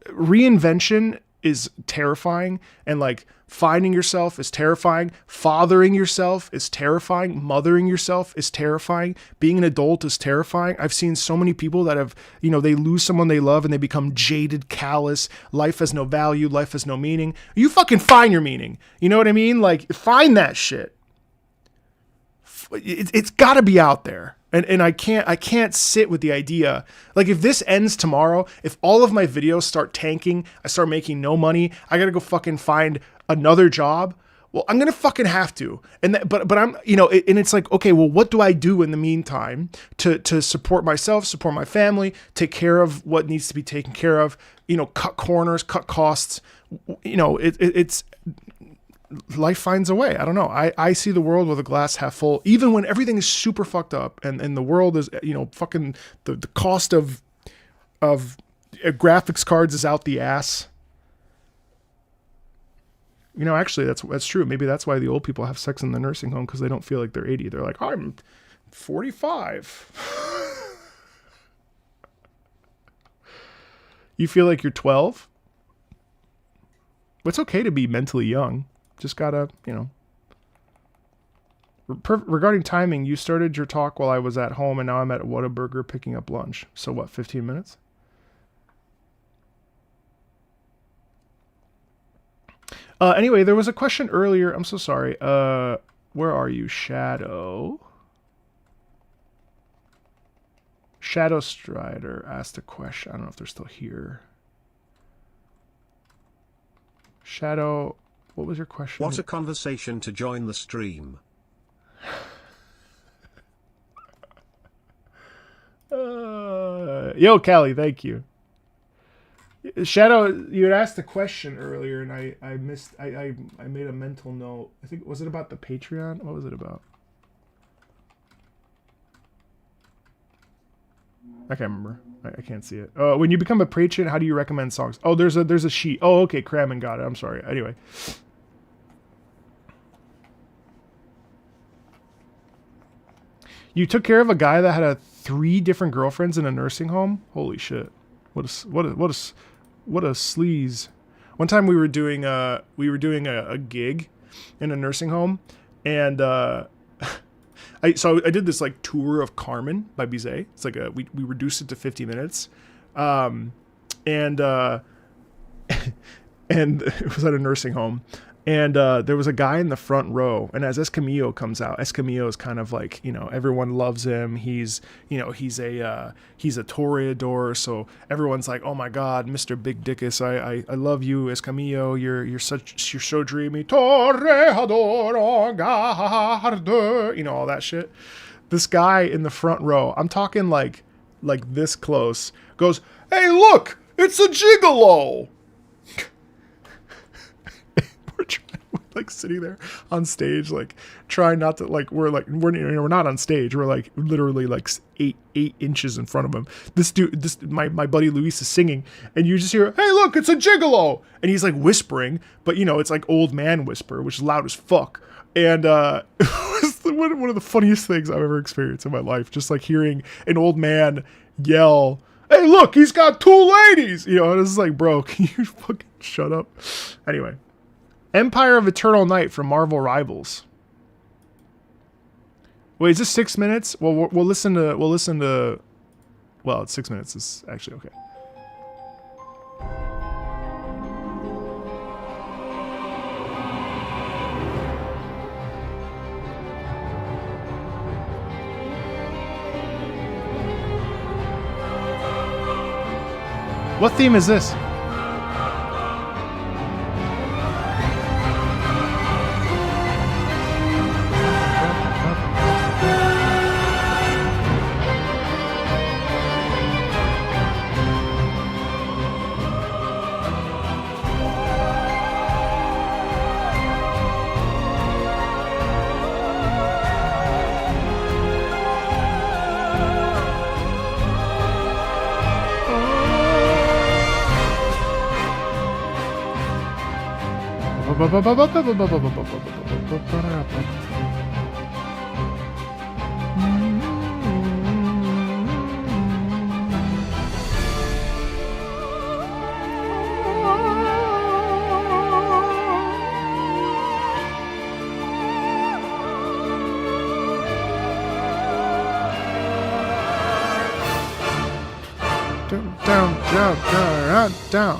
reinvention is terrifying, and like finding yourself is terrifying. Fathering yourself is terrifying. Mothering yourself is terrifying. Being an adult is terrifying. I've seen so many people that have, they lose someone they love and they become jaded, callous. Life has no value. Life has no meaning. You fucking find your meaning. You know what I mean? Like, find that shit. It's gotta be out there. And I can't sit with the idea, like if this ends tomorrow, if all of my videos start tanking, I start making no money, I gotta go fucking find another job. Well, I'm gonna fucking have to. But I'm, and it's like, okay, well, what do I do in the meantime to support myself, support my family, take care of what needs to be taken care of, cut corners, cut costs. It's life finds a way. I don't know. I see the world with a glass half full, even when everything is super fucked up and the world is, fucking the cost of graphics cards is out the ass. Actually that's true. Maybe that's why the old people have sex in the nursing home, because they don't feel like they're 80. They're like, I'm 45. You feel like you're 12? It's okay to be mentally young. Just gotta, regarding timing, you started your talk while I was at home, and now I'm at Whataburger picking up lunch. So what, 15 minutes? Anyway, there was a question earlier. I'm so sorry. Where are you, Shadow? Shadow Strider asked a question. I don't know if they're still here. Shadow, what was your question? What a conversation to join the stream. Yo, Callie, thank you. Shadow, you had asked a question earlier, and I missed. I made a mental note. I think, was it about the Patreon? What was it about? I can't remember. I can't see it. When you become a patron, how do you recommend songs? Oh, there's a sheet. Oh, okay, Crammon got it. I'm sorry. Anyway. You took care of a guy that had 3 different girlfriends in a nursing home? Holy shit. What a sleaze. One time we were doing a gig in a nursing home, and I did this like tour of Carmen by Bizet. It's like we reduced it to 50 minutes. And it was at a nursing home. And there was a guy in the front row, and as Escamillo comes out, Escamillo is kind of like, everyone loves him. He's a toreador, so everyone's like, oh my God, Mr. Big Dickus, I love you, Escamillo. You're so dreamy, toreador, garde, all that shit. This guy in the front row, I'm talking like this close, goes, hey, look, it's a gigolo. Like sitting there on stage, like trying not to, like we're not on stage. We're like literally like eight inches in front of him. My buddy Luis is singing, and you just hear, "Hey, look, it's a gigolo!" And he's like whispering, but it's like old man whisper, which is loud as fuck. And it was one of the funniest things I've ever experienced in my life. Just like hearing an old man yell, "Hey, look, he's got 2 ladies!" And it's like, bro, can you fucking shut up? Anyway. Empire of Eternal Night from Marvel Rivals. Wait, is this 6 minutes? Well, we'll listen to. Well, it's 6 minutes. It's actually okay. What theme is this? Down.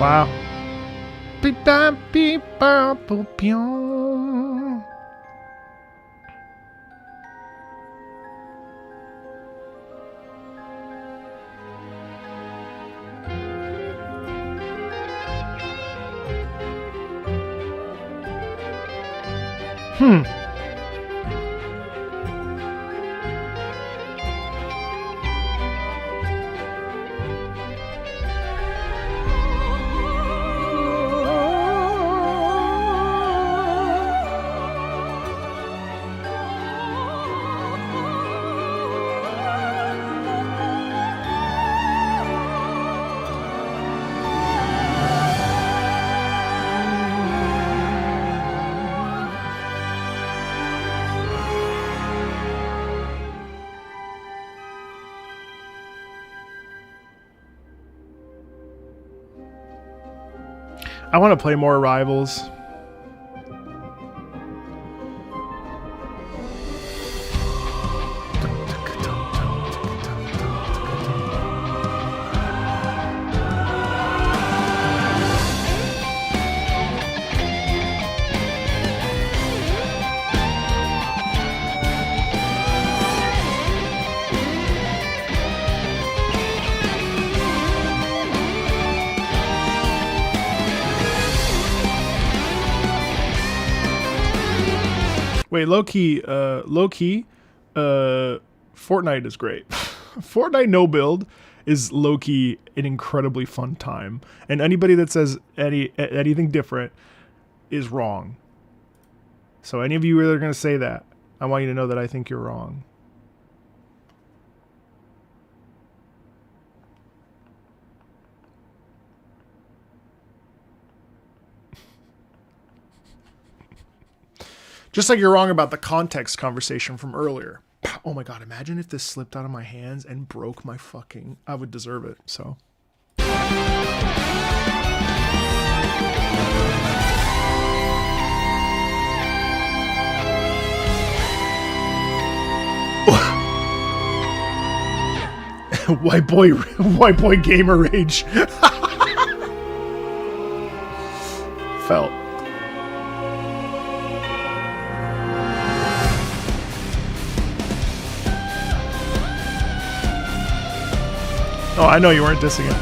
Wow. Beep bop beep bop boop pew. I want to play more Rivals. Wait, low key, Fortnite is great. Fortnite no build is low key an incredibly fun time, and anybody that says anything different is wrong. So any of you that are gonna say that, I want you to know that I think you're wrong. Just like you're wrong about the context conversation from earlier. Oh my god, imagine if this slipped out of my hands and broke my fucking... I would deserve it, so... white boy gamer rage. Felt. Oh, I know you weren't dissing it.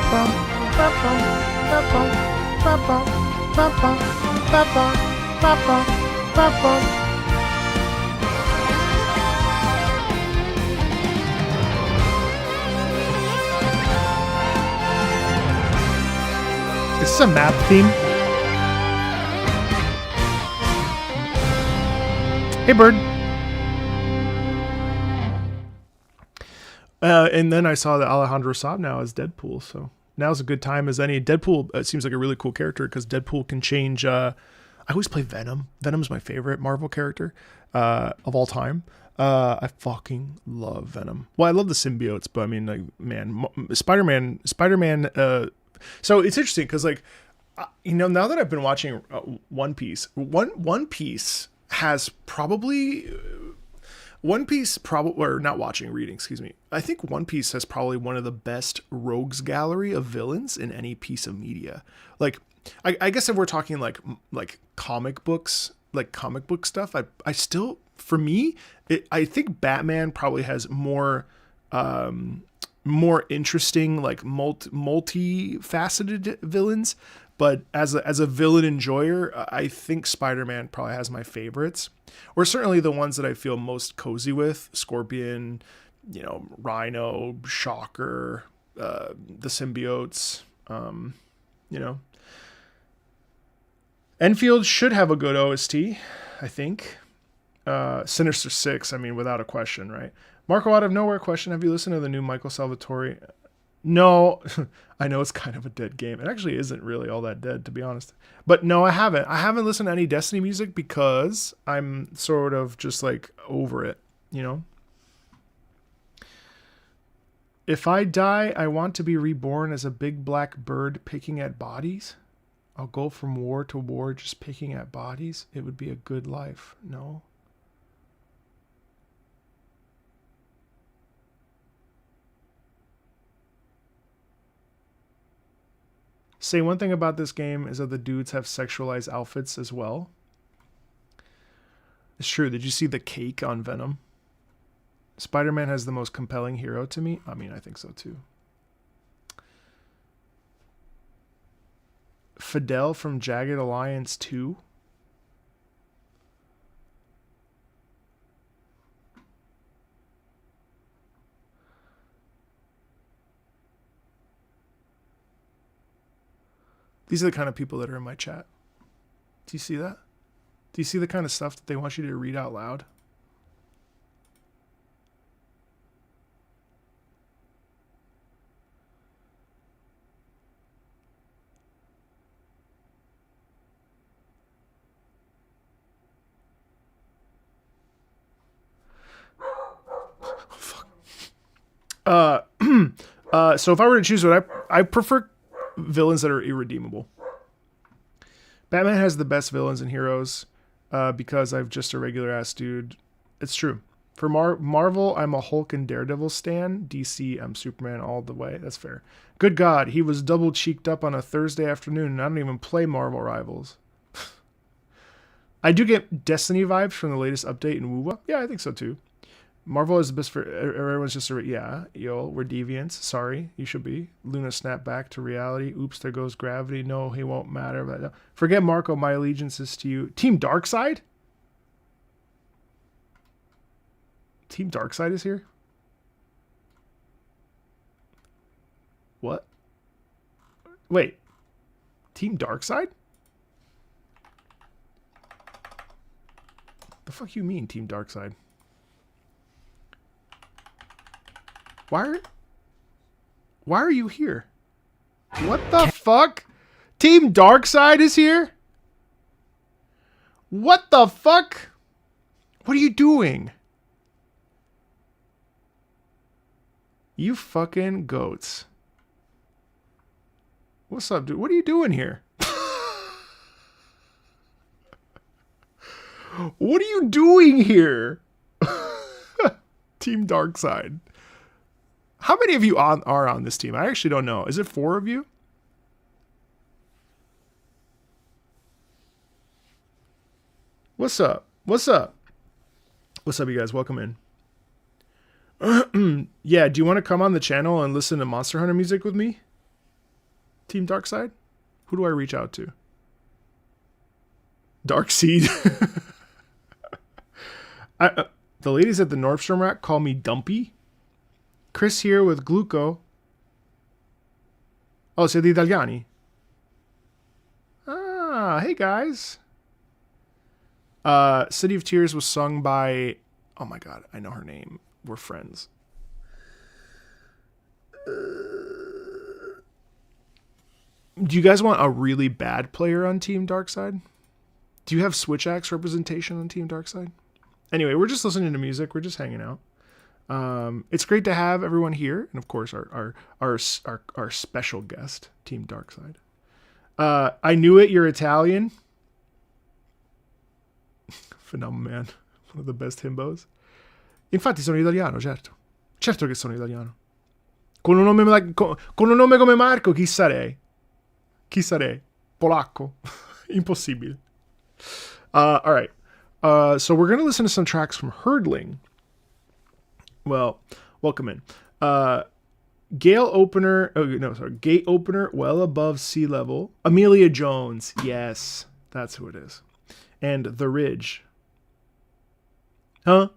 Is this a map theme? Hey, bird. And then I saw that Alejandro Saab now as Deadpool, so now's a good time as any. Deadpool seems like a really cool character because Deadpool can change. I always play Venom. Venom's my favorite Marvel character of all time. I fucking love Venom. Well, I love the symbiotes, but I mean, like, man, Spider-Man. So it's interesting because, like, now that I've been watching One Piece, One Piece has probably. Or not watching, reading, excuse me. I think One Piece has probably one of the best rogues gallery of villains in any piece of media. Like, I guess if we're talking like comic books, like comic book stuff, I still, for me, I think Batman probably has more interesting, like multi-faceted villains. But as a villain enjoyer, I think Spider-Man probably has my favorites, or certainly the ones that I feel most cozy with: Scorpion, Rhino, Shocker, the symbiotes. Enfield should have a good OST, I think. Sinister Six, I mean, without a question, right? Marco, out of nowhere question: have you listened to the new Michael Salvatore? No, I know it's kind of a dead game. It actually isn't really all that dead, to be honest. But no, I haven't. I haven't listened to any Destiny music because I'm sort of just like over it, If I die, I want to be reborn as a big black bird picking at bodies. I'll go from war to war just picking at bodies. It would be a good life. No. Say one thing about this game is that the dudes have sexualized outfits as well. It's true. Did you see the cake on Venom? Spider-Man has the most compelling hero to me. I mean, I think so too. Fidel from Jagged Alliance 2. These are the kind of people that are in my chat. Do you see that? Do you see the kind of stuff that they want you to read out loud? So if I were to choose what I prefer villains that are irredeemable. Batman has the best villains and heroes because I'm just a regular ass dude. It's true. For Marvel, I'm a Hulk and Daredevil stan. DC, I'm Superman all the way. That's fair. Good God, he was double cheeked up on a Thursday afternoon and I don't even play Marvel Rivals. I do get Destiny vibes from the latest update in WoWa. Yeah, I think so too. Marvel is the best for everyone's just we're deviants. Sorry, you should be. Luna snapped back to reality. Oops, there goes gravity. No, he won't matter. But no. Forget Marco, my allegiance is to you. Team Darkseid? Team Darkseid is here? What? Wait. Team Darkseid? The fuck you mean, Team Darkseid? Why are you here? What the fuck? Team Darkseid is here? What the fuck? What are you doing? You fucking goats. What's up, dude? What are you doing here? What are you doing here? Team Darkseid. How many of you are on this team? I actually don't know. Is it 4 of you? What's up? What's up? What's up, you guys? Welcome in. Yeah, do you want to come on the channel and listen to Monster Hunter music with me? Team Darkside? Who do I reach out to? Darkseed. The ladies at the Nordstrom rack call me Dumpy. Chris here with Gluco. Oh, siete italiani. Ah, hey guys. City of Tears was sung by... Oh my god, I know her name. We're friends. Do you guys want a really bad player on Team Darkside? Do you have Switch Axe representation on Team Darkside? Anyway, we're just listening to music. We're just hanging out. It's great to have everyone here, and of course our special guest, Team Darkside. I knew it. You're Italian. Phenomenal, man. One of the best himbos. Infatti sono italiano, certo. Certo che sono italiano. Con un nome come Marco, chi sarei? Chi sarei? Polacco. Impossibile. All right. So we're going to listen to some tracks from Herdling. Well, welcome in. Gate opener, well above sea level. Amelia Jones. Yes, that's who it is. And The Ridge. Huh?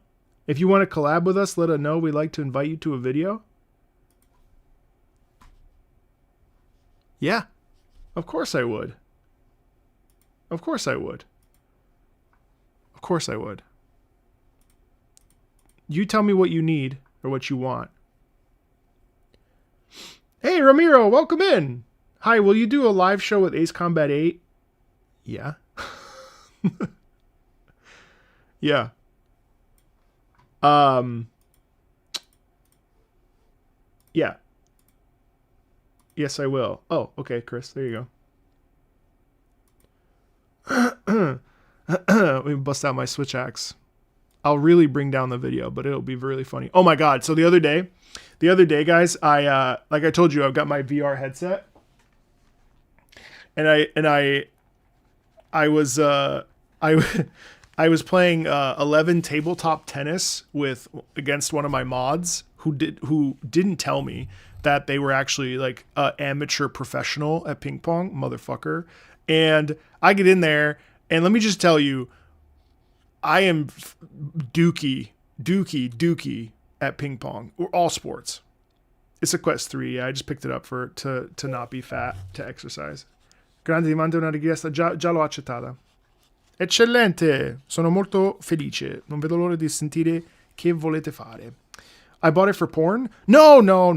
If you want to collab with us, let us know. We'd like to invite you to a video. Yeah. Of course I would. Of course I would. Of course I would. You tell me what you need or what you want. Hey, Ramiro, welcome in. Hi, will you do a live show with Ace Combat 8? Yeah. Yeah. Yeah. Yes, I will. Oh, okay, Chris. There you go. Let me bust out my Switch Axe. I'll really bring down the video, but it'll be really funny. Oh my god! So the other day, guys, I like I told you, I've got my VR headset, and I was I was playing 11 tabletop tennis against one of my mods who didn't tell me that they were actually like amateur professional at ping pong, motherfucker. And I get in there, and let me just tell you, I am dookie at ping pong or all sports. It's a Quest 3. I just picked it up to not be fat, to exercise. Grande, ti mando una richiesta, già l'ho accettata. Eccellente, sono molto felice. Non vedo l'ora di sentire che volete fare. I bought it for porn? No. No.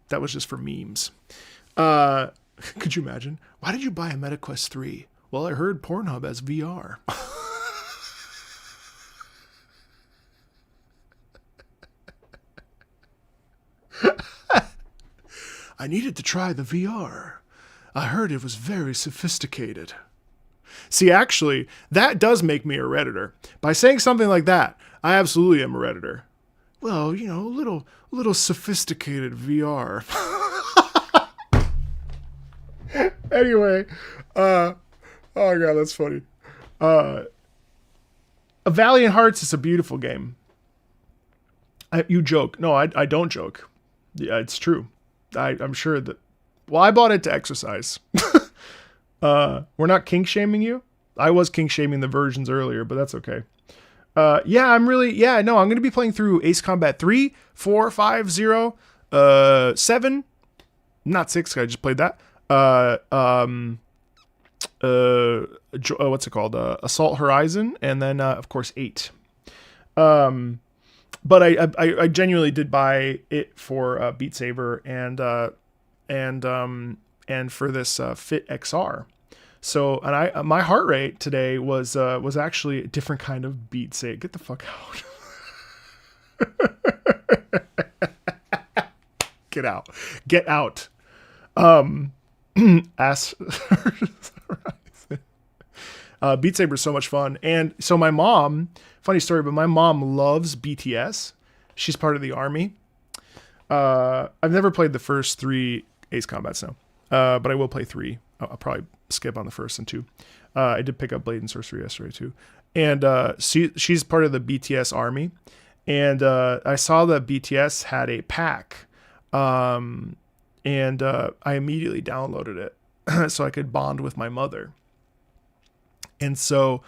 That was just for memes. Could you imagine? Why did you buy a MetaQuest 3? Well, I heard Pornhub has VR. I needed to try the VR. I heard it was very sophisticated. See, actually, that does make me a Redditor. By saying something like that, I absolutely am a Redditor. Well, you know, a little sophisticated VR. Anyway, oh god, that's funny. A Valiant Hearts is a beautiful game. You joke. No, I don't joke. Yeah, it's true. I'm sure that... Well, I bought it to exercise. We're not kink shaming you. I was kink shaming the versions earlier, but that's okay. I'm going to be playing through Ace Combat 3, 4, 5, 0, 7, not 6, I just played that. What's it called? Assault Horizon, and then, of course, 8. But I genuinely did buy it for Beat Saber and for this Fit XR. So, and my heart rate today was actually a different kind of Beat Saber. Get the fuck out. Get out. Ass. Beat Saber is so much fun. And so my mom, funny story, but my mom loves BTS. She's part of the army. I've never played the first 3 Ace Combats now, but I will play 3. I'll probably skip on the first and 2. I did pick up Blade and Sorcery yesterday too. And she's part of the BTS army. and I saw that BTS had a pack, and I immediately downloaded it so I could bond with my mother. And so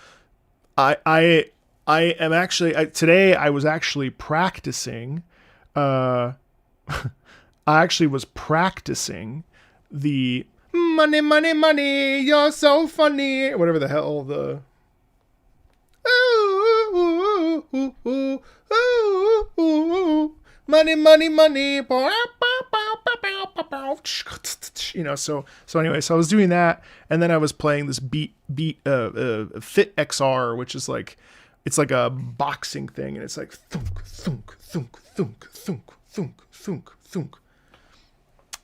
I am actually today I was actually practicing. I actually was practicing the money, money, money, you're so funny, whatever the hell the. Ooh, ooh, ooh, ooh, ooh, ooh. Money, money, money. You know, so anyway, so I was doing that, and then I was playing this Fit XR, which is like, it's like a boxing thing, and it's like thunk, thunk, thunk, thunk, thunk, thunk, thunk, thunk.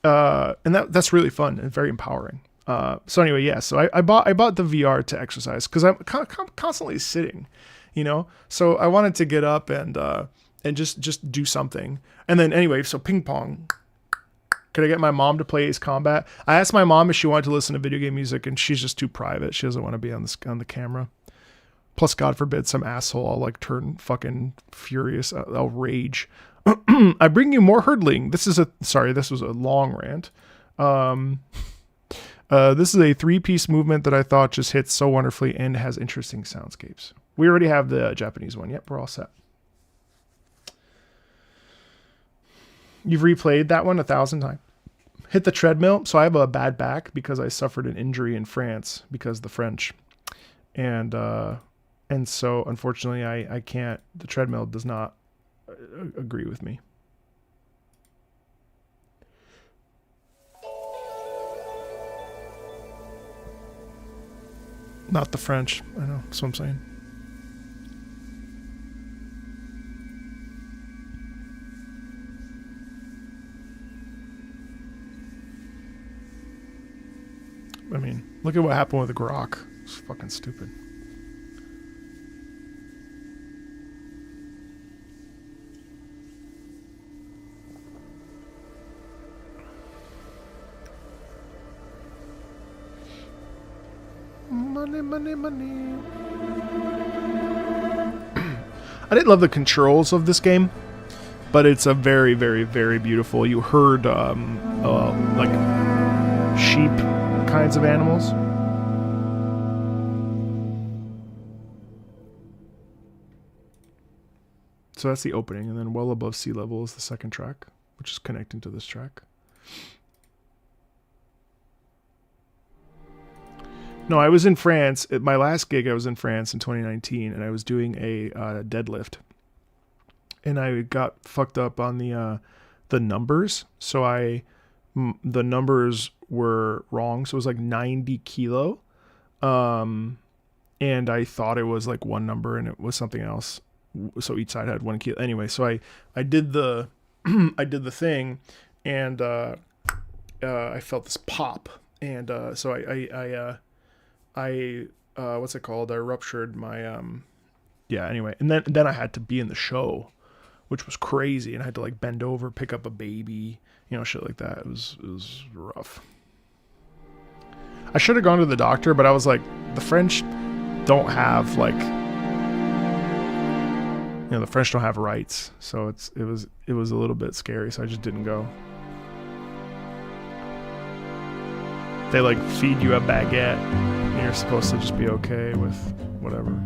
And that's really fun and very empowering. So anyway, yeah. So I bought the VR to exercise because I'm constantly sitting, you know. So I wanted to get up and just do something. And then anyway, so ping pong. Could I get my mom to play Ace Combat? I asked my mom if she wanted to listen to video game music, and she's just too private. She doesn't want to be on the camera. Plus, God forbid, some asshole I'll like turn fucking furious. I'll rage. I bring you more hurdling. This was a long rant. This is a 3-piece movement that I thought just hits so wonderfully and has interesting soundscapes. We already have the Japanese one. Yep, we're all set. You've replayed that one 1,000 times. Hit the treadmill. So I have a bad back because I suffered an injury in France because of the French. And so unfortunately I can't, the treadmill does not agree with me. Not the French. I know. That's what I'm saying. I mean, look at what happened with the Grok. It's fucking stupid. Money, money, money. I didn't love the controls of this game, but it's a very, very, very beautiful. You heard like sheep kinds of animals. So that's the opening, and then Well Above Sea Level is the second track, which is connecting to this track. No, I was in France. At my last gig, I was in France in 2019, and I was doing a deadlift. And I got fucked up on the numbers. So the numbers were wrong. So it was like 90 kilo. And I thought it was like one number, and it was something else. So each side had 1 kilo. Anyway, so I did the I did the thing, and I felt this pop, and so I what's it called? I ruptured my yeah. Anyway, and then I had to be in the show, which was crazy, and I had to like bend over, pick up a baby, you know, shit like that. It was rough. I should have gone to the doctor, but I was like, the French don't have like, you know, the French don't have rights, so it was a little bit scary, so I just didn't go. They like feed you a baguette, and you're supposed to just be okay with whatever.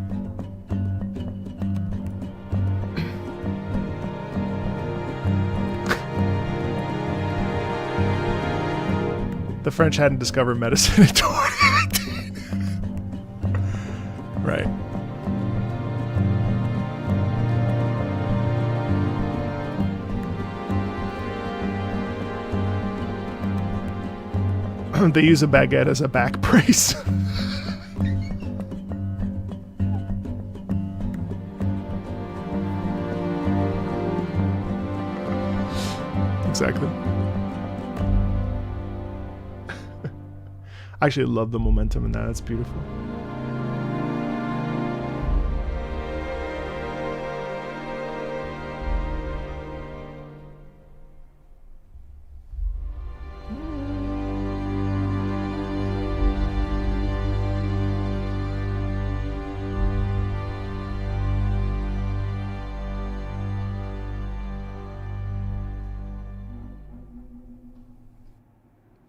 The French hadn't discovered medicine in 2018. Right. They use a baguette as a back brace. Exactly. I actually love the momentum in that. It's beautiful.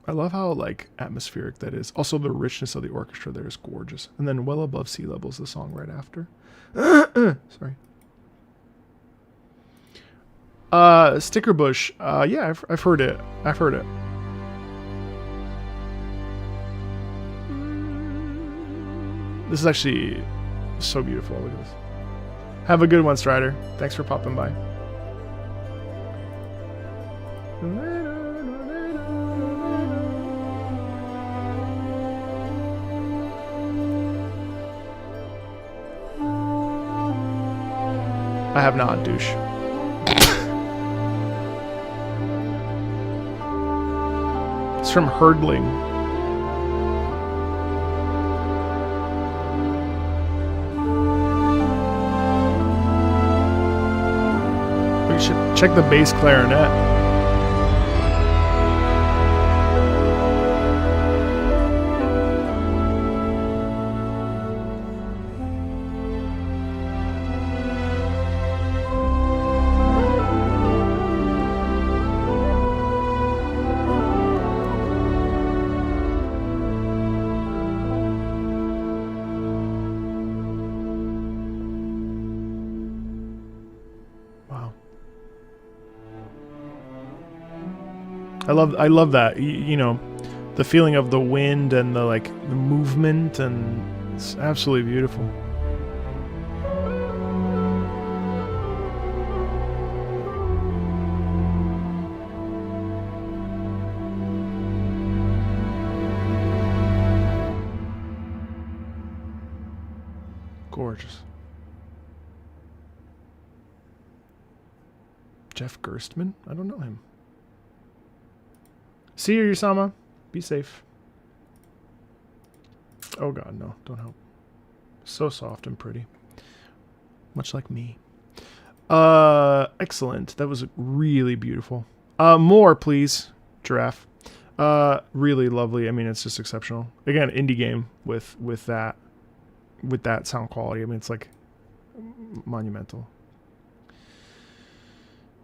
I love how like atmospheric that is. Also, the richness of the orchestra there is gorgeous. And then Well Above Sea Level is the song right after. Sorry. Sticker Bush. Yeah, I've heard it. I've heard it. This is actually so beautiful. Look at this. Have a good one, Strider. Thanks for popping by. I have not, douche. It's from Herdling. We should check the bass clarinet. I love that. You know, the feeling of the wind and the like the movement, and it's absolutely beautiful. Gorgeous. Jeff Gerstmann? I don't know him. See you, Usama. Be safe. Oh god, no. Don't help. So soft and pretty. Much like me. Excellent. That was really beautiful. More, please. Giraffe. Really lovely. I mean, it's just exceptional. Again, indie game with that sound quality. I mean, it's like monumental.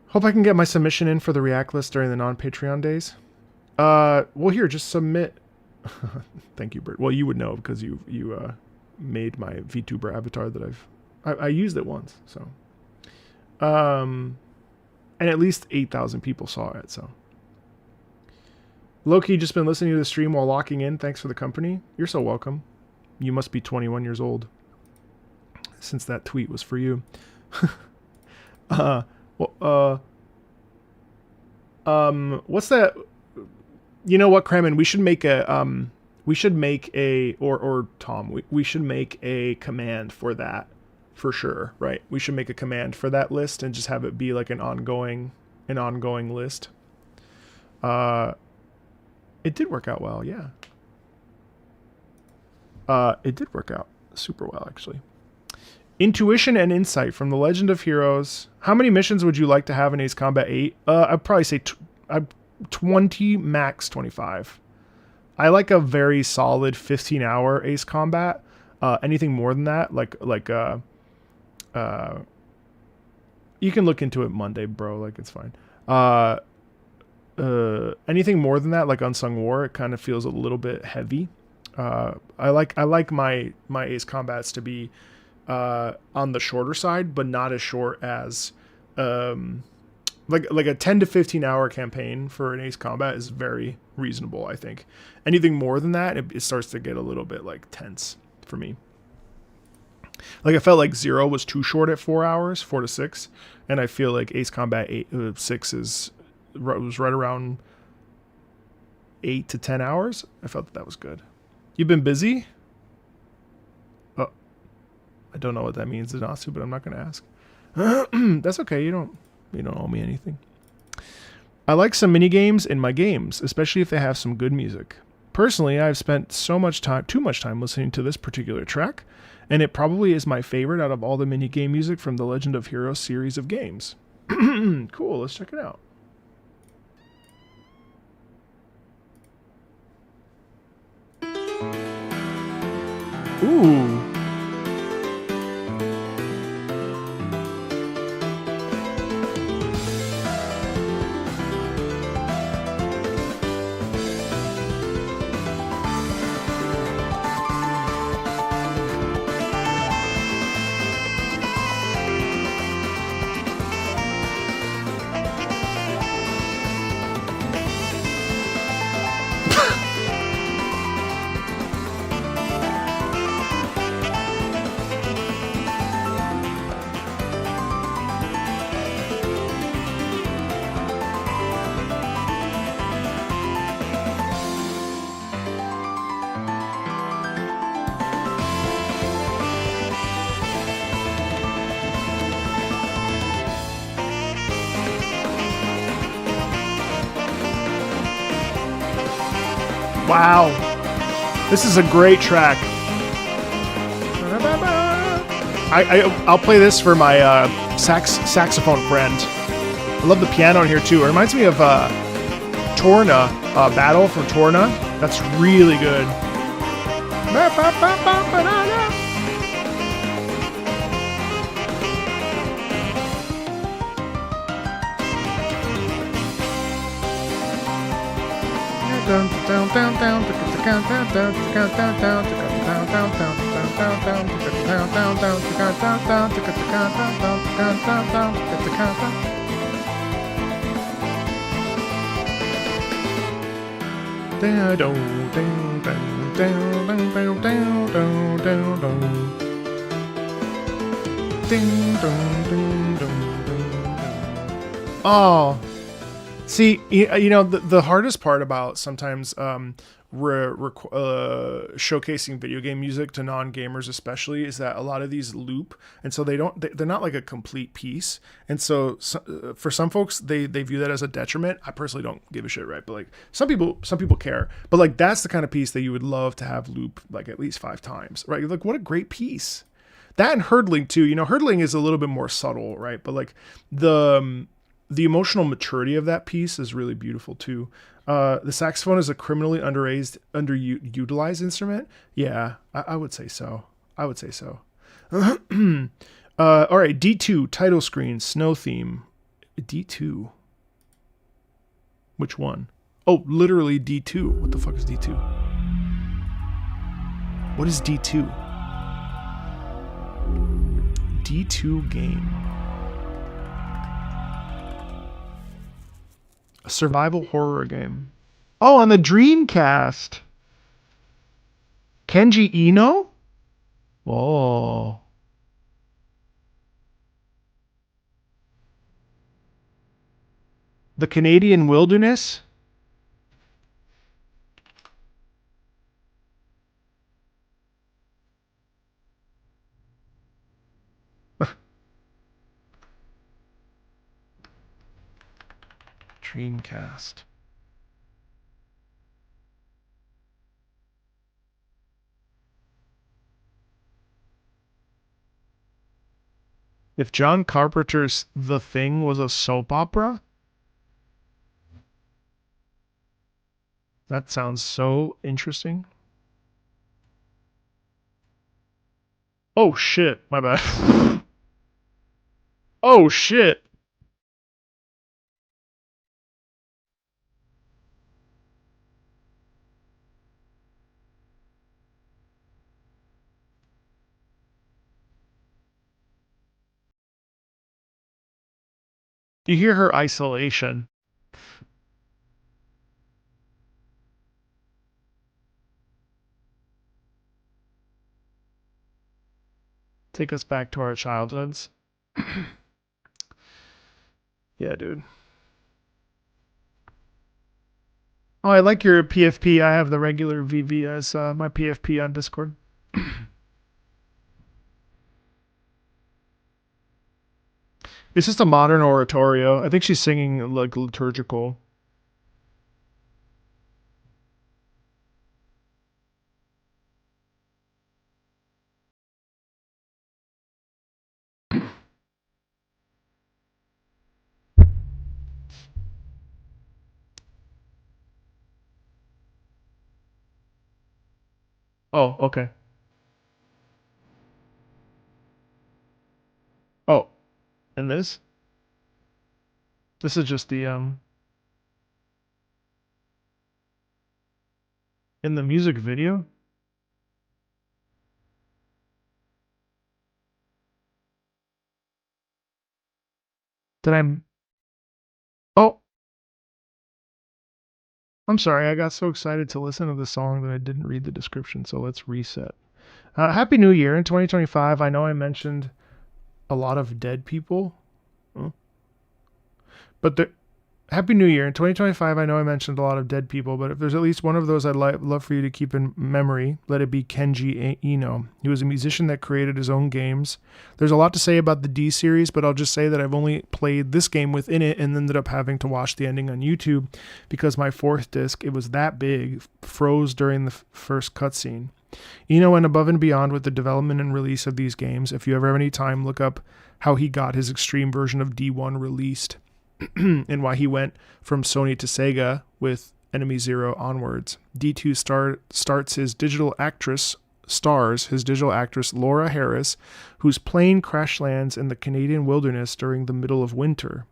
Hope I can get my submission in for the React list during the non-Patreon days. Well, here, just submit. Thank you, Bert. Well, you would know because you made my VTuber avatar that I used it once. So, and at least 8,000 people saw it. So, Loki, just been listening to the stream while locking in. Thanks for the company. You're so welcome. You must be 21 years old, since that tweet was for you. What's that? You know what, Kremen? We should make a or Tom, we should make a command for that for sure, right? We should make a command for that list and just have it be like an ongoing list. It did work out well, yeah. It did work out super well, actually. Intuition and Insight from The Legend of Heroes. How many missions would you like to have in Ace Combat 8? I'd probably say 20, max 25. I like a very solid 15-hour Ace Combat. Anything more than that, you can look into it Monday, bro. Like, it's fine. Anything more than that, like Unsung War, it kind of feels a little bit heavy. I like my Ace Combats to be on the shorter side, but not as short as like a 10 to 15 hour campaign for an Ace Combat is very reasonable, I think. Anything more than that, it starts to get a little bit like tense for me. Like, I felt like 0 was too short at 4 hours, 4 to 6, and I feel like Ace Combat 6 was right around 8 to 10 hours. I felt that was good. You've been busy? Oh, I don't know what that means, Zanasu, but I'm not going to ask. That's okay. You don't owe me anything. I like some mini games in my games, especially if they have some good music. Personally, I've spent too much time listening to this particular track, and it probably is my favorite out of all the mini game music from the Legend of Heroes series of games. Cool, let's check it out. Ooh. Wow. This is a great track. I'll play this for my saxophone friend. I love the piano in here too. It reminds me of Torna, Battle from Torna. That's really good. Oh, see, you know, the hardest part about sometimes showcasing video game music to non-gamers especially is that a lot of these loop, and so they're not like a complete piece, and so for some folks they view that as a detriment. I personally don't give a shit, right? But like some people care, but like that's the kind of piece that you would love to have loop like at least 5 times, right? You're like, what a great piece. That and hurdling too. You know, hurdling is a little bit more subtle, right? But like the emotional maturity of that piece is really beautiful too. The saxophone is a criminally underutilized instrument. Yeah, I would say so. I would say so. All right, D2, title screen, snow theme. D2. Which one? Oh, literally D2. What the fuck is D2? What is D2? D2 game. A survival horror game. Oh, on the Dreamcast. Kenji Eno? Whoa. The Canadian Wilderness? Dreamcast. If John Carpenter's The Thing was a soap opera? That sounds so interesting. Oh shit, my bad. Oh shit. You hear her isolation. Take us back to our childhoods. Yeah, dude. Oh, I like your PFP. I have the regular VV as my PFP on Discord. It's just a modern oratorio. I think she's singing like liturgical. Oh, okay. Oh, and this? This is just the in the music video. Did I? Oh, I'm sorry. I got so excited to listen to the song that I didn't read the description. So let's reset. Happy New Year in 2025. I know I mentioned a lot of dead people, but Happy New Year. In 2025, I know I mentioned a lot of dead people, but if there's at least one of those I'd love for you to keep in memory, let it be Kenji Eno. He was a musician that created his own games. There's a lot to say about the D series, but I'll just say that I've only played this game within it and ended up having to watch the ending on YouTube because my fourth disc, it was that big, froze during the first cutscene. Eno went above and beyond with the development and release of these games. If you ever have any time, look up how he got his extreme version of D1 released. And why he went from Sony to Sega with Enemy Zero onwards. D2 stars his digital actress Laura Harris, whose plane crash lands in the Canadian wilderness during the middle of winter.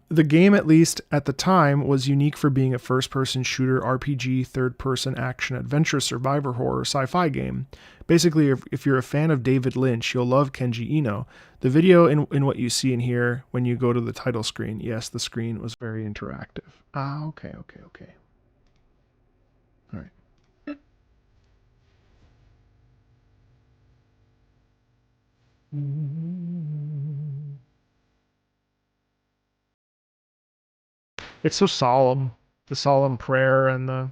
The game, at least at the time, was unique for being a first-person shooter RPG, third-person action-adventure survivor horror sci-fi game. Basically, if you're a fan of David Lynch, you'll love Kenji Eno. The video in what you see in here when you go to the title screen, yes, the screen was very interactive. Okay. All right. It's so solemn. The solemn prayer and the...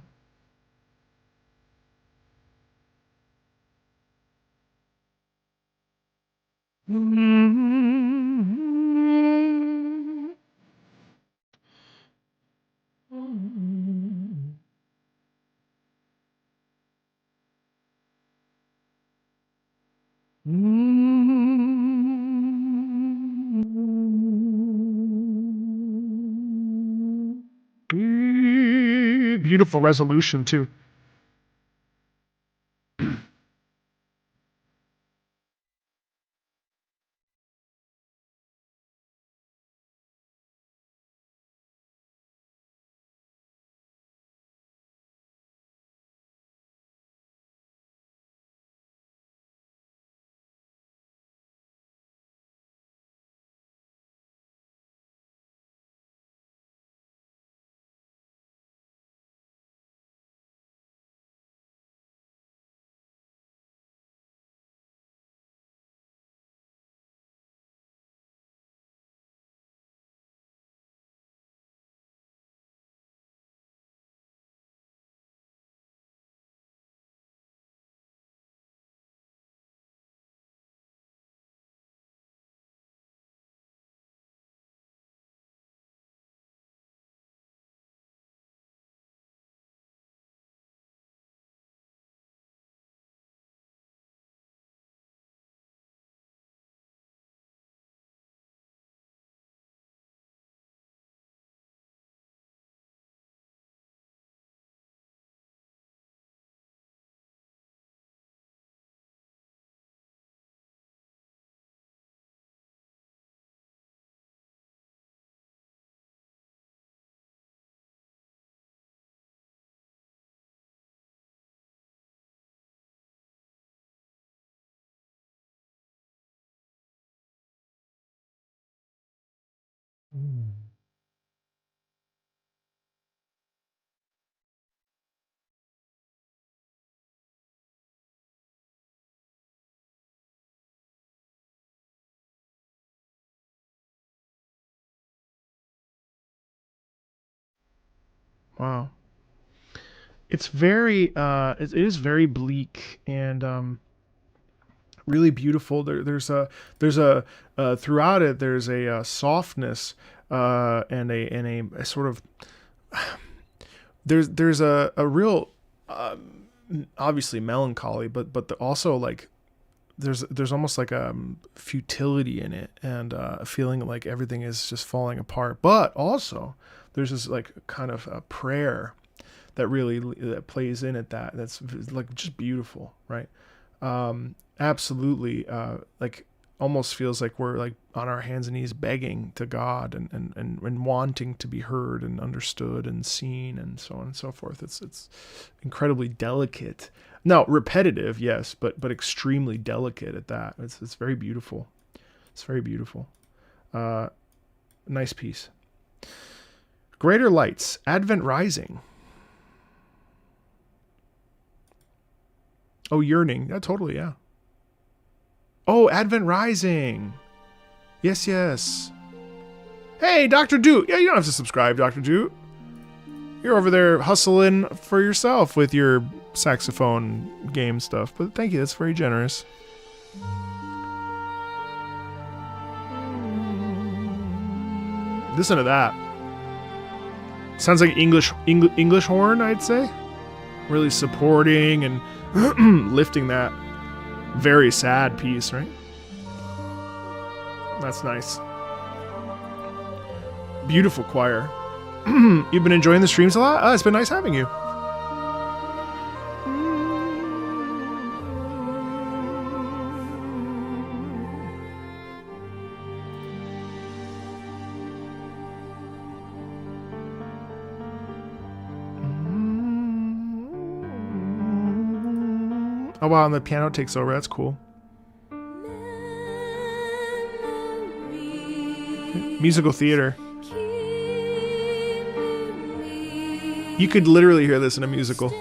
Beautiful resolution too. Wow. It's very it is very bleak and really beautiful. There's a throughout it there's a softness and a sort of there's a real obviously melancholy, but also like there's almost like a futility in it and a feeling like everything is just falling apart. But also there's this like kind of a prayer that really that plays in at that's like just beautiful, right? Absolutely, like almost feels like we're like on our hands and knees begging to God and wanting to be heard and understood and seen and so on and so forth. It's incredibly delicate. No, repetitive, yes, but extremely delicate at that. It's very beautiful. It's very beautiful. Nice piece. Greater Lights, Advent Rising. Oh, Yearning. Yeah, totally, yeah. Oh, Advent Rising. Yes. Hey, Dr. Doot. Yeah, you don't have to subscribe, Dr. Doot. You're over there hustling for yourself with your saxophone game stuff. But thank you. That's very generous. Listen to that. Sounds like English horn, I'd say. Really supporting and lifting that very sad piece, right? That's nice. Beautiful choir. You've been enjoying the streams a lot? It's been nice having you. Oh wow, and the piano takes over. That's cool. Musical theater. You could literally hear this in a musical.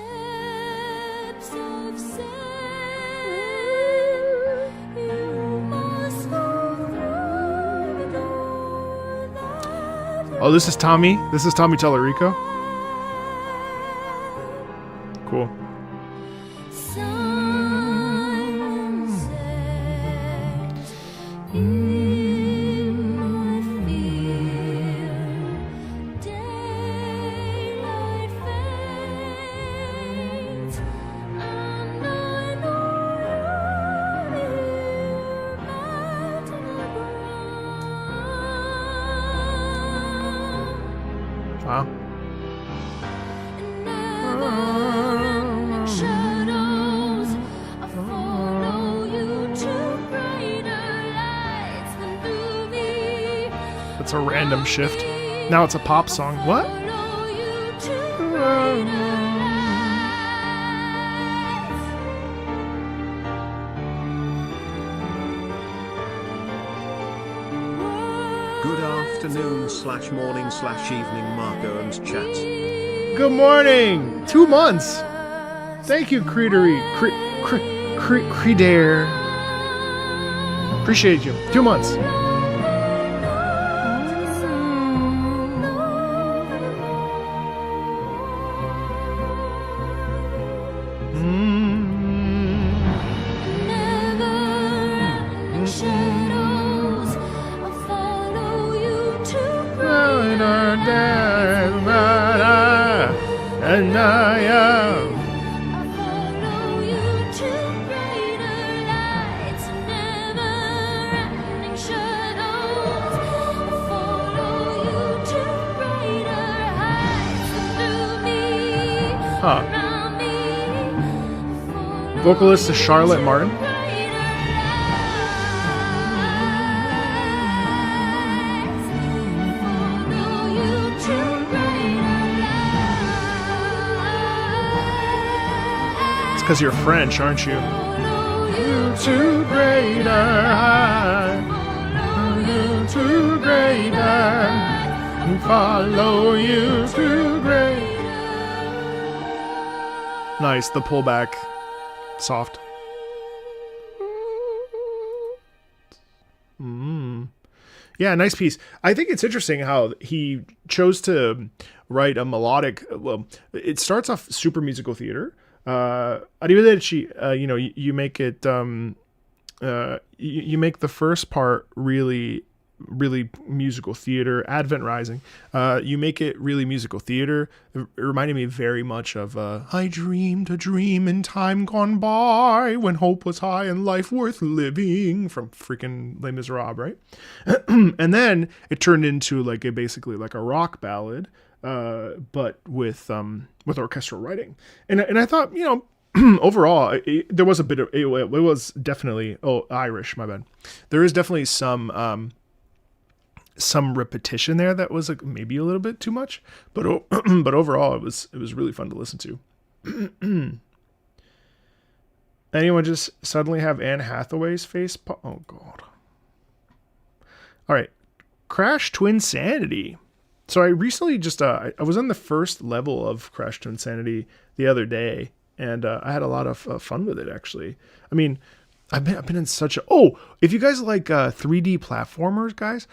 Oh, this is Tommy. This is Tommy Tallarico. Cool. Wow. That's a random shift. Now it's a pop song. What? Good afternoon / morning / evening, Marco and chat. Good morning. 2 months. Thank you, Creedery. Creeder. Appreciate you. 2 months. Vocalist is Charlotte Martin. It's because you're French, aren't you? To greater height, to greater, follow you to greater. Nice, the pullback. Soft. Yeah, nice piece. I think it's interesting how he chose to write a melodic. Well, it starts off super musical theater. Arrivederci. You make it. You make the first part really musical theater. Advent Rising. You make it really musical theater. It reminded me very much of I dreamed a dream in time gone by when hope was high and life worth living from freaking Les Miserables, right? And then it turned into basically like a rock ballad, but with orchestral writing. And I thought, overall, there was a bit of it was definitely Irish. My bad. There is definitely some repetition there that was maybe a little bit too much, but overall it was really fun to listen to. Anyone just suddenly have Anne Hathaway's face? Oh god. All right, Crash Twinsanity. So I recently just I was on the first level of Crash Twinsanity the other day, and I had a lot of fun with it actually. I mean, I've been in such a if you guys like 3D platformers, guys.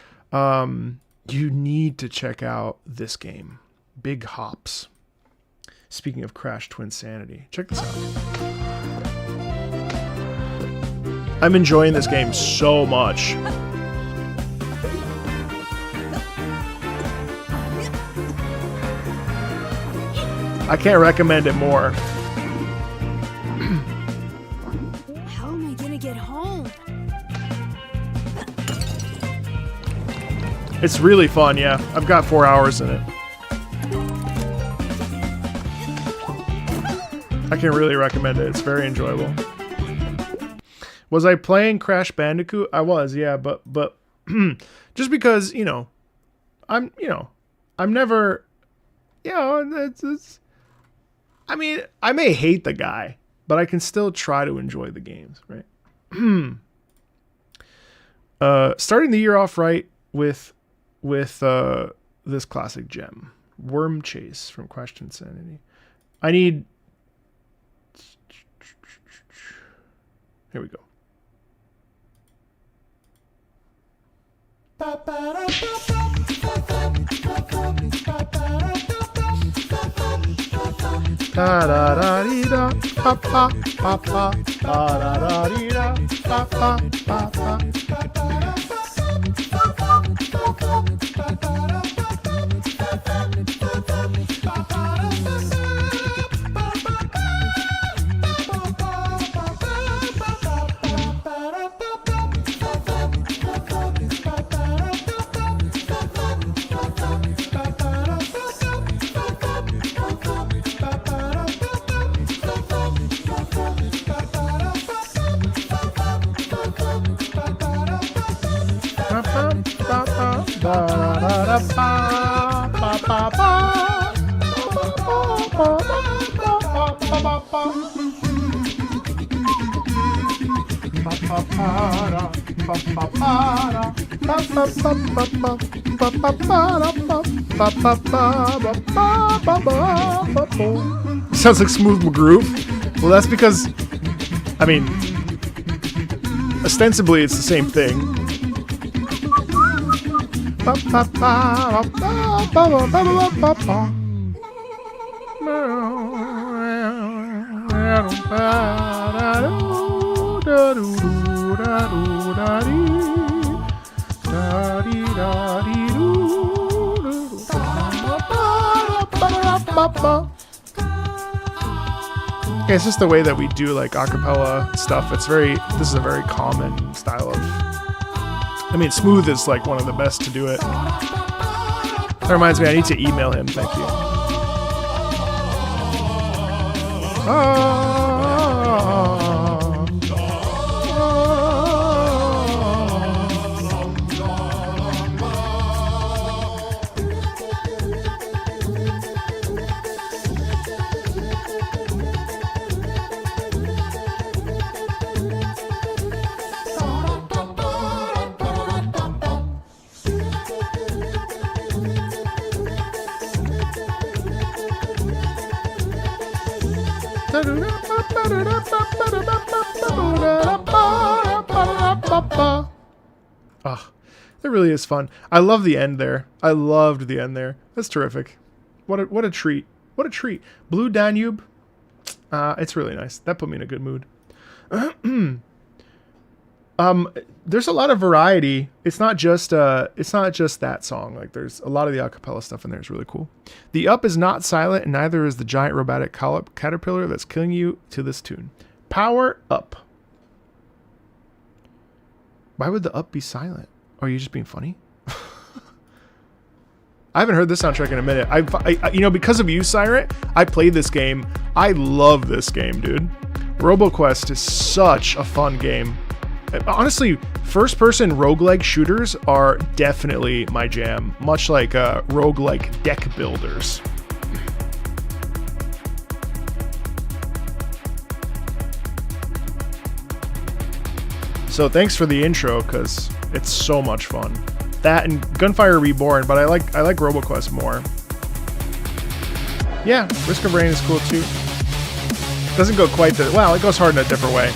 You need to check out this game, Big Hops. Speaking of Crash Twinsanity, check this out. I'm enjoying this game so much. I can't recommend it more. How am I gonna get home? It's really fun, yeah. I've got 4 hours in it. I can really recommend it. It's very enjoyable. Was I playing Crash Bandicoot? I was, yeah, but just because, I'm never, it's I mean, I may hate the guy, but I can still try to enjoy the games, right? Starting the year off right with this classic gem, Worm Chase from Crash Twinsanity. I need. Here we go. Da da da dee da, pa pa pa pa, da da da dee da, pa pa pa pa. Sounds like Smooth McGroove. Well, that's because, I mean, ostensibly it's the same thing. Yeah, it's just the way that we do like acapella stuff. This is a very common style of, I mean, Smooth is like one of the best to do it. That reminds me, I need to email him. Thank you. Ah, that really is fun. I love the end there. I loved the end there. That's terrific. What a treat. What a treat. Blue Danube. It's really nice. That put me in a good mood. There's a lot of variety. It's not just that song. Like there's a lot of the acapella stuff in there is really cool. The up is not silent, and neither is the giant robotic caterpillar that's killing you to this tune. Power up. Why would the up be silent? Are you just being funny? I haven't heard this soundtrack in a minute. I because of you, Siren, I played this game. I love this game, dude. RoboQuest is such a fun game. Honestly, first-person roguelike shooters are definitely my jam, much like roguelike deck builders. So thanks for the intro, because it's so much fun. That and Gunfire Reborn, but I like RoboQuest more. Yeah, Risk of Rain is cool too. Doesn't go quite the well, it goes hard in a different way.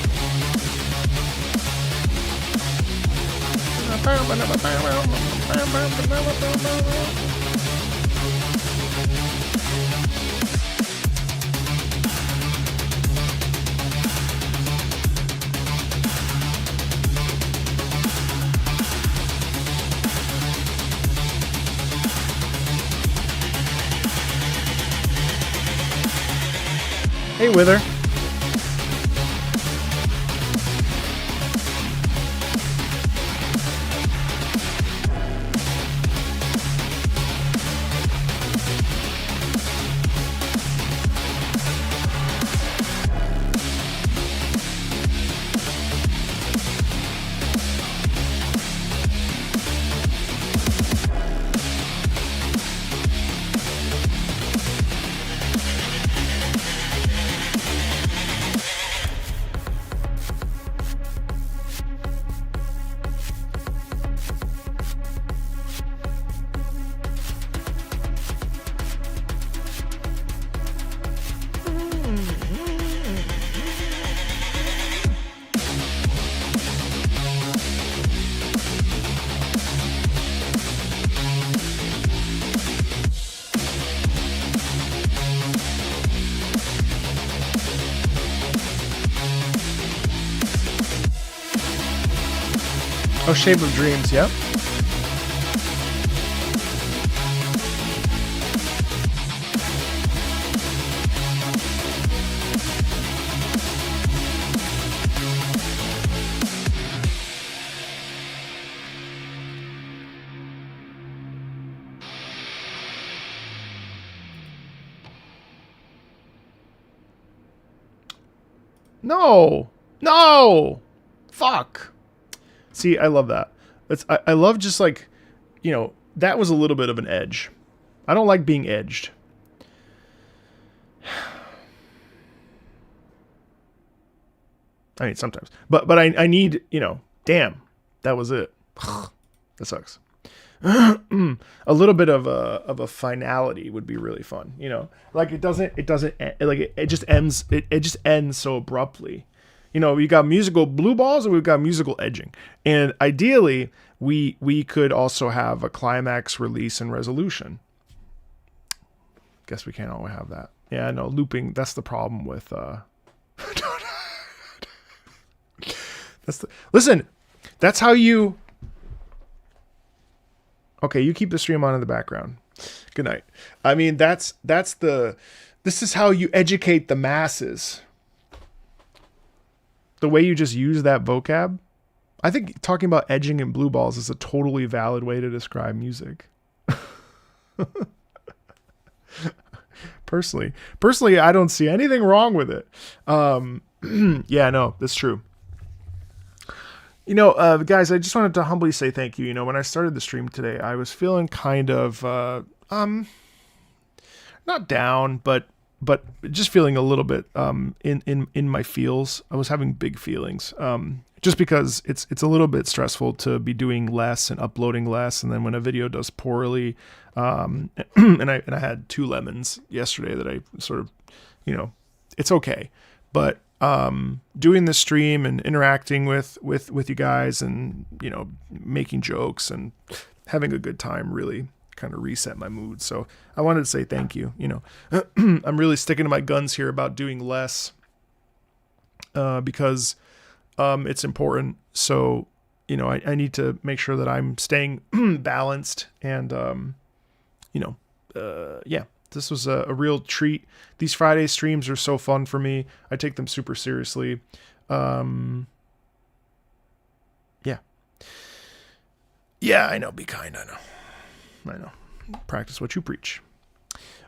Hey, Wither. Oh, Shape of Dreams, yep. No! No! Fuck! See, I love that. I love just like, you know, that was a little bit of an edge. I don't like being edged. I mean, sometimes. But I need, you know, damn, that was it. That sucks. A little bit of a finality would be really fun, you know. Like it doesn't like it just ends it just ends so abruptly. You know, we got musical blue balls and we've got musical edging. And ideally, we could also have a climax, release, and resolution. Guess we can't always have that. Yeah, no, looping, that's the problem with listen, that's how you okay, you keep the stream on in the background. Good night. I mean, this is how you educate the masses. The way you just use that vocab. I think talking about edging and blue balls is a totally valid way to describe music. Personally, I don't see anything wrong with it. Yeah, no, that's true. You know, guys, I just wanted to humbly say thank you. You know, when I started the stream today, I was feeling kind of, not down, but just feeling a little bit, in my feels. I was having big feelings, just because it's a little bit stressful to be doing less and uploading less. And then when a video does poorly, and I had 2 lemons yesterday that I sort of, you know, it's okay. But, doing the stream and interacting with you guys and, you know, making jokes and having a good time really kind of reset my mood. So I wanted to say thank you. You know, I'm really sticking to my guns here about doing less, because, it's important. So, you know, I need to make sure that I'm staying balanced and, you know, yeah. This was a real treat. These Friday streams are so fun for me. I take them super seriously. Yeah. Yeah, I know. Be kind. I know. Practice what you preach.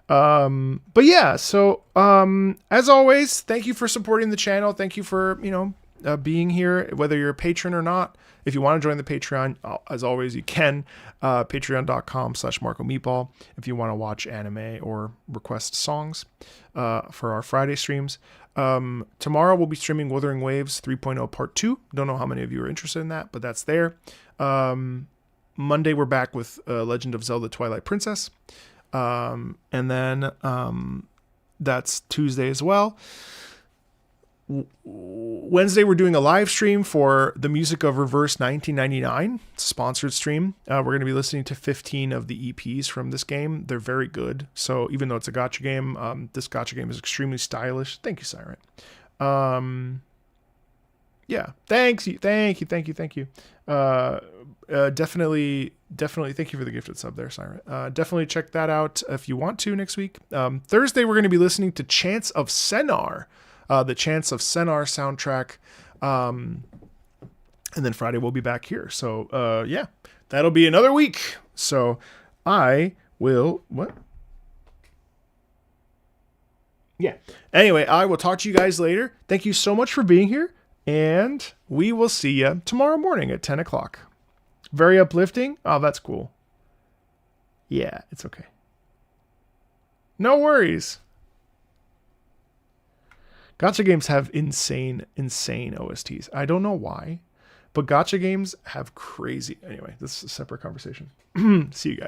But yeah, so, as always, thank you for supporting the channel. Thank you for, you know, being here, whether you're a patron or not. If you want to join the Patreon, as always, you can, patreon.com/Marco Meatball if you want to watch anime or request songs, for our Friday streams. Tomorrow we'll be streaming Wuthering Waves 3.0 Part 2. Don't know how many of you are interested in that, but that's there. Monday we're back with, Legend of Zelda Twilight Princess. And then, that's Tuesday as well. Wednesday, we're doing a live stream for the music of Reverse 1999. It's a sponsored stream. We're going to be listening to 15 of the EPs from this game. They're very good. So even though it's a gacha game, this gacha game is extremely stylish. Thank you, Siren. Yeah, thank you. Definitely thank you for the gifted sub there, Siren. Definitely check that out if you want to next week. Thursday, we're going to be listening to Chants of Sennar, the Chants of Sennar soundtrack. And then Friday, we'll be back here. So, yeah, that'll be another week. So I will, what? Yeah. Anyway, I will talk to you guys later. Thank you so much for being here. And we will see you tomorrow morning at 10 o'clock. Very uplifting. Oh, that's cool. Yeah, it's okay. No worries. Gacha games have insane OSTs. I don't know why, but gacha games have crazy. Anyway, this is a separate conversation. See you guys.